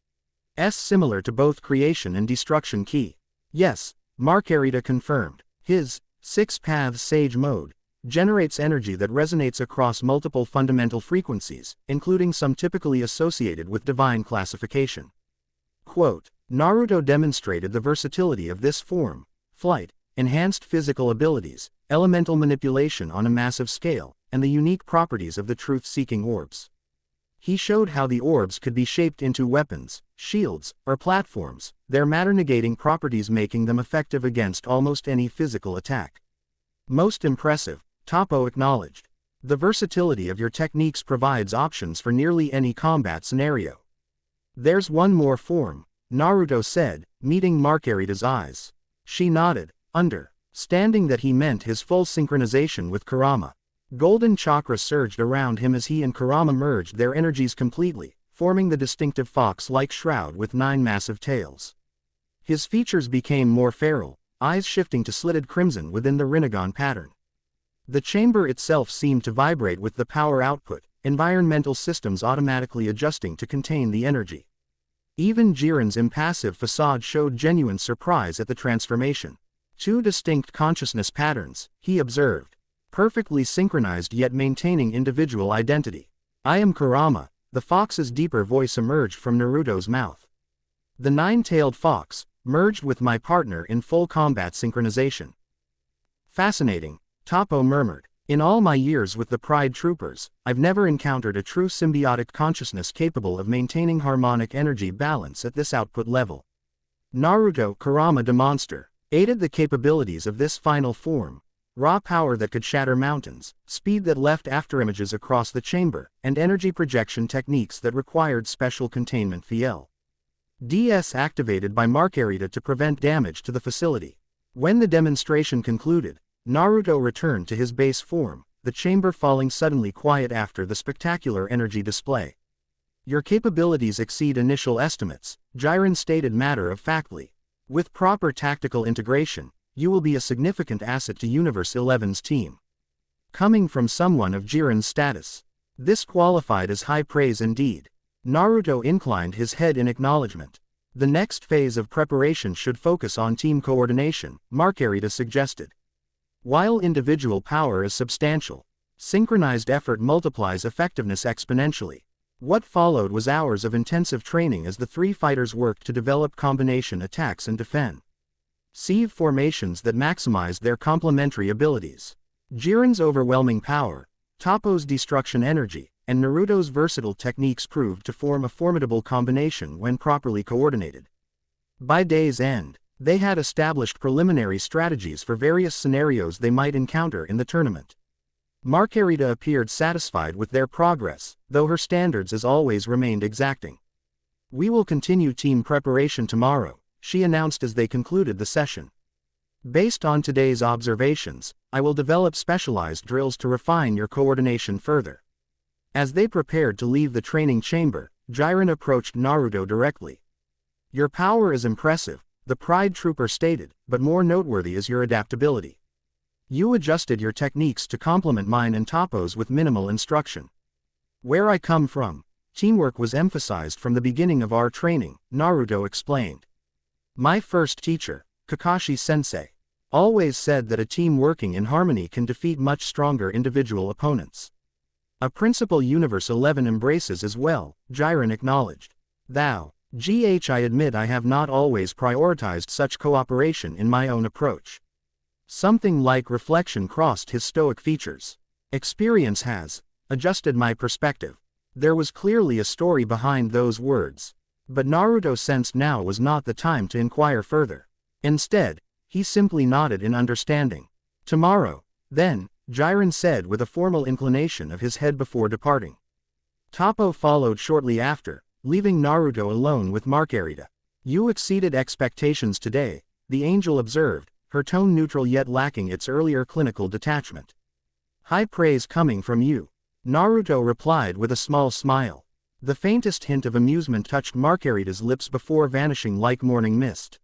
similar to both creation and destruction key. Yes, Marcarita confirmed. His Six Paths Sage mode generates energy that resonates across multiple fundamental frequencies, including some typically associated with divine classification. Quote, Naruto demonstrated the versatility of this form: flight, enhanced physical abilities, elemental manipulation on a massive scale, and the unique properties of the truth-seeking orbs. He showed how the orbs could be shaped into weapons, shields, or platforms, their matter-negating properties making them effective against almost any physical attack. Most impressive, Toppo acknowledged. The versatility of your techniques provides options for nearly any combat scenario. There's one more form, Naruto said, meeting Marcarita's eyes. She nodded, understanding that he meant his full synchronization with Kurama. Golden chakra surged around him as he and Kurama merged their energies completely, forming the distinctive fox-like shroud with 9 massive tails. His features became more feral, eyes shifting to slitted crimson within the Rinnegan pattern. The chamber itself seemed to vibrate with the power output, environmental systems automatically adjusting to contain the energy. Even Jiren's impassive facade showed genuine surprise at the transformation. 2 distinct consciousness patterns, he observed. Perfectly synchronized yet maintaining individual identity. I am Kurama, the fox's deeper voice emerged from Naruto's mouth. The 9-tailed fox merged with my partner in full combat synchronization. Fascinating, Toppo murmured. In all my years with the Pride troopers, I've never encountered a true symbiotic consciousness capable of maintaining harmonic energy balance at this output level. Naruto Kurama the Monster aided the capabilities of this final form. Raw power that could shatter mountains, speed that left afterimages across the chamber, and energy projection techniques that required special containment FL. DS activated by Marcarita to prevent damage to the facility. When the demonstration concluded, Naruto returned to his base form, the chamber falling suddenly quiet after the spectacular energy display. Your capabilities exceed initial estimates, Jiren stated matter-of-factly. With proper tactical integration, you will be a significant asset to Universe 11's team. Coming from someone of Jiren's status, this qualified as high praise indeed. Naruto inclined his head in acknowledgement. The next phase of preparation should focus on team coordination, Marcarita suggested. While individual power is substantial, synchronized effort multiplies effectiveness exponentially. What followed was hours of intensive training as the three fighters worked to develop combination attacks and defend. Sieve formations that maximized their complementary abilities. Jiren's overwhelming power, Toppo's destruction energy, and Naruto's versatile techniques proved to form a formidable combination when properly coordinated. By day's end, they had established preliminary strategies for various scenarios they might encounter in the tournament. Marcarita appeared satisfied with their progress, though her standards as always remained exacting. "We will continue team preparation tomorrow," she announced as they concluded the session. "Based on today's observations, I will develop specialized drills to refine your coordination further." As they prepared to leave the training chamber, Jiren approached Naruto directly. "Your power is impressive," the Pride Trooper stated, "but more noteworthy is your adaptability. You adjusted your techniques to complement mine and Toppo's with minimal instruction. Where I come from, teamwork was emphasized from the beginning of our training," Naruto explained. "My first teacher, Kakashi-sensei, always said that a team working in harmony can defeat much stronger individual opponents. A principle Universe 11 embraces as well," Jiren acknowledged. I admit I have not always prioritized such cooperation in my own approach." Something like reflection crossed his stoic features. "Experience has adjusted my perspective." There was clearly a story behind those words. But Naruto sensed now was not the time to inquire further. Instead, he simply nodded in understanding. "Tomorrow, then," Jiren said with a formal inclination of his head before departing. Toppo followed shortly after, leaving Naruto alone with Marcarita. "You exceeded expectations today," the angel observed, her tone neutral yet lacking its earlier clinical detachment. "High praise coming from you," Naruto replied with a small smile. The faintest hint of amusement touched Marcarita's lips before vanishing like morning mist.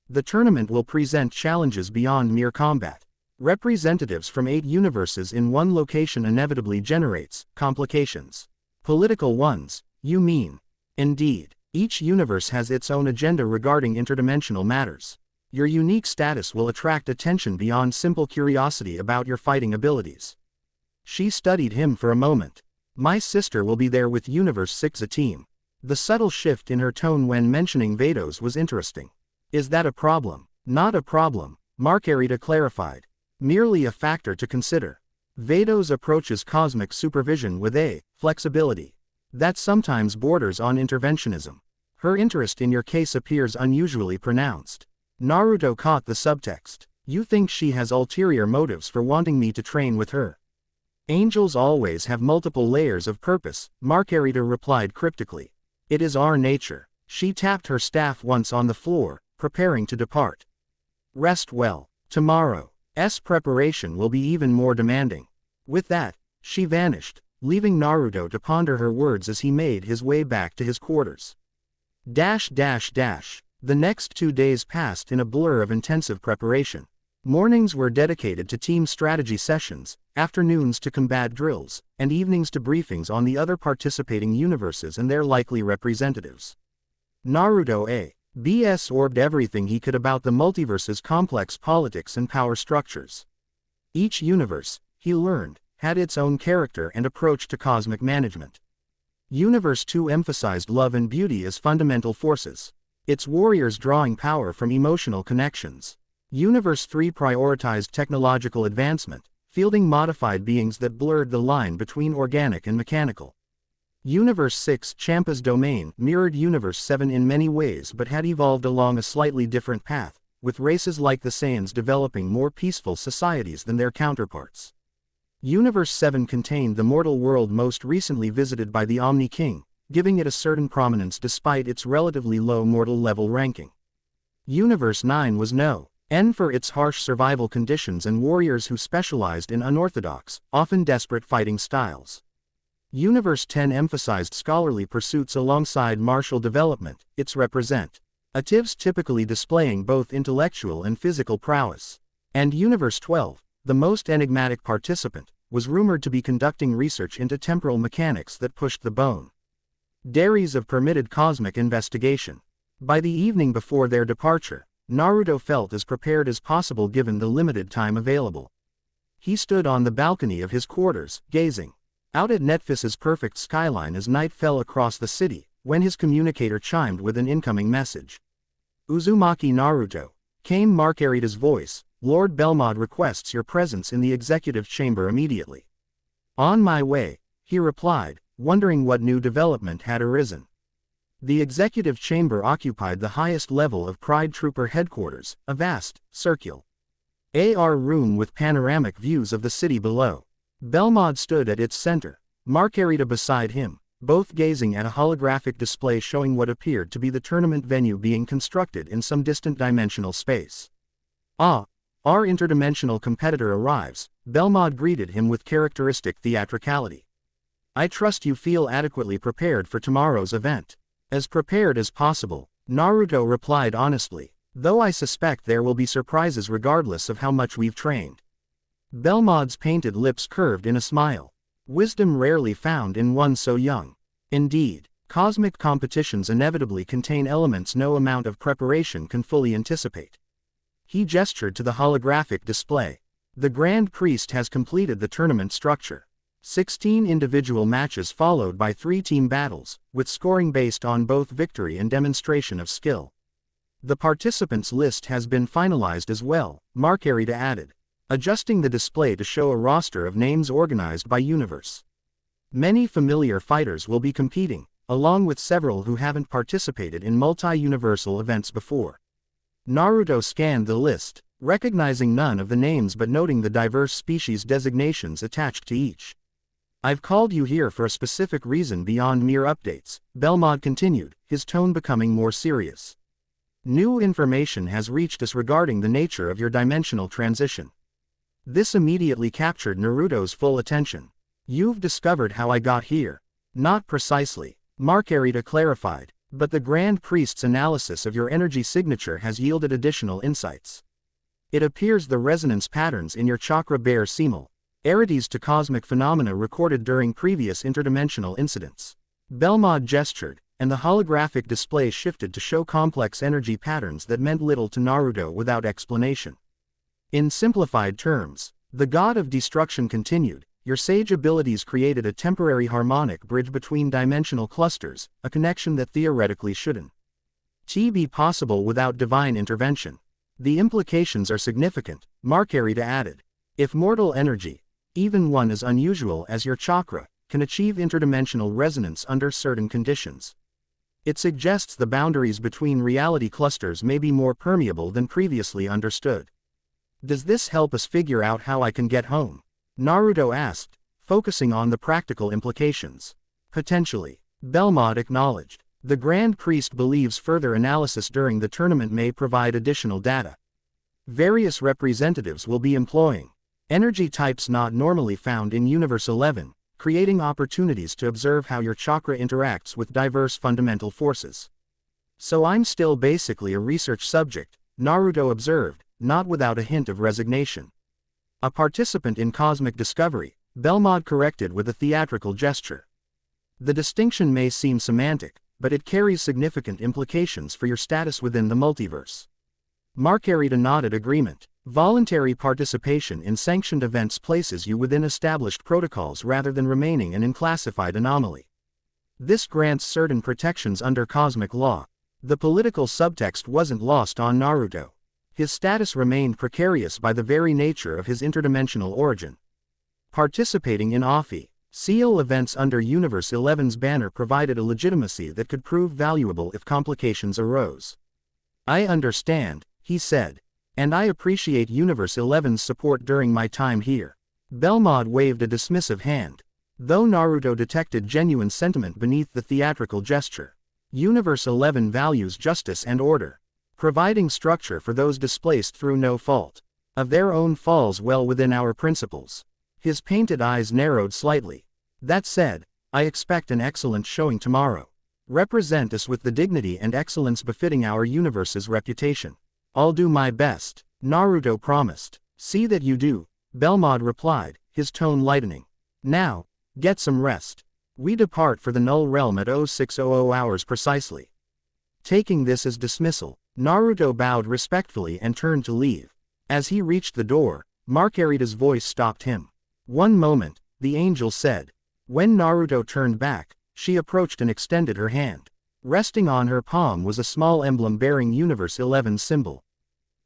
"The tournament will present challenges beyond mere combat. Representatives from 8 universes in one location inevitably generates complications." "Political ones, you mean?" "Indeed. Each universe has its own agenda regarding interdimensional matters. Your unique status will attract attention beyond simple curiosity about your fighting abilities." She studied him for a moment. "My sister will be there with Universe 6 a team." The subtle shift in her tone when mentioning Vados was interesting. "Is that a problem?" "Not a problem," Marcarita clarified. "Merely a factor to consider. Vados approaches cosmic supervision with a flexibility that sometimes borders on interventionism. Her interest in your case appears unusually pronounced." Naruto caught the subtext. "You think she has ulterior motives for wanting me to train with her?" "Angels always have multiple layers of purpose," Marcarita replied cryptically. "It is our nature." She tapped her staff once on the floor, preparing to depart. "Rest well. Tomorrow's preparation will be even more demanding." With that, she vanished, leaving Naruto to ponder her words as he made his way back to his quarters. The next 2 days passed in a blur of intensive preparation. Mornings were dedicated to team strategy sessions, afternoons to combat drills, and evenings to briefings on the other participating universes and their likely representatives. Naruto absorbed everything he could about the multiverse's complex politics and power structures. Each universe, he learned, had its own character and approach to cosmic management. Universe 2 emphasized love and beauty as fundamental forces, its warriors drawing power from emotional connections. Universe 3 prioritized technological advancement, fielding modified beings that blurred the line between organic and mechanical. Universe 6 Champa's domain mirrored Universe 7 in many ways but had evolved along a slightly different path, with races like the Saiyans developing more peaceful societies than their counterparts. Universe 7 contained the mortal world most recently visited by the Omni King, giving it a certain prominence despite its relatively low mortal level ranking. Universe 9 was known for its harsh survival conditions and warriors who specialized in unorthodox, often desperate fighting styles. Universe 10 emphasized scholarly pursuits alongside martial development, its representatives typically displaying both intellectual and physical prowess. And Universe 12, the most enigmatic participant, was rumored to be conducting research into temporal mechanics that pushed the boundaries of permitted cosmic investigation. By the evening before their departure, Naruto felt as prepared as possible given the limited time available. He stood on the balcony of his quarters, gazing out at Netfis's perfect skyline as night fell across the city, when his communicator chimed with an incoming message. Uzumaki Naruto, came Marcarita's voice, Lord Belmod requests your presence in the executive chamber immediately. On my way, he replied, wondering what new development had arisen. The executive chamber occupied the highest level of Pride Trooper headquarters, a vast, circular room with panoramic views of the city below. Belmod stood at its center, Marcarita beside him, both gazing at a holographic display showing what appeared to be the tournament venue being constructed in some distant dimensional space. "Ah, our interdimensional competitor arrives," Belmod greeted him with characteristic theatricality. "I trust you feel adequately prepared for tomorrow's event." "As prepared as possible," Naruto replied honestly, "though I suspect there will be surprises regardless of how much we've trained." Belmod's painted lips curved in a smile. Wisdom rarely found in one so young. Indeed, cosmic competitions inevitably contain elements no amount of preparation can fully anticipate. He gestured to the holographic display. The Grand Priest has completed the tournament structure. 16 individual matches followed by 3 team battles, with scoring based on both victory and demonstration of skill. The participants list has been finalized as well, Marcarita added, adjusting the display to show a roster of names organized by universe. Many familiar fighters will be competing, along with several who haven't participated in multi-universal events before. Naruto scanned the list, recognizing none of the names but noting the diverse species designations attached to each. "I've called you here for a specific reason beyond mere updates," Belmod continued, his tone becoming more serious. "New information has reached us regarding the nature of your dimensional transition." This immediately captured Naruto's full attention. "You've discovered how I got here." "Not precisely," Marcarita clarified, "but the Grand Priest's analysis of your energy signature has yielded additional insights. It appears the resonance patterns in your chakra bear similarities to cosmic phenomena recorded during previous interdimensional incidents." Belmod gestured, and the holographic display shifted to show complex energy patterns that meant little to Naruto without explanation. In simplified terms, the god of destruction continued, "Your sage abilities created a temporary harmonic bridge between dimensional clusters, a connection that theoretically shouldn't be possible without divine intervention. The implications are significant," Marcarita added. "If mortal energy, even one as unusual as your chakra, can achieve interdimensional resonance under certain conditions, it suggests the boundaries between reality clusters may be more permeable than previously understood." "Does this help us figure out how I can get home?" Naruto asked, focusing on the practical implications. "Potentially," Belmod acknowledged. "The Grand Priest believes further analysis during the tournament may provide additional data. Various representatives will be employing energy types not normally found in Universe 11, creating opportunities to observe how your chakra interacts with diverse fundamental forces." "So I'm still basically a research subject," Naruto observed, not without a hint of resignation. "A participant in cosmic discovery," Belmod corrected with a theatrical gesture. "The distinction may seem semantic, but it carries significant implications for your status within the multiverse." Marcarita nodded agreement. "Voluntary participation in sanctioned events places you within established protocols rather than remaining an unclassified anomaly. This grants certain protections under cosmic law." The political subtext wasn't lost on Naruto. His status remained precarious by the very nature of his interdimensional origin. Participating in SEAL events under Universe 11's banner provided a legitimacy that could prove valuable if complications arose. I understand, he said. And I appreciate Universe 11's support during my time here. Belmod waved a dismissive hand. Though Naruto detected genuine sentiment beneath the theatrical gesture. Universe 11 values justice and order, providing structure for those displaced through no fault of their own falls well within our principles. His painted eyes narrowed slightly. That said, I expect an excellent showing tomorrow. Represent us with the dignity and excellence befitting our universe's reputation. I'll do my best, Naruto promised. See that you do, Belmod replied, his tone lightening. Now, get some rest. We depart for the Null Realm at 0600 hours precisely. Taking this as dismissal, Naruto bowed respectfully and turned to leave. As he reached the door, Marcarita's voice stopped him. One moment, the angel said. When Naruto turned back, she approached and extended her hand. Resting on her palm was a small emblem bearing Universe 11's symbol.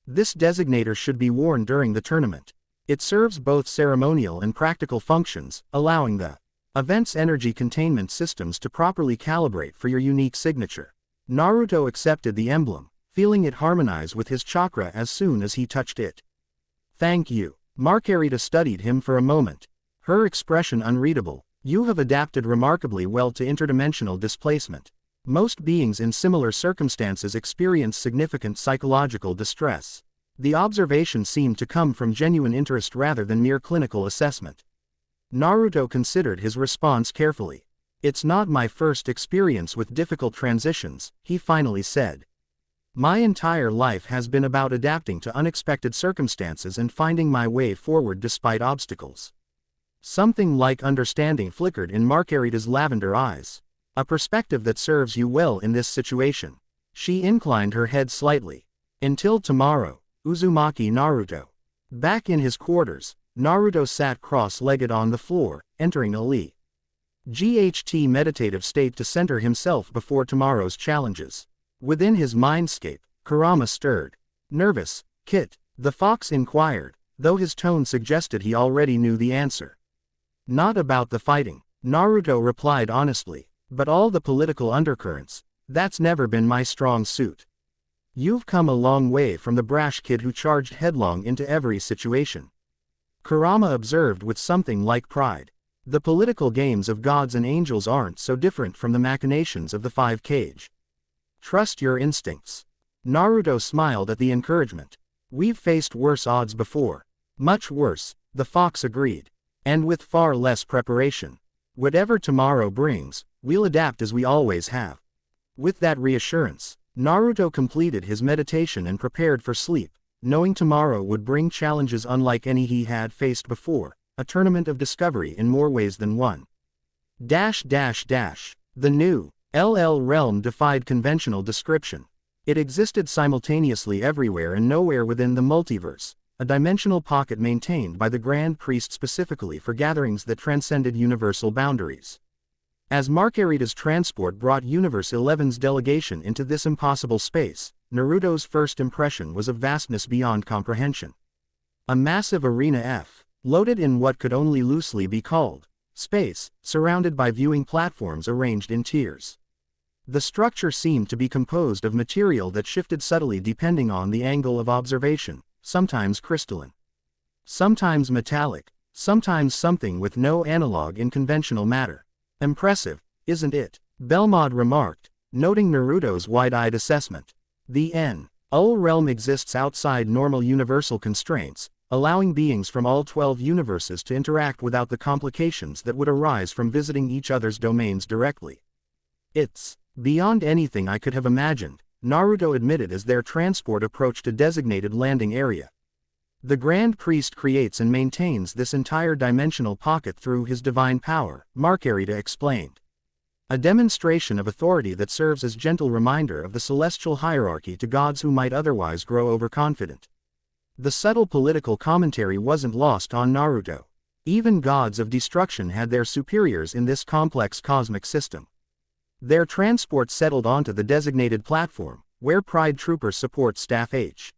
This designator should be worn during the tournament. It serves both ceremonial and practical functions, allowing the event's energy containment systems to properly calibrate for your unique signature. Naruto accepted the emblem, feeling it harmonize with his chakra as soon as he touched it. Thank you. Marcarita studied him for a moment. Her expression unreadable. You have adapted remarkably well to interdimensional displacement. Most beings in similar circumstances experience significant psychological distress. The observation seemed to come from genuine interest rather than mere clinical assessment. Naruto considered his response carefully. It's not my first experience with difficult transitions, he finally said. My entire life has been about adapting to unexpected circumstances and finding my way forward despite obstacles. Something like understanding flickered in Marcarita's lavender eyes. A perspective that serves you well in this situation. She inclined her head slightly. Until tomorrow, Uzumaki Naruto. Back in his quarters, Naruto sat cross-legged on the floor, entering a GHT meditative state to center himself before tomorrow's challenges. Within his mindscape, Kurama stirred. Nervous, Kit? The fox inquired, though his tone suggested he already knew the answer. Not about the fighting, Naruto replied honestly, but all the political undercurrents. That's never been my strong suit. You've come a long way from the brash kid who charged headlong into every situation. Kurama observed with something like pride. The political games of gods and angels aren't so different from the machinations of the five cage. Trust your instincts. Naruto smiled at the encouragement. We've faced worse odds before. Much worse, the fox agreed. And with far less preparation. Whatever tomorrow brings, we'll adapt as we always have. With that reassurance, Naruto completed his meditation and prepared for sleep, knowing tomorrow would bring challenges unlike any he had faced before, a tournament of discovery in more ways than one. The new LL realm defied conventional description. It existed simultaneously everywhere and nowhere within the multiverse, a dimensional pocket maintained by the Grand Priest specifically for gatherings that transcended universal boundaries. As Marcarita's transport brought Universe 11's delegation into this impossible space, Naruto's first impression was of vastness beyond comprehension. A massive arena loaded in what could only loosely be called space, surrounded by viewing platforms arranged in tiers. The structure seemed to be composed of material that shifted subtly depending on the angle of observation, sometimes crystalline, sometimes metallic, sometimes something with no analog in conventional matter. Impressive, isn't it? Belmod remarked, noting Naruto's wide-eyed assessment. The LL realm exists outside normal universal constraints, allowing beings from all 12 universes to interact without the complications that would arise from visiting each other's domains directly. It's beyond anything I could have imagined, Naruto admitted as their transport approached a designated landing area. The Grand Priest creates and maintains this entire dimensional pocket through his divine power, Marcarita explained. A demonstration of authority that serves as gentle reminder of the celestial hierarchy to gods who might otherwise grow overconfident. The subtle political commentary wasn't lost on Naruto. Even gods of destruction had their superiors in this complex cosmic system. Their transport settled onto the designated platform, where Pride Trooper Support Staff H.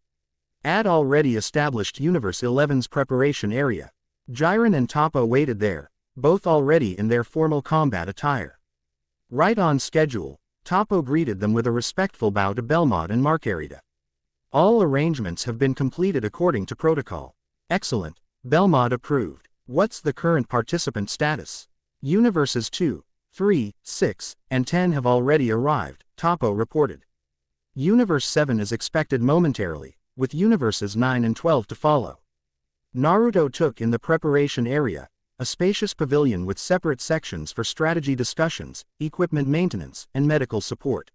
Ad already established Universe 11's preparation area. Jiren and Toppa waited there, both already in their formal combat attire. Right on schedule, Toppo greeted them with a respectful bow to Belmod and Marcarita. All arrangements have been completed according to protocol. Excellent, Belmod approved. What's the current participant status? Universes 2, 3, 6, and 10 have already arrived, Toppo reported. Universe 7 is expected momentarily, with Universes 9 and 12 to follow. Naruto took in the preparation area, a spacious pavilion with separate sections for strategy discussions, equipment maintenance, and medical support.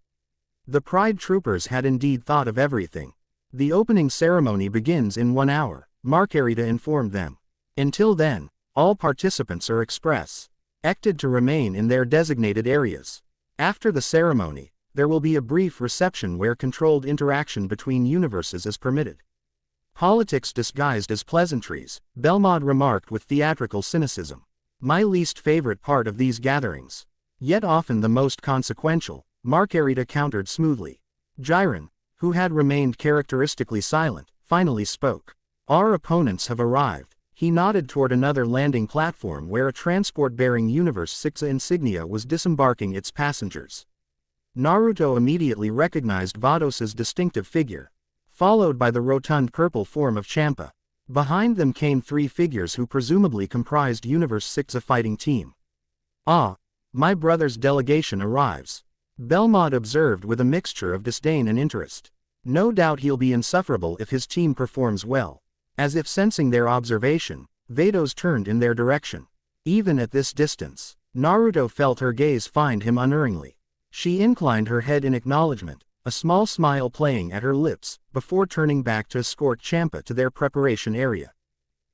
The Pride Troopers had indeed thought of everything. The opening ceremony begins in 1 hour, Marcarita informed them. Until then, all participants are expected to remain in their designated areas. After the ceremony, there will be a brief reception where controlled interaction between universes is permitted. Politics disguised as pleasantries, Belmod remarked with theatrical cynicism. My least favorite part of these gatherings. Yet often the most consequential, Marcarita countered smoothly. Jiren, who had remained characteristically silent, finally spoke. Our opponents have arrived. He nodded toward another landing platform where a transport bearing Universe 6 insignia was disembarking its passengers. Naruto immediately recognized Vados' distinctive figure, followed by the rotund purple form of Champa. Behind them came 3 figures who presumably comprised Universe 6 a fighting team. Ah, my brother's delegation arrives, Belmod observed with a mixture of disdain and interest. No doubt he'll be insufferable if his team performs well. As if sensing their observation, Vados turned in their direction. Even at this distance, Naruto felt her gaze find him unerringly. She inclined her head in acknowledgement, a small smile playing at her lips, before turning back to escort Champa to their preparation area.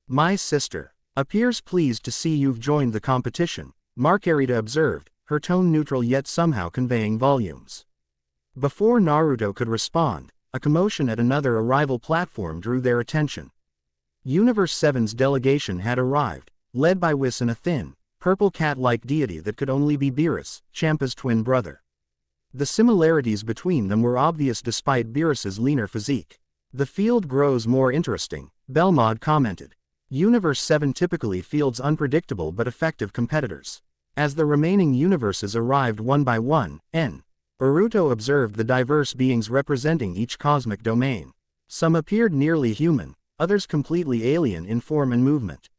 My sister appears pleased to see you've joined the competition, Marcarita observed, her tone neutral yet somehow conveying volumes. Before Naruto could respond, a commotion at another arrival platform drew their attention. Universe 7's delegation had arrived, led by Whis and a thin, purple cat-like deity that could only be Beerus, Champa's twin brother. The similarities between them were obvious despite Beerus's leaner physique. The field grows more interesting, Belmod commented. Universe 7 typically fields unpredictable but effective competitors. As the remaining universes arrived one by one, Naruto observed the diverse beings representing each cosmic domain. Some appeared nearly human, others completely alien in form and movement.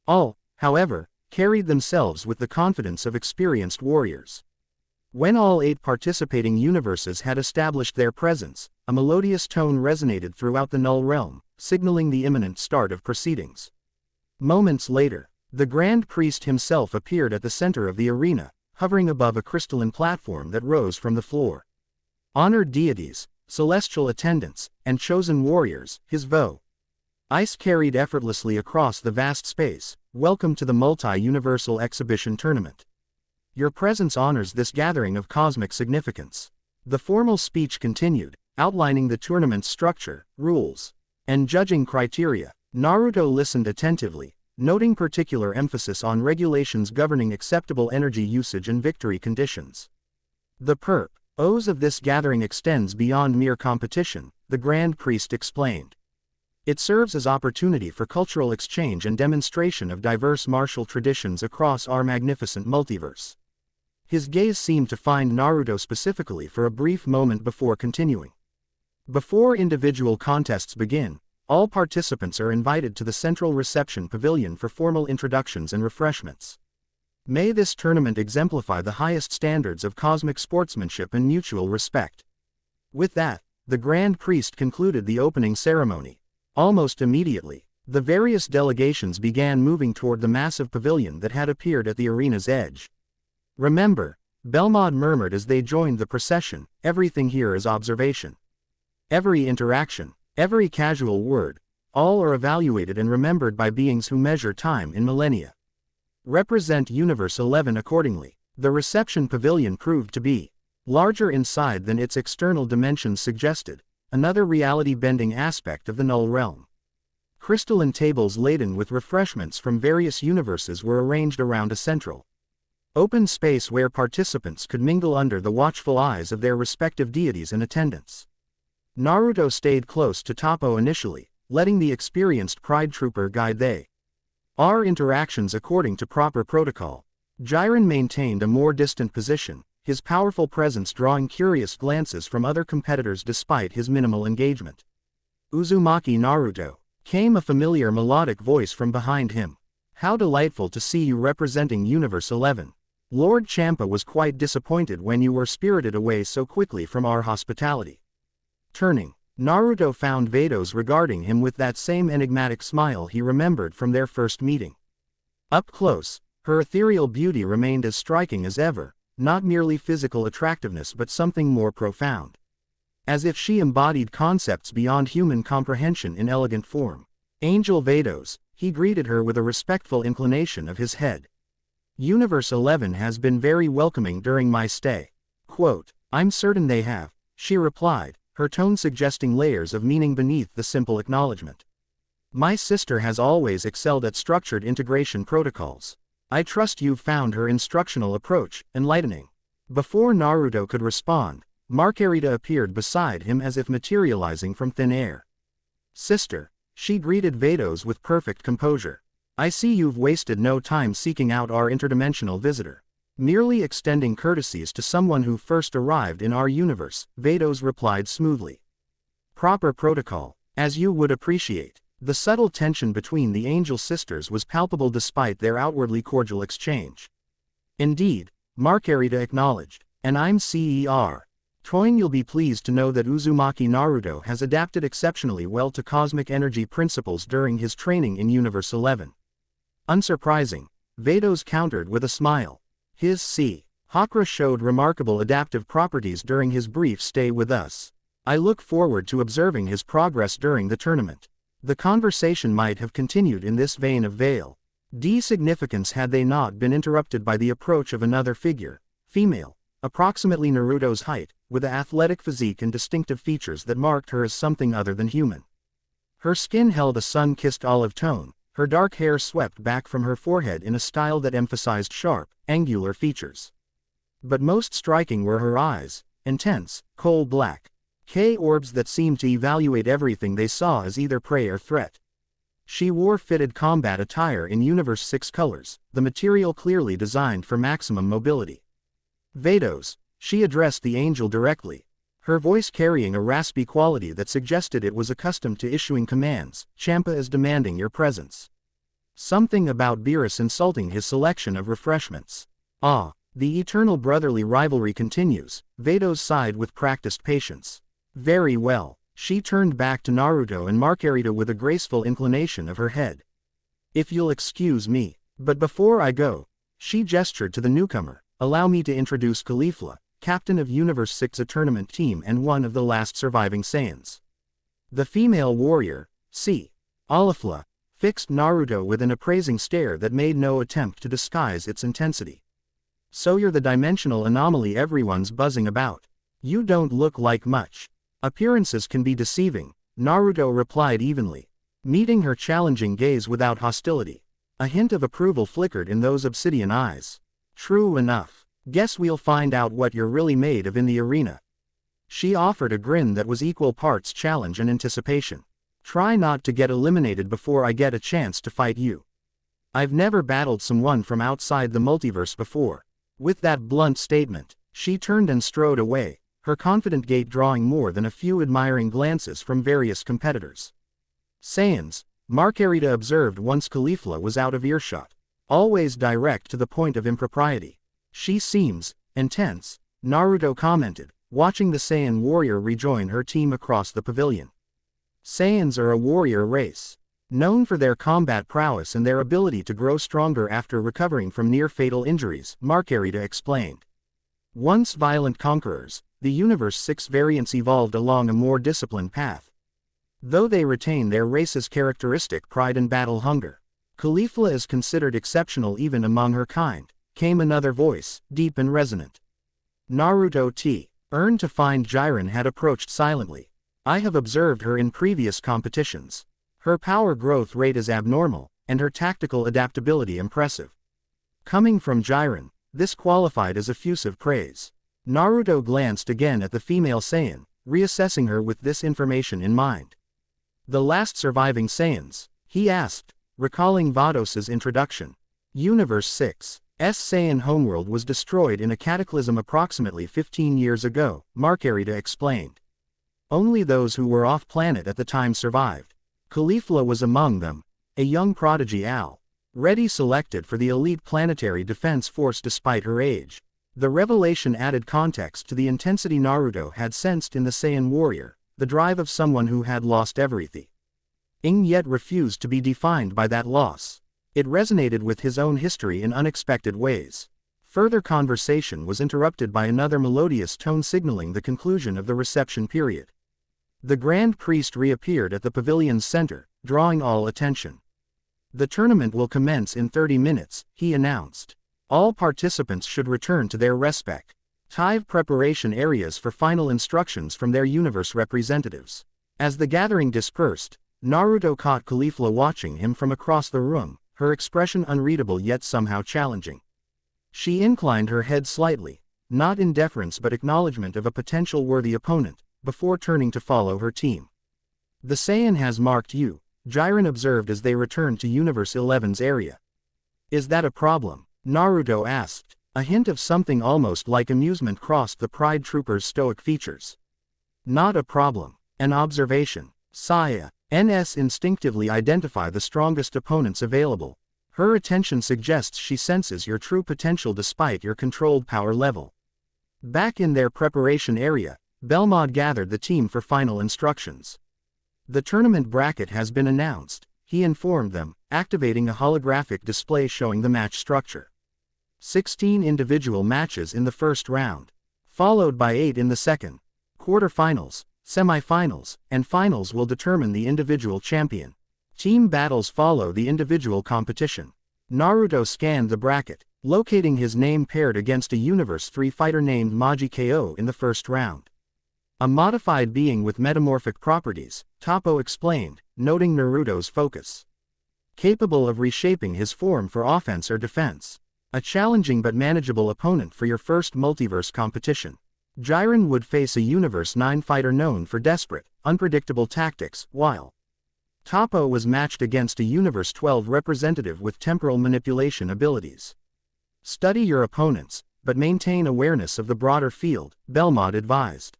All, however, carried themselves with the confidence of experienced warriors. When all 8 participating universes had established their presence, a melodious tone resonated throughout the Null Realm, signaling the imminent start of proceedings. Moments later, the Grand Priest himself appeared at the center of the arena, hovering above a crystalline platform that rose from the floor. Honored deities, celestial attendants, and chosen warriors, his voice carried effortlessly across the vast space. Welcome to the Multi-Universal Exhibition Tournament. Your presence honors this gathering of cosmic significance. The formal speech continued, outlining the tournament's structure, rules, and judging criteria. Naruto listened attentively, noting particular emphasis on regulations governing acceptable energy usage and victory conditions. The purpose of this gathering extends beyond mere competition, the Grand Priest explained. It serves as opportunity for cultural exchange and demonstration of diverse martial traditions across our magnificent multiverse. His gaze seemed to find Naruto specifically for a brief moment before continuing. Before individual contests begin, all participants are invited to the central reception pavilion for formal introductions and refreshments. May this tournament exemplify the highest standards of cosmic sportsmanship and mutual respect. With that, the Grand Priest concluded the opening ceremony. Almost immediately, the various delegations began moving toward the massive pavilion that had appeared at the arena's edge. Remember, Belmod murmured as they joined the procession, everything here is observation. Every interaction, every casual word, all are evaluated and remembered by beings who measure time in millennia. Represent Universe 11 accordingly. The reception pavilion proved to be larger inside than its external dimensions suggested, another reality-bending aspect of the Null Realm. Crystalline tables laden with refreshments from various universes were arranged around a central open space where participants could mingle under the watchful eyes of their respective deities in attendance. Naruto stayed close to Toppo initially, letting the experienced Pride Trooper guide the Our interactions according to proper protocol. Jiren maintained a more distant position, his powerful presence drawing curious glances from other competitors despite his minimal engagement. Uzumaki Naruto. Came a familiar melodic voice from behind him. How delightful to see you representing Universe 11. Lord Champa was quite disappointed when you were spirited away so quickly from our hospitality. Turning, Naruto found Vados regarding him with that same enigmatic smile he remembered from their first meeting. Up close, her ethereal beauty remained as striking as ever, not merely physical attractiveness but something more profound. As if she embodied concepts beyond human comprehension in elegant form. Angel Vados, he greeted her with a respectful inclination of his head. Universe 11 has been very welcoming during my stay. Quote, I'm certain they have, she replied, her tone suggesting layers of meaning beneath the simple acknowledgement. My sister has always excelled at structured integration protocols. I trust you've found her instructional approach enlightening. Before Naruto could respond, Marcarita appeared beside him as if materializing from thin air. Sister, she greeted Vados with perfect composure. I see you've wasted no time seeking out our interdimensional visitor. Merely extending courtesies to someone who first arrived in our universe, Vados replied smoothly. Proper protocol, as you would appreciate. The subtle tension between the angel sisters was palpable despite their outwardly cordial exchange. Indeed, Marcarita acknowledged, and I'm CER. Toin, you'll be pleased to know that Uzumaki Naruto has adapted exceptionally well to cosmic energy principles during his training in Universe 11. Unsurprising, Vados countered with a smile. His Hakra showed remarkable adaptive properties during his brief stay with us. I look forward to observing his progress during the tournament. The conversation might have continued in this vein of significance had they not been interrupted by the approach of another figure, female, approximately Naruto's height, with an athletic physique and distinctive features that marked her as something other than human. Her skin held a sun-kissed olive tone, her dark hair swept back from her forehead in a style that emphasized sharp, angular features. But most striking were her eyes, intense, coal black. Orbs that seemed to evaluate everything they saw as either prey or threat. She wore fitted combat attire in Universe 6 colors, the material clearly designed for maximum mobility. Vados, she addressed the angel directly, her voice carrying a raspy quality that suggested it was accustomed to issuing commands. Champa is demanding your presence. Something about Beerus insulting his selection of refreshments. Ah, the eternal brotherly rivalry continues, Vados sighed with practiced patience. Very well, she turned back to Naruto and Marcarita with a graceful inclination of her head. If you'll excuse me, but before I go, she gestured to the newcomer, allow me to introduce Caulifla, captain of Universe 6 tournament team and one of the last surviving Saiyans. The female warrior, Caulifla, fixed Naruto with an appraising stare that made no attempt to disguise its intensity. So you're the dimensional anomaly everyone's buzzing about. You don't look like much. Appearances can be deceiving, Naruto replied evenly, meeting her challenging gaze without hostility. A hint of approval flickered in those obsidian eyes. True enough. Guess we'll find out what you're really made of in the arena. She offered a grin that was equal parts challenge and anticipation. Try not to get eliminated before I get a chance to fight you. I've never battled someone from outside the multiverse before. With that blunt statement, she turned and strode away, her confident gait drawing more than a few admiring glances from various competitors. Saiyans, Marcarita observed once Caulifla was out of earshot. Always direct to the point of impropriety. She seems intense, Naruto commented, watching the Saiyan warrior rejoin her team across the pavilion. Saiyans are a warrior race, known for their combat prowess and their ability to grow stronger after recovering from near-fatal injuries, Marcarita explained. Once violent conquerors, the Universe 6 variants evolved along a more disciplined path. Though they retain their race's characteristic pride and battle hunger, Caulifla is considered exceptional even among her kind, came another voice, deep and resonant. Naruto earned to find Jiren had approached silently. I have observed her in previous competitions. Her power growth rate is abnormal, and her tactical adaptability impressive. Coming from Jiren, this qualified as effusive praise. Naruto glanced again at the female Saiyan, reassessing her with this information in mind. The last surviving Saiyans, he asked, recalling Vados' introduction. Universe 6. Saiyan homeworld was destroyed in a cataclysm approximately 15 years ago, Marcarita explained. Only those who were off-planet at the time survived. Caulifla was among them, a young prodigy already selected for the elite planetary defense force despite her age. The revelation added context to the intensity Naruto had sensed in the Saiyan warrior, the drive of someone who had lost everything, yet refused to be defined by that loss. It resonated with his own history in unexpected ways. Further conversation was interrupted by another melodious tone signaling the conclusion of the reception period. The Grand Priest reappeared at the pavilion's center, drawing all attention. The tournament will commence in 30 minutes, he announced. All participants should return to their respective preparation areas for final instructions from their universe representatives. As the gathering dispersed, Naruto caught Caulifla watching him from across the room, her expression unreadable yet somehow challenging. She inclined her head slightly, not in deference but acknowledgement of a potential worthy opponent, before turning to follow her team. The Saiyan has marked you, Jiren observed as they returned to Universe 11's area. Is that a problem? Naruto asked. A hint of something almost like amusement crossed the Pride Trooper's stoic features. Not a problem. An observation. Saya. NS instinctively identify the strongest opponents available. Her attention suggests she senses your true potential despite your controlled power level. Back in their preparation area, Belmod gathered the team for final instructions. The tournament bracket has been announced, he informed them, activating a holographic display showing the match structure. 16 individual matches in the first round, followed by 8 in the second. Quarterfinals, semifinals, and finals will determine the individual champion. Team battles follow the individual competition. Naruto scanned the bracket, locating his name paired against a Universe 3 fighter named Maji KO in the first round. A modified being with metamorphic properties, Toppo explained, noting Naruto's focus. Capable of reshaping his form for offense or defense. A challenging but manageable opponent for your first multiverse competition. Jiren would face a Universe 9 fighter known for desperate, unpredictable tactics, while Toppo was matched against a Universe 12 representative with temporal manipulation abilities. Study your opponents, but maintain awareness of the broader field, Belmod advised.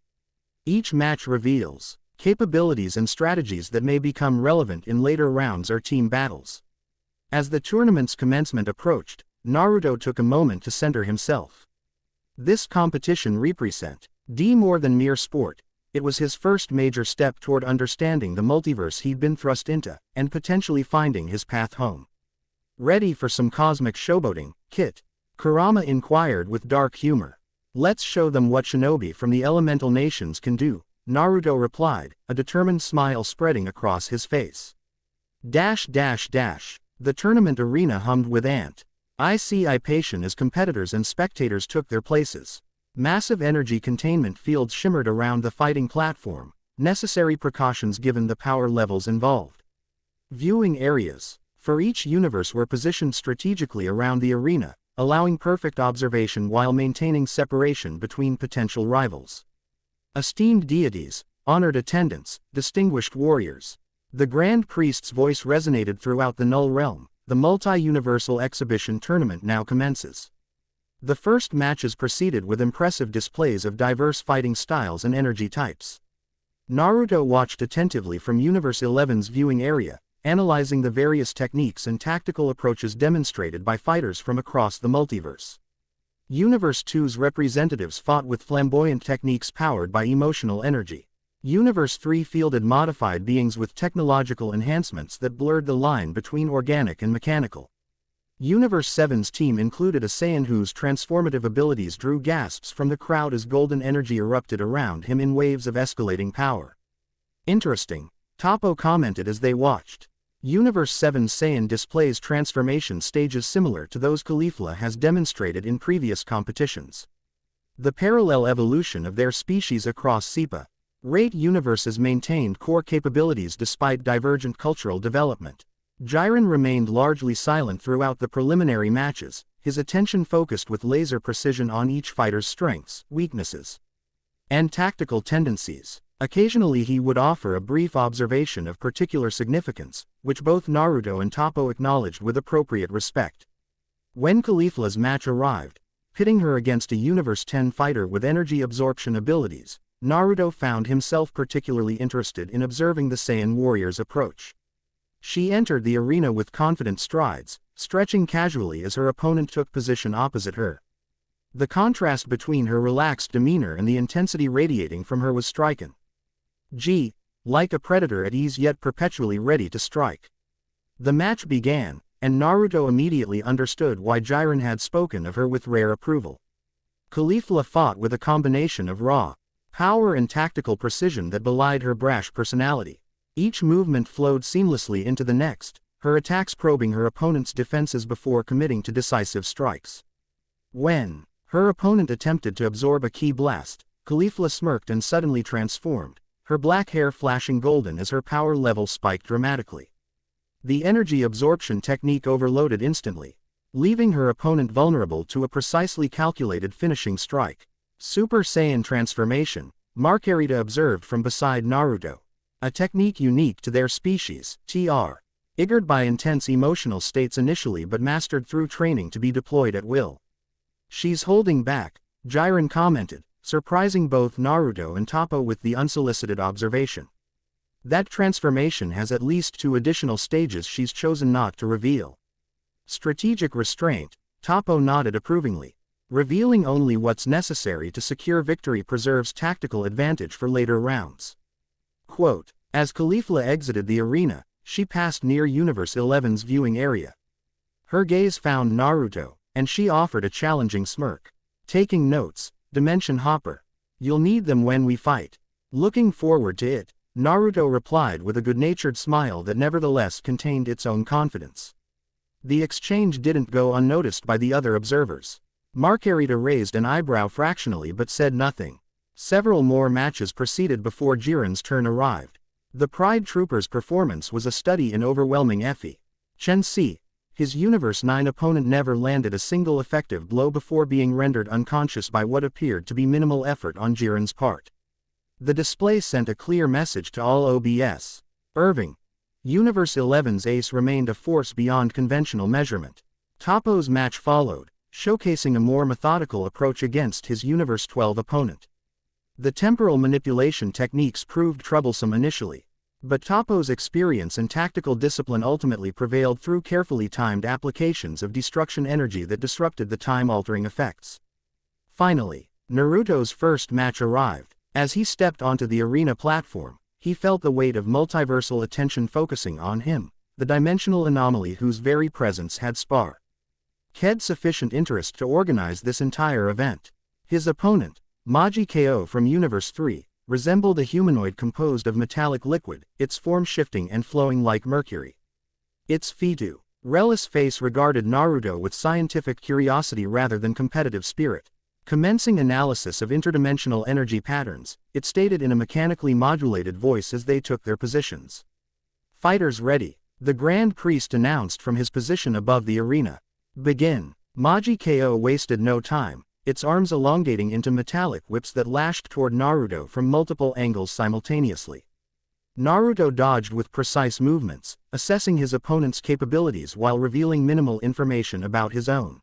Each match reveals capabilities and strategies that may become relevant in later rounds or team battles. As the tournament's commencement approached, Naruto took a moment to center himself. This competition represented more than mere sport. It was his first major step toward understanding the multiverse he'd been thrust into, and potentially finding his path home. Ready for some cosmic showboating, Kit? Kurama inquired with dark humor. Let's show them what shinobi from the elemental nations can do, Naruto replied, a determined smile spreading across his face. The tournament arena hummed with anticipation as competitors and spectators took their places. Massive energy containment fields shimmered around the fighting platform, necessary precautions given the power levels involved. Viewing areas for each universe were positioned strategically around the arena, allowing perfect observation while maintaining separation between potential rivals. Esteemed deities, honored attendants, distinguished warriors. The Grand Priest's voice resonated throughout the Null Realm. The multi-universal exhibition tournament now commences. The first matches proceeded with impressive displays of diverse fighting styles and energy types. Naruto watched attentively from Universe 11's viewing area, analyzing the various techniques and tactical approaches demonstrated by fighters from across the multiverse. Universe 2's representatives fought with flamboyant techniques powered by emotional energy. Universe 3 fielded modified beings with technological enhancements that blurred the line between organic and mechanical. Universe 7's team included a Saiyan whose transformative abilities drew gasps from the crowd as golden energy erupted around him in waves of escalating power. Interesting, Toppo commented as they watched. Universe 7's Saiyan displays transformation stages similar to those Caulifla has demonstrated in previous competitions. The parallel evolution of their species across separate universes maintained core capabilities despite divergent cultural development. Jiren remained largely silent throughout the preliminary matches, his attention focused with laser precision on each fighter's strengths, weaknesses, and tactical tendencies. Occasionally he would offer a brief observation of particular significance, which both Naruto and Toppo acknowledged with appropriate respect. When Caulifla's match arrived, pitting her against a Universe 10 fighter with energy absorption abilities, Naruto found himself particularly interested in observing the Saiyan warrior's approach. She entered the arena with confident strides, stretching casually as her opponent took position opposite her. The contrast between her relaxed demeanor and the intensity radiating from her was striking. Like a predator at ease yet perpetually ready to strike. The match began, and Naruto immediately understood why Jiren had spoken of her with rare approval. Caulifla fought with a combination of raw power and tactical precision that belied her brash personality. Each movement flowed seamlessly into the next, her attacks probing her opponent's defenses before committing to decisive strikes. When her opponent attempted to absorb a key blast, Caulifla smirked and suddenly transformed, her black hair flashing golden as her power level spiked dramatically. The energy absorption technique overloaded instantly, leaving her opponent vulnerable to a precisely calculated finishing strike. Super Saiyan transformation, Marcarita observed from beside Naruto. A technique unique to their species, triggered by intense emotional states initially but mastered through training to be deployed at will. She's holding back, Jiren commented, surprising both Naruto and Toppo with the unsolicited observation. That transformation has at least 2 additional stages she's chosen not to reveal. Strategic restraint, Toppo nodded approvingly. Revealing only what's necessary to secure victory preserves tactical advantage for later rounds. Quote, as Caulifla exited the arena, she passed near Universe 11's viewing area. Her gaze found Naruto, and she offered a challenging smirk. Taking notes, Dimension Hopper. You'll need them when we fight. Looking forward to it, Naruto replied with a good-natured smile that nevertheless contained its own confidence. The exchange didn't go unnoticed by the other observers. Marcarita raised an eyebrow fractionally but said nothing. Several more matches proceeded before Jiren's turn arrived. The Pride Trooper's performance was a study in overwhelming efficiency. His Universe 9 opponent never landed a single effective blow before being rendered unconscious by what appeared to be minimal effort on Jiren's part. The display sent a clear message to all OBS. Irving. Universe 11's ace remained a force beyond conventional measurement. Toppo's match followed, showcasing a more methodical approach against his Universe 12 opponent. The temporal manipulation techniques proved troublesome initially, but Toppo's experience and tactical discipline ultimately prevailed through carefully timed applications of destruction energy that disrupted the time-altering effects. Finally, Naruto's first match arrived. As he stepped onto the arena platform, he felt the weight of multiversal attention focusing on him, the dimensional anomaly whose very presence had sparked sufficient interest to organize this entire event. His opponent, Maji Ko from Universe 3, resembled a humanoid composed of metallic liquid, its form shifting and flowing like mercury. Its Fitu Relis face regarded Naruto with scientific curiosity rather than competitive spirit. Commencing analysis of interdimensional energy patterns, it stated in a mechanically modulated voice as they took their positions. Fighters ready, the Grand Priest announced from his position above the arena. Begin. Maji Ko wasted no time, its arms elongating into metallic whips that lashed toward Naruto from multiple angles simultaneously. Naruto dodged with precise movements, assessing his opponent's capabilities while revealing minimal information about his own.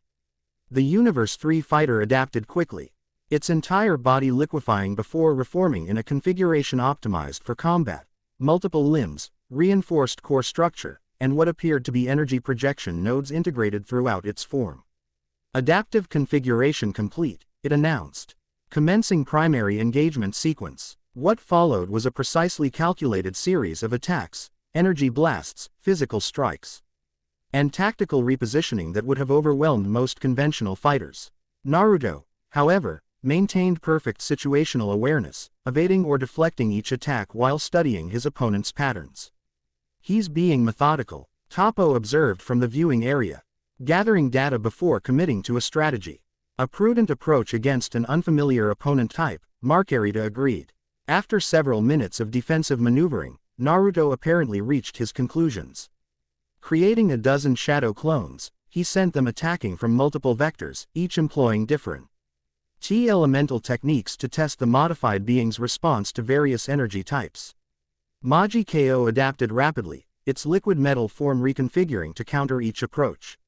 The Universe 3 fighter adapted quickly, its entire body liquefying before reforming in a configuration optimized for combat. Multiple limbs, reinforced core structure, and what appeared to be energy projection nodes integrated throughout its form. Adaptive configuration complete, it announced. Commencing primary engagement sequence. What followed was a precisely calculated series of attacks, energy blasts, physical strikes, and tactical repositioning that would have overwhelmed most conventional fighters. Naruto, however, maintained perfect situational awareness, evading or deflecting each attack while studying his opponent's patterns. He's being methodical, Toppo observed from the viewing area, gathering data before committing to a strategy. A prudent approach against an unfamiliar opponent type, Marcarita agreed. After several minutes of defensive maneuvering, Naruto apparently reached his conclusions. Creating a dozen shadow clones, he sent them attacking from multiple vectors, each employing different T-elemental techniques to test the modified being's response to various energy types. Magi KO adapted rapidly, its liquid metal form reconfiguring to counter each approach.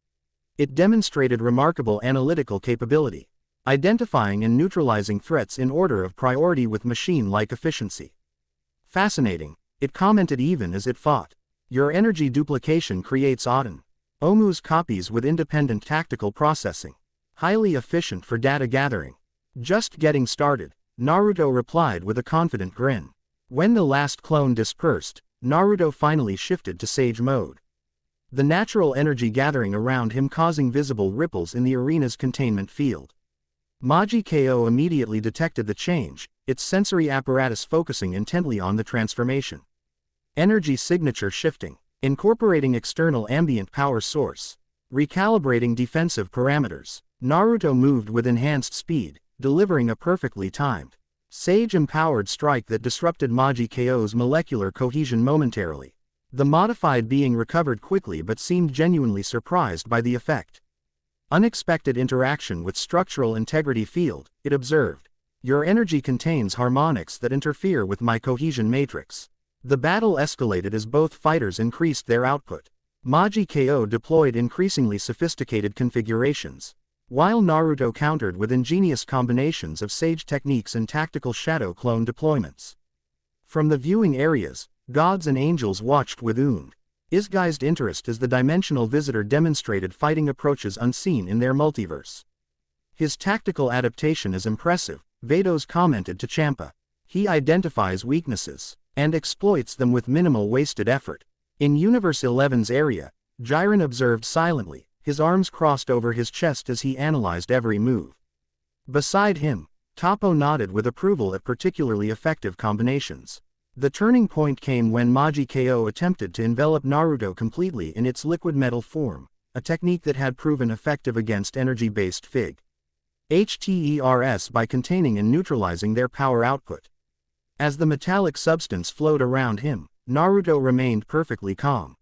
It demonstrated remarkable analytical capability, identifying and neutralizing threats in order of priority with machine-like efficiency. Fascinating, it commented even as it fought. Your energy duplication creates Omu's copies with independent tactical processing. Highly efficient for data gathering. Just getting started, Naruto replied with a confident grin. When the last clone dispersed, Naruto finally shifted to Sage mode. The natural energy gathering around him causing visible ripples in the arena's containment field. Magi KO immediately detected the change, its sensory apparatus focusing intently on the transformation. Energy signature shifting, incorporating external ambient power source. Recalibrating defensive parameters. Naruto moved with enhanced speed, delivering a perfectly timed, Sage-empowered strike that disrupted Magi KO's molecular cohesion momentarily. The modified being recovered quickly but seemed genuinely surprised by the effect. Unexpected interaction with structural integrity field, it observed. Your energy contains harmonics that interfere with my cohesion matrix. The battle escalated as both fighters increased their output. Magi KO deployed increasingly sophisticated configurations, while Naruto countered with ingenious combinations of Sage techniques and tactical shadow clone deployments. From the viewing areas, gods and angels watched with unguised interest as the dimensional visitor demonstrated fighting approaches unseen in their multiverse. His tactical adaptation is impressive, Vados commented to Champa. He identifies weaknesses and exploits them with minimal wasted effort. In Universe 11's area, Jiren observed silently, his arms crossed over his chest as he analyzed every move. Beside him, Toppo nodded with approval at particularly effective combinations. The turning point came when Magi KO attempted to envelop Naruto completely in its liquid metal form, a technique that had proven effective against energy-based HTERs by containing and neutralizing their power output. As the metallic substance flowed around him, Naruto remained perfectly calm.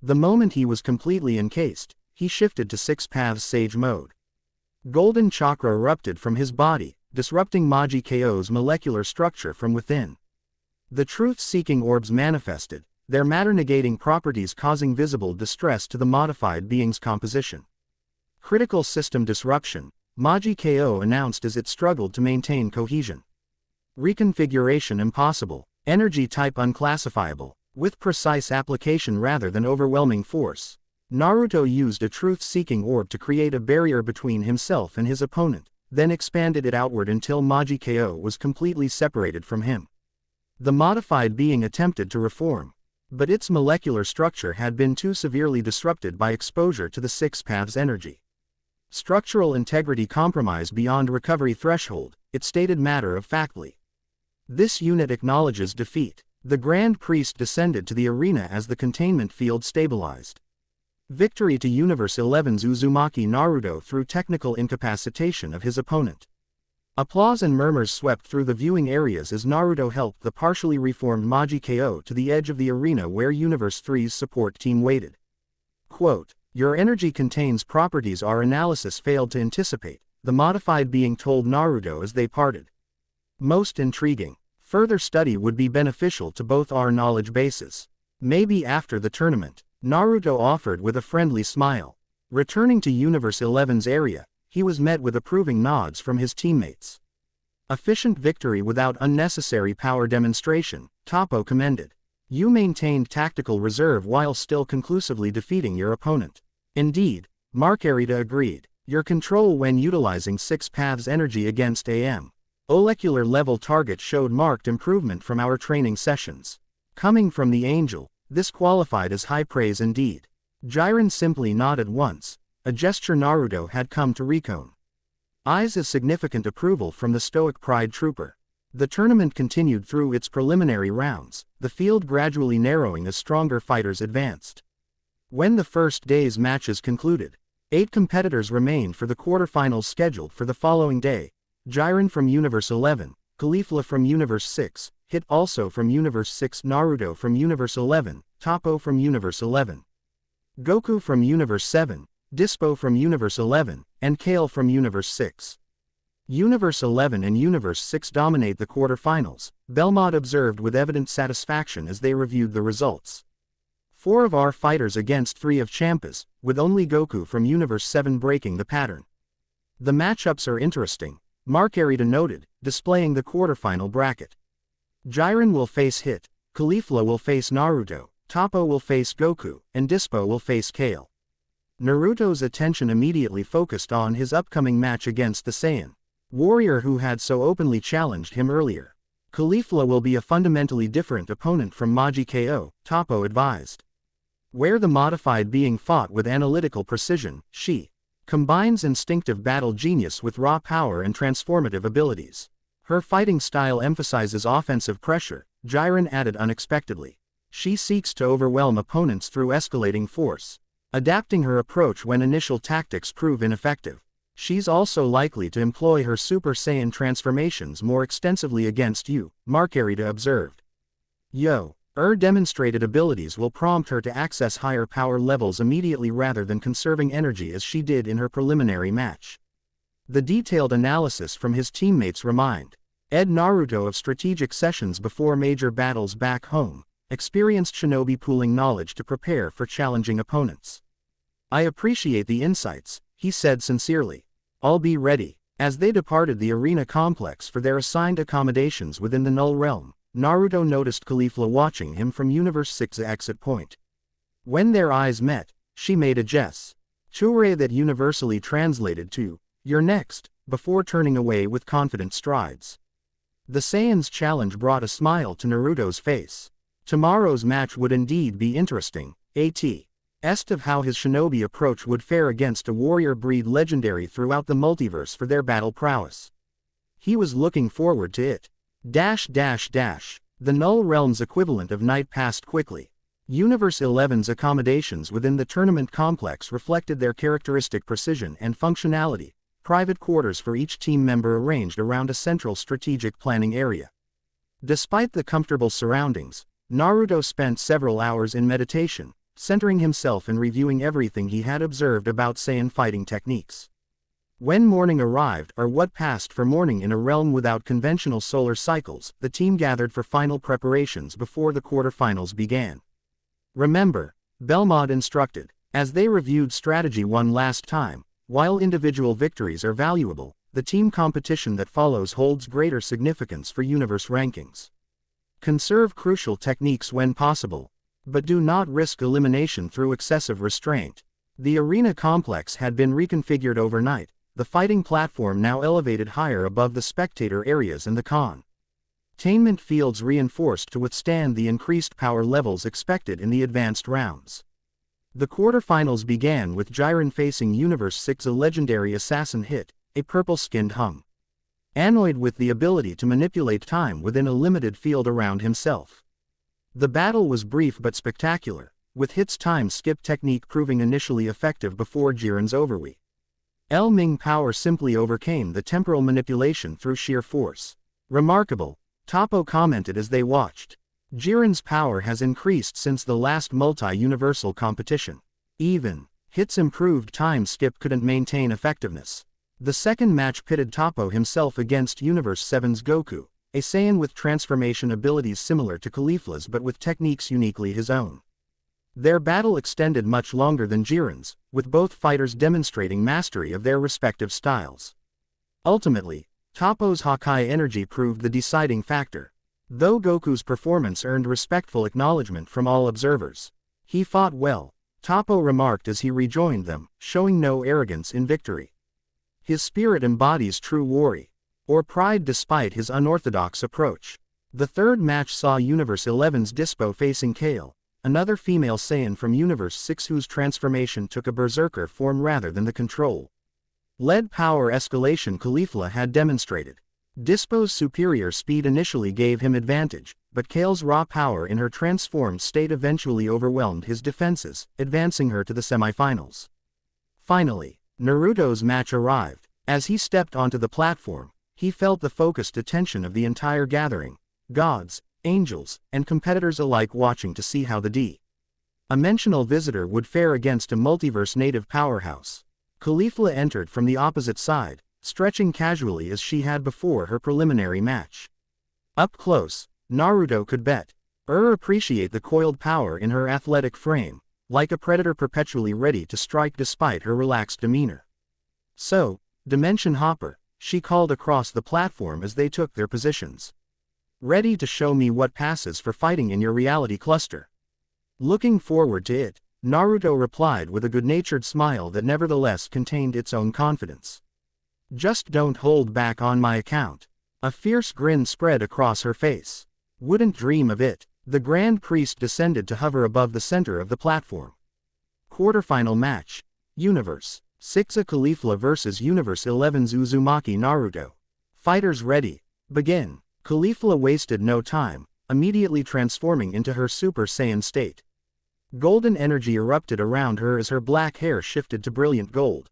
The moment he was completely encased, he shifted to Six Paths Sage mode. Golden chakra erupted from his body, disrupting Magi KO's molecular structure from within. The truth-seeking orbs manifested, their matter-negating properties causing visible distress to the modified being's composition. Critical system disruption, Magi KO announced as it struggled to maintain cohesion. Reconfiguration impossible, energy type unclassifiable, with precise application rather than overwhelming force. Naruto used a truth-seeking orb to create a barrier between himself and his opponent, then expanded it outward until Magi KO was completely separated from him. The modified being attempted to reform, but its molecular structure had been too severely disrupted by exposure to the Six Paths energy. Structural integrity compromised beyond recovery threshold, it stated matter-of-factly. This unit acknowledges defeat. The Grand Priest descended to the arena as the containment field stabilized. Victory to Universe 11's Uzumaki Naruto through technical incapacitation of his opponent. Applause and murmurs swept through the viewing areas as Naruto helped the partially reformed Magi KO to the edge of the arena where Universe 3's support team waited. Quote, "Your energy contains properties our analysis failed to anticipate," the modified being told Naruto as they parted. Most intriguing. Further study would be beneficial to both our knowledge bases. Maybe after the tournament, Naruto offered with a friendly smile. Returning to Universe 11's area, he was met with approving nods from his teammates. Efficient victory without unnecessary power demonstration, Toppo commended. You maintained tactical reserve while still conclusively defeating your opponent. Indeed, Marcarita agreed. Your control when utilizing Six Paths energy against molecular level target showed marked improvement from our training sessions. Coming from the angel, this qualified as high praise indeed. Jiren simply nodded once, a gesture Naruto had come to recon. Eyes as significant approval from the stoic Pride Trooper. The tournament continued through its preliminary rounds, the field gradually narrowing as stronger fighters advanced. When the first day's matches concluded, 8 competitors remained for the quarterfinals scheduled for the following day. Jiren from Universe 11, Caulifla from Universe 6, Hit also from Universe 6, Naruto from Universe 11, Toppo from Universe 11, Goku from Universe 7, Dispo from Universe 11, and Kale from Universe 6. Universe 11 and Universe 6 dominate the quarterfinals, Belmont observed with evident satisfaction as they reviewed the results. 4 of our fighters against 3 of Champas, with only Goku from Universe 7 breaking the pattern. The matchups are interesting, Marcarita noted, displaying the quarterfinal bracket. Jiren will face Hit, Caulifla will face Naruto, Toppo will face Goku, and Dispo will face Kale. Naruto's attention immediately focused on his upcoming match against the Saiyan warrior who had so openly challenged him earlier. Caulifla will be a fundamentally different opponent from Maji KO, Toppo advised. Where the modified being fought with analytical precision, she combines instinctive battle genius with raw power and transformative abilities. Her fighting style emphasizes offensive pressure, Jiren added unexpectedly. She seeks to overwhelm opponents through escalating force, adapting her approach when initial tactics prove ineffective. She's also likely to employ her Super Saiyan transformations more extensively against you, Marcarita observed. Her demonstrated abilities will prompt her to access higher power levels immediately rather than conserving energy as she did in her preliminary match. The detailed analysis from his teammates remind Ed Naruto of strategic sessions before major battles back home, experienced shinobi pooling knowledge to prepare for challenging opponents. I appreciate the insights, he said sincerely. I'll be ready. As they departed the arena complex for their assigned accommodations within the Null Realm, Naruto noticed Caulifla watching him from Universe 6's exit point. When their eyes met, she made a gesture that universally translated to, "You're next," before turning away with confident strides. The Saiyan's challenge brought a smile to Naruto's face. Tomorrow's match would indeed be interesting, of how his shinobi approach would fare against a warrior breed legendary throughout the multiverse for their battle prowess. He was looking forward to it. The Null Realm's equivalent of night passed quickly. Universe 11's accommodations within the tournament complex reflected their characteristic precision and functionality, private quarters for each team member arranged around a central strategic planning area. Despite the comfortable surroundings, Naruto spent several hours in meditation, centering himself and reviewing everything he had observed about Saiyan fighting techniques. When morning arrived, or what passed for morning in a realm without conventional solar cycles, the team gathered for final preparations before the quarterfinals began. Remember, Belmont instructed, as they reviewed strategy one last time, while individual victories are valuable, the team competition that follows holds greater significance for universe rankings. Conserve crucial techniques when possible, but do not risk elimination through excessive restraint. The arena complex had been reconfigured overnight, the fighting platform now elevated higher above the spectator areas and the containment fields reinforced to withstand the increased power levels expected in the advanced rounds. The quarterfinals began with Jiren facing Universe 6, a legendary assassin Hit, a purple-skinned humanoid with the ability to manipulate time within a limited field around himself. The battle was brief but spectacular, with Hit's time skip technique proving initially effective before Jiren's overwhelming power simply overcame the temporal manipulation through sheer force. Remarkable, Toppo commented as they watched. Jiren's power has increased since the last multi-universal competition. Even Hit's improved time skip couldn't maintain effectiveness. The second match pitted Toppo himself against Universe 7's Goku, a Saiyan with transformation abilities similar to Caulifla's but with techniques uniquely his own. Their battle extended much longer than Jiren's, with both fighters demonstrating mastery of their respective styles. Ultimately, Toppo's Hawkeye energy proved the deciding factor. Though Goku's performance earned respectful acknowledgement from all observers. He fought well, Toppo remarked as he rejoined them, showing no arrogance in victory. His spirit embodies true warrior pride despite his unorthodox approach. The third match saw Universe 11's Dispo facing Kale, another female Saiyan from Universe 6 whose transformation took a berserker form rather than the control-led power escalation Caulifla had demonstrated. Dispo's superior speed initially gave him advantage, but Kale's raw power in her transformed state eventually overwhelmed his defenses, advancing her to the semifinals. Finally, Naruto's match arrived. As he stepped onto the platform, he felt the focused attention of the entire gathering, gods, angels, and competitors alike watching to see how the D-dimensional visitor would fare against a multiverse native powerhouse. Caulifla entered from the opposite side, stretching casually as she had before her preliminary match. Up close, Naruto could bet, appreciate the coiled power in her athletic frame, like a predator perpetually ready to strike despite her relaxed demeanor. So, Dimension Hopper, she called across the platform as they took their positions. Ready to show me what passes for fighting in your reality cluster? Looking forward to it, Naruto replied with a good-natured smile that nevertheless contained its own confidence. Just don't hold back on my account. A fierce grin spread across her face. Wouldn't dream of it. The Grand Priest descended to hover above the center of the platform. Quarterfinal match. Universe 6 Caulifla vs Universe 11's Uzumaki Naruto. Fighters ready. Begin. Caulifla wasted no time, immediately transforming into her Super Saiyan state. Golden energy erupted around her as her black hair shifted to brilliant gold,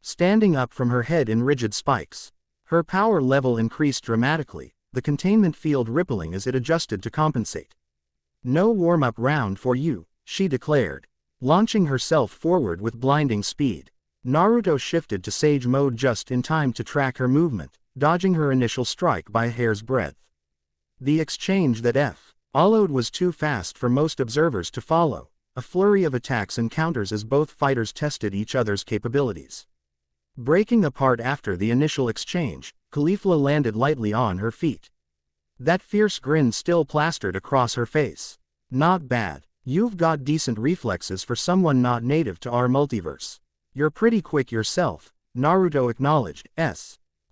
standing up from her head in rigid spikes. Her power level increased dramatically, the containment field rippling as it adjusted to compensate. No warm-up round for you, she declared, launching herself forward with blinding speed. Naruto shifted to Sage mode just in time to track her movement, dodging her initial strike by a hair's breadth. The exchange that followed was too fast for most observers to follow, a flurry of attacks and counters as both fighters tested each other's capabilities. Breaking apart after the initial exchange, Caulifla landed lightly on her feet. That fierce grin still plastered across her face. Not bad. You've got decent reflexes for someone not native to our multiverse. You're pretty quick yourself, Naruto acknowledged,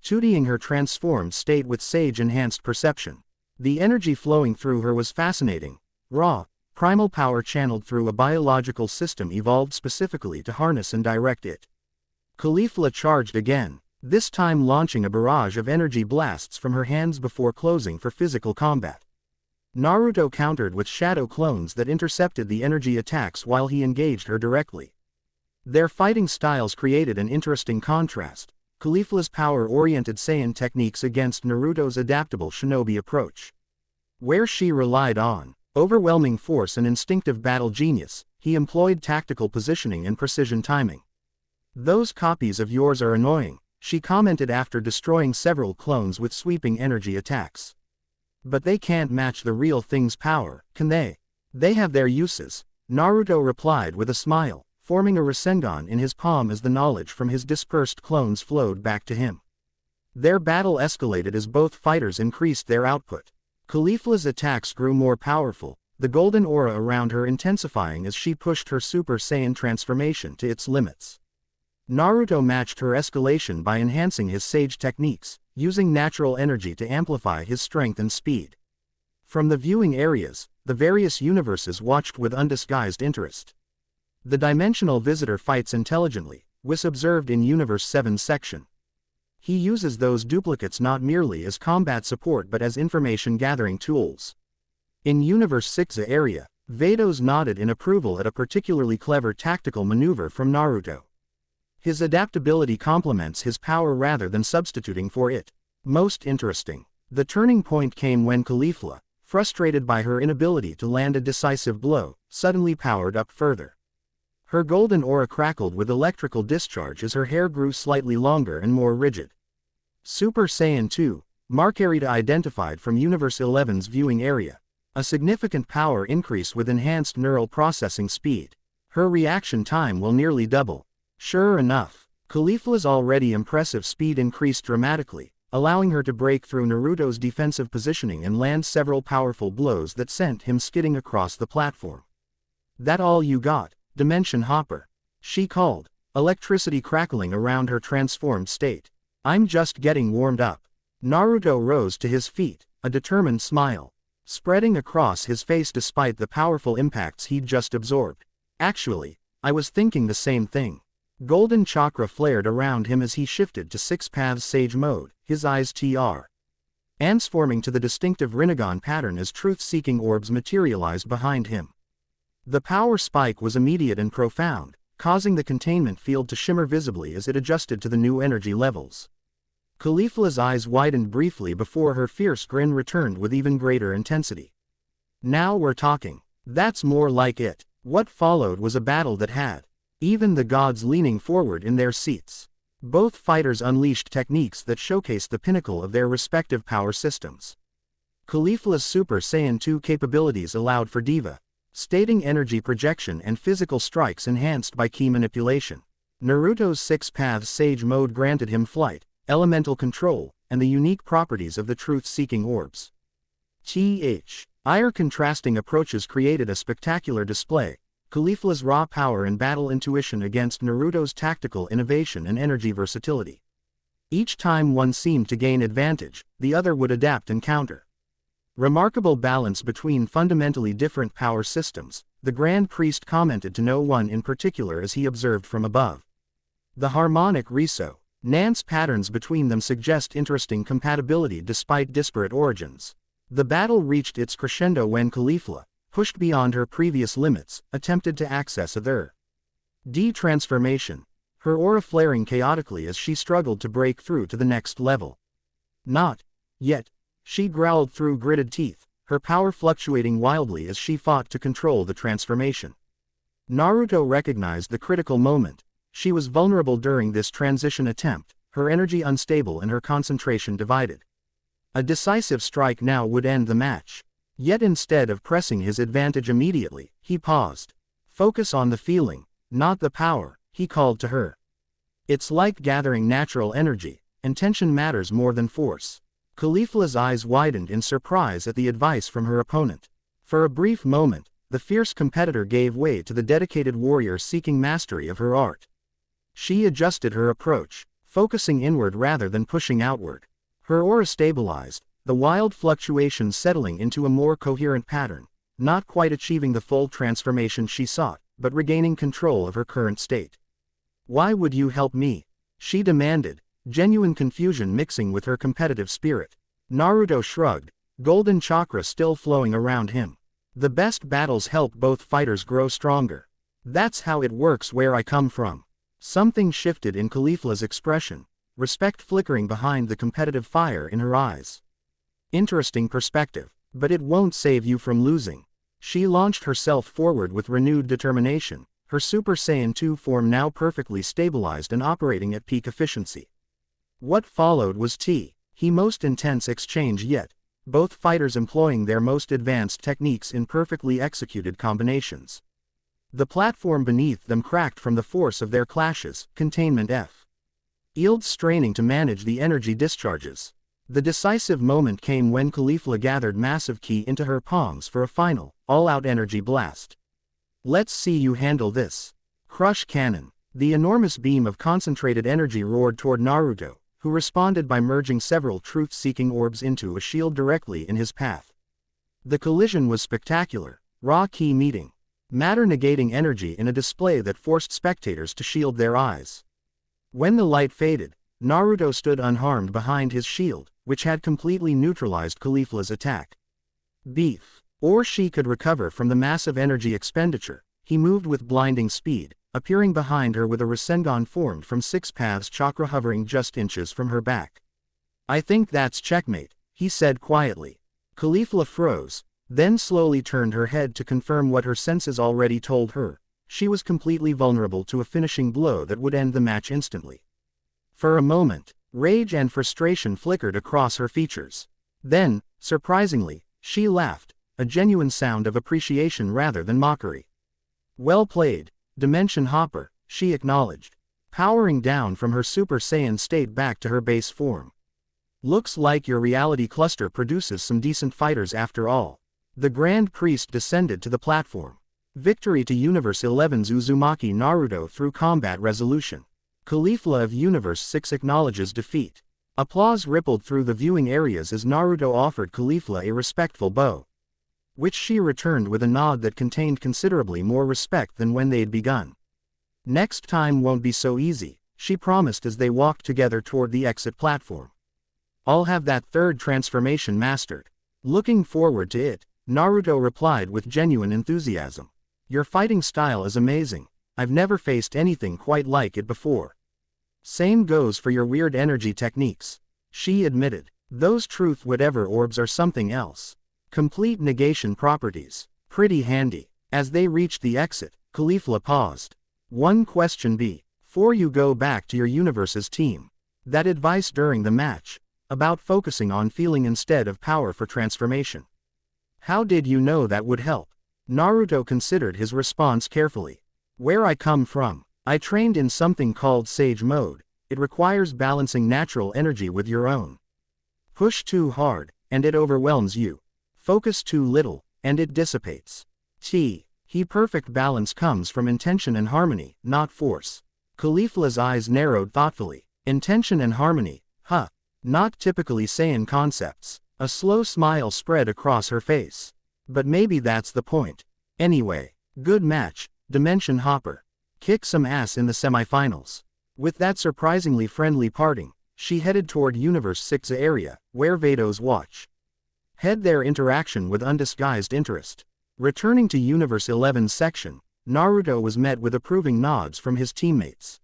studying her transformed state with Sage-enhanced perception. The energy flowing through her was fascinating, raw, primal power channeled through a biological system evolved specifically to harness and direct it. Caulifla charged again, this time launching a barrage of energy blasts from her hands before closing for physical combat. Naruto countered with shadow clones that intercepted the energy attacks while he engaged her directly. Their fighting styles created an interesting contrast, Caulifla's power-oriented Saiyan techniques against Naruto's adaptable shinobi approach. Where she relied on overwhelming force and instinctive battle genius, he employed tactical positioning and precision timing. Those copies of yours are annoying, she commented after destroying several clones with sweeping energy attacks. But they can't match the real thing's power, can they? They have their uses, Naruto replied with a smile, forming a Rasengan in his palm as the knowledge from his dispersed clones flowed back to him. Their battle escalated as both fighters increased their output. Caulifla's attacks grew more powerful, the golden aura around her intensifying as she pushed her Super Saiyan transformation to its limits. Naruto matched her escalation by enhancing his Sage techniques, using natural energy to amplify his strength and speed. From the viewing areas, the various universes watched with undisguised interest. The dimensional visitor fights intelligently, was observed in Universe 7's section. He uses those duplicates not merely as combat support but as information-gathering tools. In Universe 6's area, Vados nodded in approval at a particularly clever tactical maneuver from Naruto. His adaptability complements his power rather than substituting for it. Most interesting. The turning point came when Caulifla, frustrated by her inability to land a decisive blow, suddenly powered up further. Her golden aura crackled with electrical discharge as her hair grew slightly longer and more rigid. Super Saiyan 2, Marcarita identified from Universe 11's viewing area. A significant power increase with enhanced neural processing speed. Her reaction time will nearly double. Sure enough, Caulifla's already impressive speed increased dramatically, allowing her to break through Naruto's defensive positioning and land several powerful blows that sent him skidding across the platform. That all you got, Dimension Hopper? She called, electricity crackling around her transformed state. I'm just getting warmed up. Naruto rose to his feet, a determined smile spreading across his face despite the powerful impacts he'd just absorbed. Actually, I was thinking the same thing. Golden chakra flared around him as he shifted to Six Paths Sage mode, his eyes transforming to the distinctive Rinnegan pattern as truth-seeking orbs materialized behind him. The power spike was immediate and profound, causing the containment field to shimmer visibly as it adjusted to the new energy levels. Caulifla's eyes widened briefly before her fierce grin returned with even greater intensity. Now we're talking. That's more like it. What followed was a battle that had even the gods leaning forward in their seats. Both fighters unleashed techniques that showcased the pinnacle of their respective power systems. Caulifla's Super Saiyan 2 capabilities allowed for diva stating energy projection and physical strikes enhanced by ki manipulation. Naruto's Six Paths Sage mode granted him flight, elemental control, and the unique properties of the truth-seeking orbs. Their contrasting approaches created a spectacular display, Caulifla's raw power and battle intuition against Naruto's tactical innovation and energy versatility. Each time one seemed to gain advantage, the other would adapt and counter. Remarkable balance between fundamentally different power systems, the Grand Priest commented to no one in particular as he observed from above. The harmonic resonance patterns between them suggest interesting compatibility despite disparate origins. The battle reached its crescendo when Caulifla, pushed beyond her previous limits, attempted to access other transformation, her aura flaring chaotically as she struggled to break through to the next level. Not yet, she growled through gritted teeth, her power fluctuating wildly as she fought to control the transformation. Naruto recognized the critical moment. She was vulnerable during this transition attempt, her energy unstable and her concentration divided. A decisive strike now would end the match. Yet instead of pressing his advantage immediately, he paused. Focus on the feeling, not the power, he called to her. It's like gathering natural energy, intention matters more than force. Caulifla's eyes widened in surprise at the advice from her opponent. For a brief moment, the fierce competitor gave way to the dedicated warrior seeking mastery of her art. She adjusted her approach, focusing inward rather than pushing outward. Her aura stabilized, the wild fluctuations settling into a more coherent pattern, not quite achieving the full transformation she sought, but regaining control of her current state. Why would you help me? She demanded, genuine confusion mixing with her competitive spirit. Naruto shrugged, golden chakra still flowing around him. The best battles help both fighters grow stronger. That's how it works where I come from. Something shifted in Caulifla's expression, respect flickering behind the competitive fire in her eyes. Interesting perspective, but it won't save you from losing. She launched herself forward with renewed determination, her Super Saiyan 2 form now perfectly stabilized and operating at peak efficiency. What followed was the most intense exchange yet, both fighters employing their most advanced techniques in perfectly executed combinations. The platform beneath them cracked from the force of their clashes, containment yields straining to manage the energy discharges. The decisive moment came when Caulifla gathered massive ki into her palms for a final, all-out energy blast. Let's see you handle this. Crush Cannon. The enormous beam of concentrated energy roared toward Naruto, who responded by merging several truth-seeking orbs into a shield directly in his path. The collision was spectacular, raw ki meeting matter negating energy in a display that forced spectators to shield their eyes. When the light faded, Naruto stood unharmed behind his shield, which had completely neutralized Caulifla's attack. Or she could recover from the massive energy expenditure, he moved with blinding speed, appearing behind her with a Rasengan formed from Six Paths chakra hovering just inches from her back. I think that's checkmate, he said quietly. Caulifla froze, then slowly turned her head to confirm what her senses already told her. She was completely vulnerable to a finishing blow that would end the match instantly. For a moment, rage and frustration flickered across her features. Then, surprisingly, she laughed, a genuine sound of appreciation rather than mockery. Well played, Dimension Hopper, she acknowledged, powering down from her Super Saiyan state back to her base form. Looks like your reality cluster produces some decent fighters after all. The Grand Priest descended to the platform. Victory to Universe 11's Uzumaki Naruto through combat resolution. Caulifla of Universe 6 acknowledges defeat. Applause rippled through the viewing areas as Naruto offered Caulifla a respectful bow, which she returned with a nod that contained considerably more respect than when they'd begun. Next time won't be so easy, she promised as they walked together toward the exit platform. I'll have that third transformation mastered. Looking forward to it, Naruto replied with genuine enthusiasm. Your fighting style is amazing. I've never faced anything quite like it before. Same goes for your weird energy techniques, she admitted. Those truth whatever orbs are something else. Complete negation properties. Pretty handy. As they reached the exit, Caulifla paused. One question before you go back to your universe's team. That advice during the match, about focusing on feeling instead of power for transformation. How did you know that would help? Naruto considered his response carefully. Where I come from, I trained in something called Sage Mode. It requires balancing natural energy with your own. Push too hard, and it overwhelms you. Focus too little, and it dissipates. Perfect balance comes from intention and harmony, not force. Caulifla's eyes narrowed thoughtfully. Intention and harmony, not typically Saiyan concepts. A slow smile spread across her face. But maybe that's the point. Anyway, good match, Dimension Hopper. Kick some ass in the semifinals. With that surprisingly friendly parting, she headed toward Universe 6 area, where Vados watch. Had their interaction with undisguised interest. Returning to Universe 11's section, Naruto was met with approving nods from his teammates.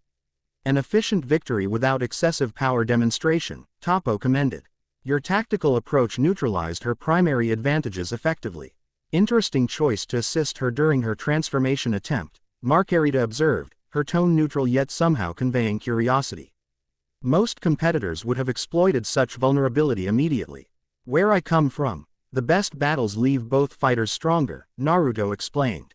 An efficient victory without excessive power demonstration, Toppo commended. Your tactical approach neutralized her primary advantages effectively. Interesting choice to assist her during her transformation attempt, Marcarita observed, her tone neutral yet somehow conveying curiosity. Most competitors would have exploited such vulnerability immediately. Where I come from, the best battles leave both fighters stronger, Naruto explained.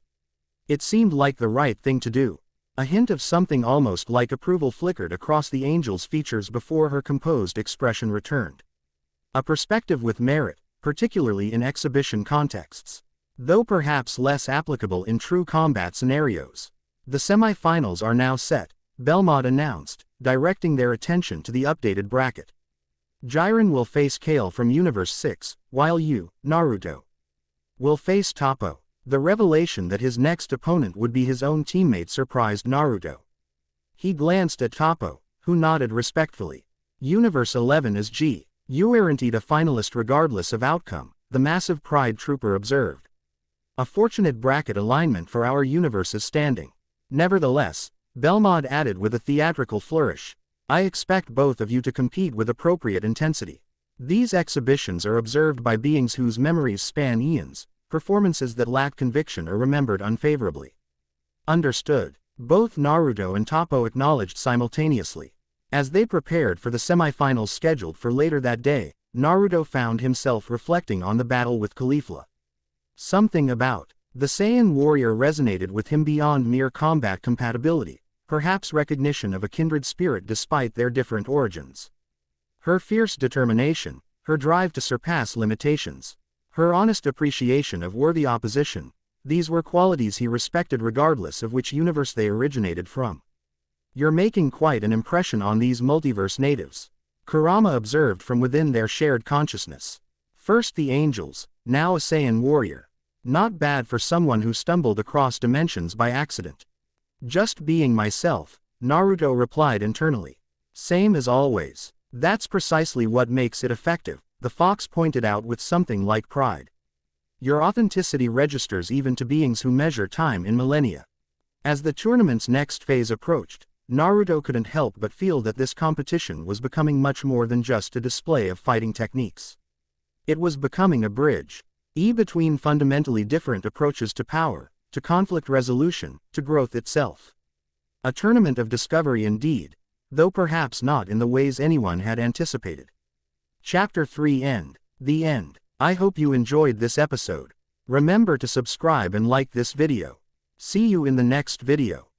It seemed like the right thing to do. A hint of something almost like approval flickered across the angel's features before her composed expression returned. A perspective with merit, particularly in exhibition contexts. Though perhaps less applicable in true combat scenarios. The semi-finals are now set, Belmont announced, directing their attention to the updated bracket. Jiren will face Kale from Universe 6, while you, Naruto, will face Toppo. The revelation that his next opponent would be his own teammate surprised Naruto. He glanced at Toppo, who nodded respectfully. Universe 11 is guaranteed a finalist regardless of outcome, the massive Pride Trooper observed. A fortunate bracket alignment for our universe's standing. Nevertheless, Belmont added with a theatrical flourish, I expect both of you to compete with appropriate intensity. These exhibitions are observed by beings whose memories span eons. Performances that lack conviction are remembered unfavorably. Understood. Both Naruto and Toppo acknowledged simultaneously. As they prepared for the semifinals scheduled for later that day, Naruto found himself reflecting on the battle with Caulifla. Something about the Saiyan warrior resonated with him beyond mere combat compatibility, perhaps recognition of a kindred spirit despite their different origins. Her fierce determination, her drive to surpass limitations. Her honest appreciation of worthy opposition, these were qualities he respected regardless of which universe they originated from. You're making quite an impression on these multiverse natives, Kurama observed from within their shared consciousness. First the angels, now a Saiyan warrior. Not bad for someone who stumbled across dimensions by accident. Just being myself, Naruto replied internally. Same as always. That's precisely what makes it effective. The fox pointed out with something like pride. Your authenticity registers even to beings who measure time in millennia. As the tournament's next phase approached, Naruto couldn't help but feel that this competition was becoming much more than just a display of fighting techniques. It was becoming a bridge between fundamentally different approaches to power, to conflict resolution, to growth itself. A tournament of discovery indeed, though perhaps not in the ways anyone had anticipated. Chapter 3 End. The End. I hope you enjoyed this episode. Remember to subscribe and like this video. See you in the next video.